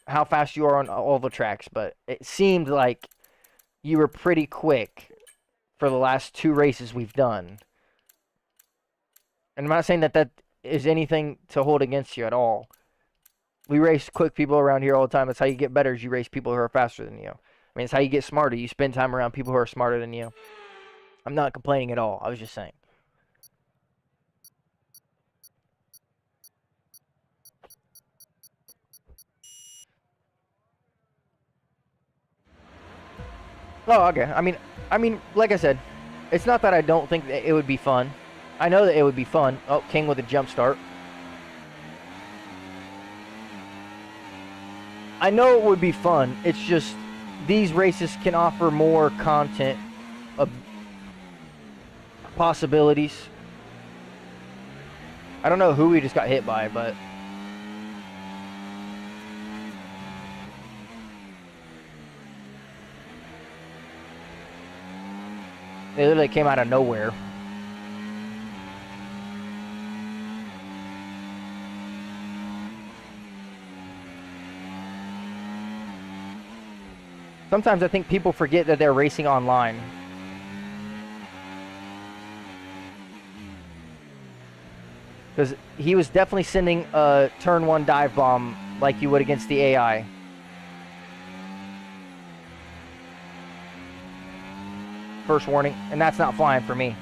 how fast you are on all the tracks, but it seemed like you were pretty quick for the last 2 races we've done. And I'm not saying that is anything to hold against you at all. We race quick people around here all the time. That's how you get better, is you race people who are faster than you. I mean, it's how you get smarter. You spend time around people who are smarter than you. I'm not complaining at all. I was just saying. Oh, okay. I mean, like I said, it's not that I don't think that it would be fun. I know that it would be fun. Oh, King with a jump start. I know it would be fun. It's just these races can offer more content, possibilities. I don't know who we just got hit by, but they literally came out of nowhere. Sometimes I think people forget that they're racing online. Because he was definitely sending a turn 1 dive bomb like you would against the AI. First warning, and that's not flying for me.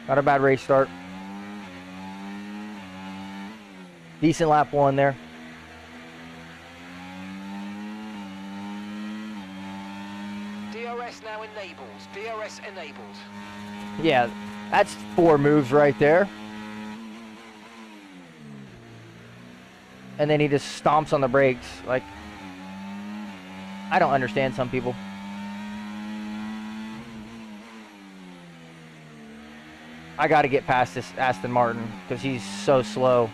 Not a bad race start. Decent lap 1 there. DRS now enabled. DRS enabled. Yeah, that's 4 moves right there. And then he just stomps on the brakes. Like, I don't understand some people. I got to get past this Aston Martin because he's so slow.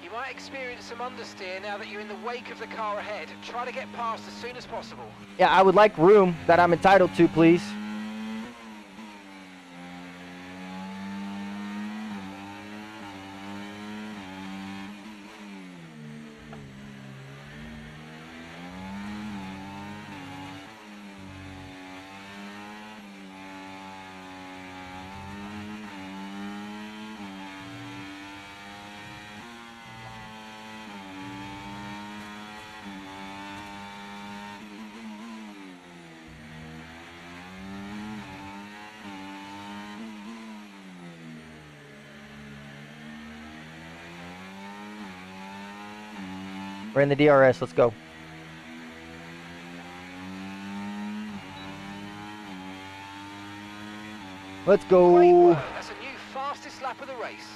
You might experience some understeer now that you're in the wake of the car ahead. Try to get past as soon as possible. Yeah, I would like room that I'm entitled to, please. We're in the DRS. Let's go. Let's Great go. work. That's a new fastest lap of the race.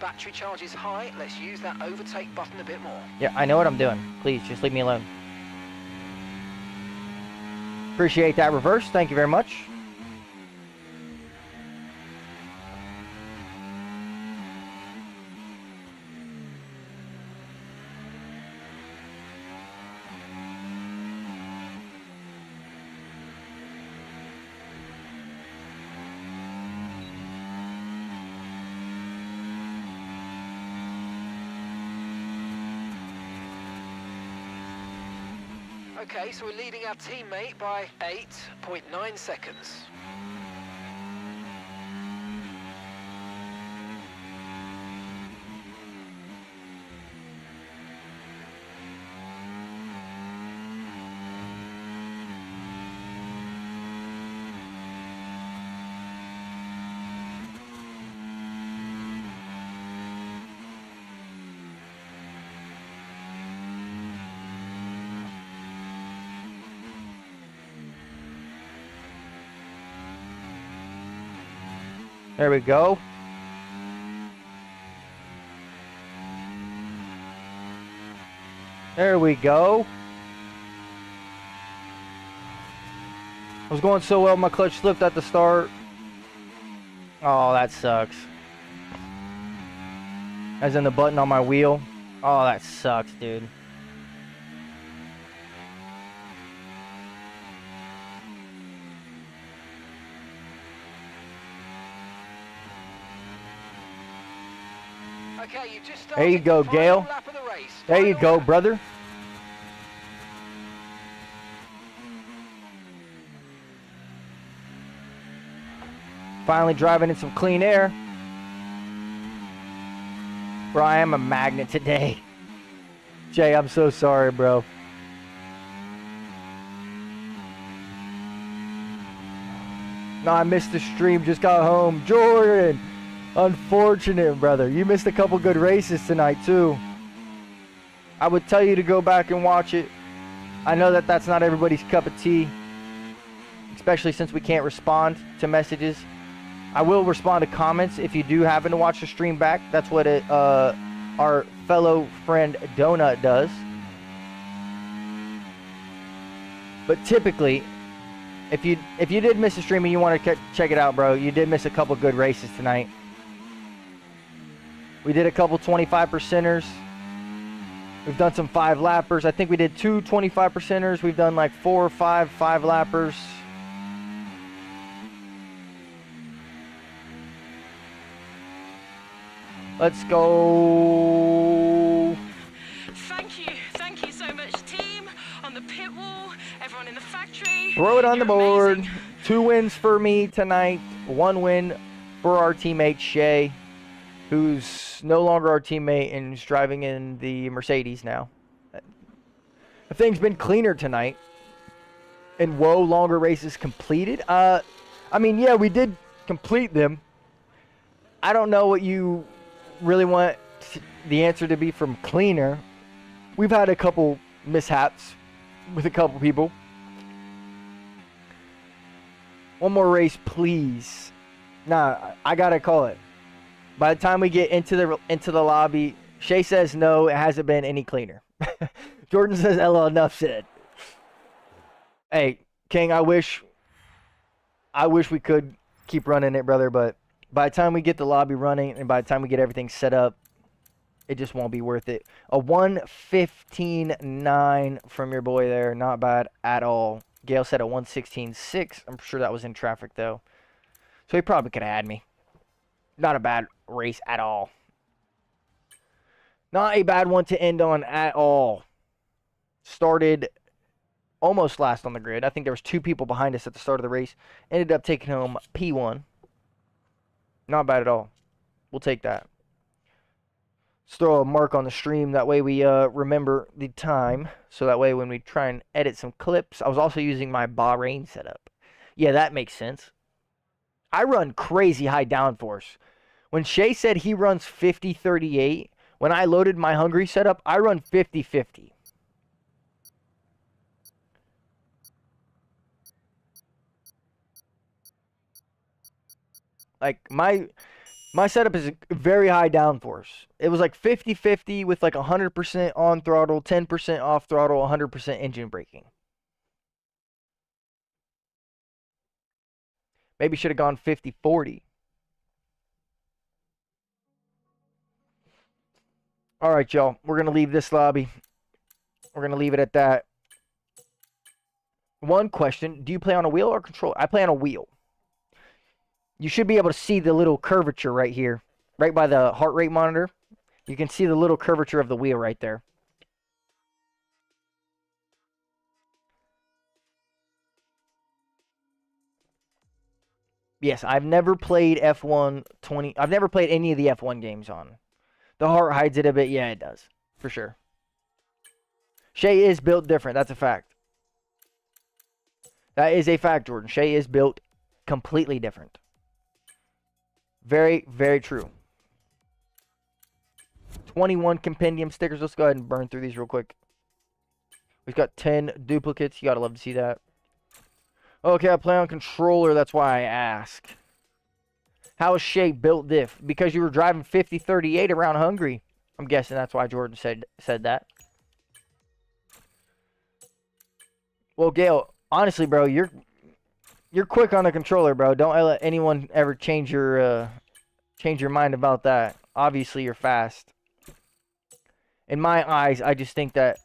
Battery charge is high. Let's use that overtake button a bit more. Yeah, I know what I'm doing. Please, just leave me alone. Appreciate that reverse. Thank you very much. Okay, so we're leading our teammate by 8.9 seconds. There we go. There we go. I was going so well, my clutch slipped at the start. Oh, that sucks. As in the button on my wheel. Oh, that sucks, dude. Okay, you just There you started go, the final Gale. lap of the race. There you Final go, lap. brother. Finally driving in some clean air. Bro, I am a magnet today. Jay, I'm so sorry, bro. No, I missed the stream. Just got home. Jordan! Unfortunate, brother. You missed a couple good races tonight, too. I would tell you to go back and watch it. I know that that's not everybody's cup of tea. Especially since we can't respond to messages. I will respond to comments if you do happen to watch the stream back. That's what our fellow friend Donut does. But typically, if you did miss a stream and you want to check it out, bro, you did miss a couple good races tonight. We did a couple 25%ers. We've done some 5-lappers. I think we did 2 25%ers. We've done like 4 or 5 5-lappers. Let's go. Thank you so much, team, on the pit wall, everyone in the factory. Throw it on the You're board. amazing. 2 wins for me tonight. 1 win for our teammate Shay, who's no longer our teammate and is driving in the Mercedes now. The thing's been cleaner tonight. And whoa, longer races completed. I mean, yeah, we did complete them. I don't know what you really want the answer to be from cleaner. We've had a couple mishaps with a couple people. One more race, please. Nah, I gotta call it. By the time we get into the lobby, Shay says no, it hasn't been any cleaner. Jordan says, "LOL, enough said." Hey, King, I wish we could keep running it, brother, but by the time we get the lobby running and by the time we get everything set up, it just won't be worth it. A 1:15.9 from your boy there. Not bad at all. Gale said a 1:16.6. I'm sure that was in traffic, though. So he probably could have had me. Not a bad race at all. Not a bad one to end on at all. Started almost last on the grid. I think there was 2 people behind us at the start of the race. Ended up taking home P1. Not bad at all. We'll take that. Let's throw a mark on the stream. That way we remember the time. So that way when we try and edit some clips. I was also using my Bahrain setup. Yeah, that makes sense. I run crazy high downforce. When Shay said he runs 50-38, when I loaded my Hungary setup, I run 50-50. Like, my setup is very high downforce. It was like 50-50 with like 100% on throttle, 10% off throttle, 100% engine braking. Maybe should have gone 50-40. All right, y'all. We're going to leave this lobby. We're going to leave it at that. One question. Do you play on a wheel or control? I play on a wheel. You should be able to see the little curvature right here. Right by the heart rate monitor. You can see the little curvature of the wheel right there. Yes, I've never played F1 20. I've never played any of the F1 games on. The heart hides it a bit. Yeah, it does. For sure. Shay is built different. That's a fact. That is a fact, Jordan. Shay is built completely different. Very, very true. 21 compendium stickers. Let's go ahead and burn through these real quick. We've got 10 duplicates. You gotta love to see that. Okay, I play on controller. That's why I ask. How is Shea built diff? Because you were driving 50-38 around Hungary. I'm guessing that's why Jordan said that. Well, Gale, honestly, bro, you're quick on the controller, bro. Don't let anyone ever change your mind about that. Obviously, you're fast. In my eyes, I just think that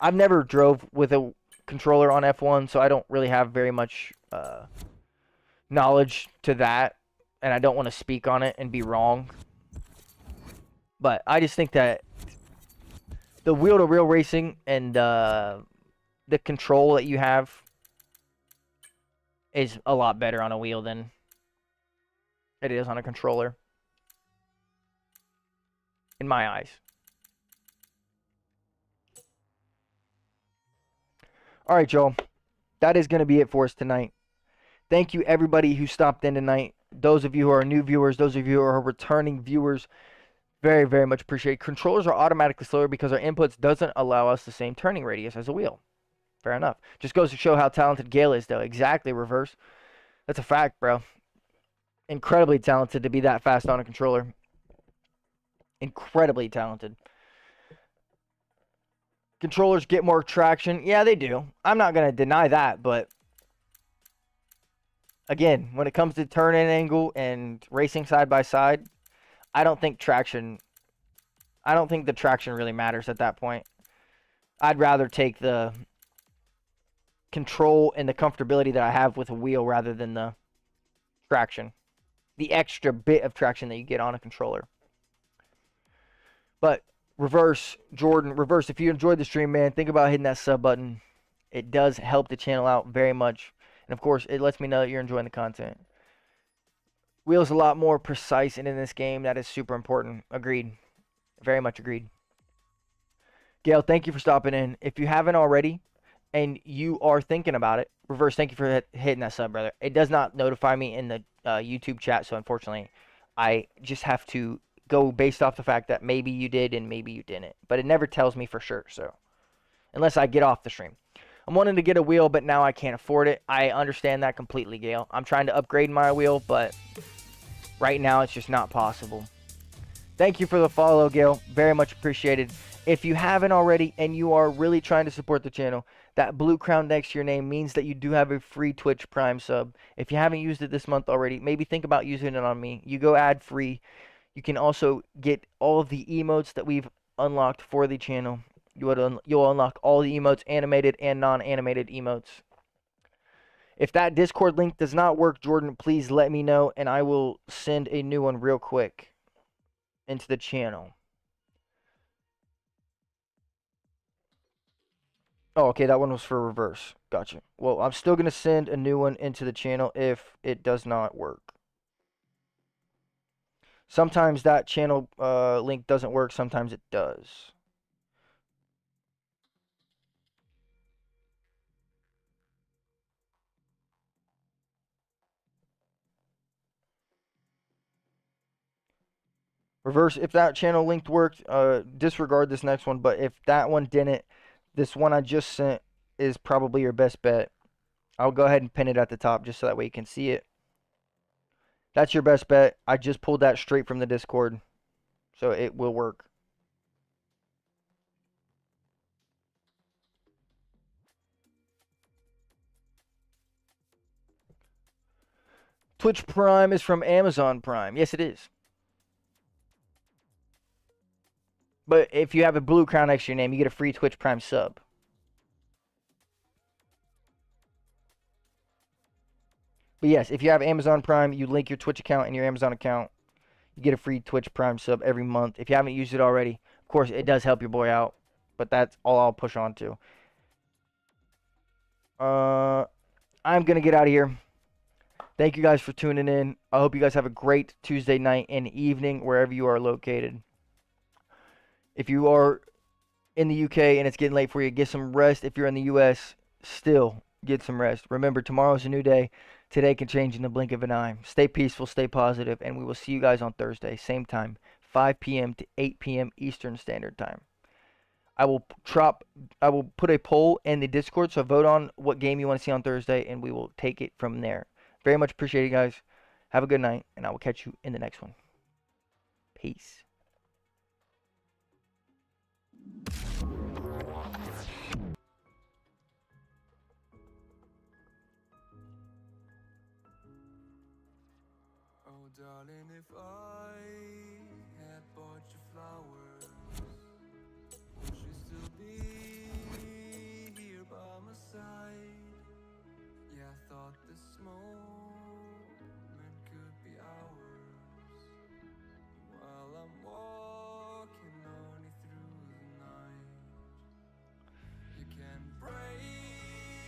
I've never drove with a controller on F1, so I don't really have very much knowledge to that, and I don't want to speak on it and be wrong. But I just think that the wheel-to-wheel racing and the control that you have is a lot better on a wheel than it is on a controller, in my eyes. All right, y'all. That is going to be it for us tonight. Thank you, everybody who stopped in tonight. Those of you who are new viewers, those of you who are returning viewers, very, very much appreciate it. Controllers are automatically slower because our inputs doesn't allow us the same turning radius as a wheel. Fair enough. Just goes to show how talented Gale is, though. Exactly, Reverse. That's a fact, bro. Incredibly talented to be that fast on a controller. Incredibly talented. Controllers get more traction. Yeah, they do. I'm not going to deny that, but again, when it comes to turn-in angle and racing side by side, I don't think the traction really matters at that point. I'd rather take the control and the comfortability that I have with a wheel rather than the traction. The extra bit of traction that you get on a controller. But Reverse, Jordan, Reverse, if you enjoyed the stream, man, think about hitting that sub button. It does help the channel out very much. And of course, it lets me know that you're enjoying the content. Wheel's a lot more precise, and in this game, that is super important. Agreed. Very much agreed. Gail, thank you for stopping in. If you haven't already, and you are thinking about it, Reverse, thank you for hitting that sub, brother. It does not notify me in the YouTube chat, so unfortunately, I just have to go based off the fact that maybe you did and maybe you didn't. But it never tells me for sure, so unless I get off the stream. I'm wanting to get a wheel, but now I can't afford it. I understand that completely, Gail. I'm trying to upgrade my wheel, but right now it's just not possible. Thank you for the follow, Gail. Very much appreciated. If you haven't already and you are really trying to support the channel, that blue crown next to your name means that you do have a free Twitch Prime sub. If you haven't used it this month already, maybe think about using it on me. You go ad free. You can also get all of the emotes that we've unlocked for the channel. You'll unlock all the emotes, animated and non-animated emotes. If that Discord link does not work, Jordan, please let me know, and I will send a new one real quick into the channel. Oh, okay, that one was for Reverse. Gotcha. Well, I'm still going to send a new one into the channel if it does not work. Sometimes that channel link doesn't work, sometimes it does. Reverse, if that channel link worked, disregard this next one. But if that one didn't, this one I just sent is probably your best bet. I'll go ahead and pin it at the top just so that way you can see it. That's your best bet. I just pulled that straight from the Discord, so it will work. Twitch Prime is from Amazon Prime. Yes, it is. But if you have a blue crown next to your name, you get a free Twitch Prime sub. But yes, if you have Amazon Prime, you link your Twitch account and your Amazon account, you get a free Twitch Prime sub every month. If you haven't used it already, of course, it does help your boy out. But that's all I'll push on to. I'm going to get out of here. Thank you guys for tuning in. I hope you guys have a great Tuesday night and evening wherever you are located. If you are in the UK and it's getting late for you, get some rest. If you're in the US, still get some rest. Remember, tomorrow's a new day. Today can change in the blink of an eye. Stay peaceful, stay positive, and we will see you guys on Thursday, same time, 5 p.m. to 8 p.m. Eastern Standard Time. I will put a poll in the Discord, so vote on what game you want to see on Thursday, and we will take it from there. Very much appreciate it, guys. Have a good night, and I will catch you in the next one. Peace. Oh, darling, if I had bought you flowers, would you still be here by my side? Yeah, I thought the smoke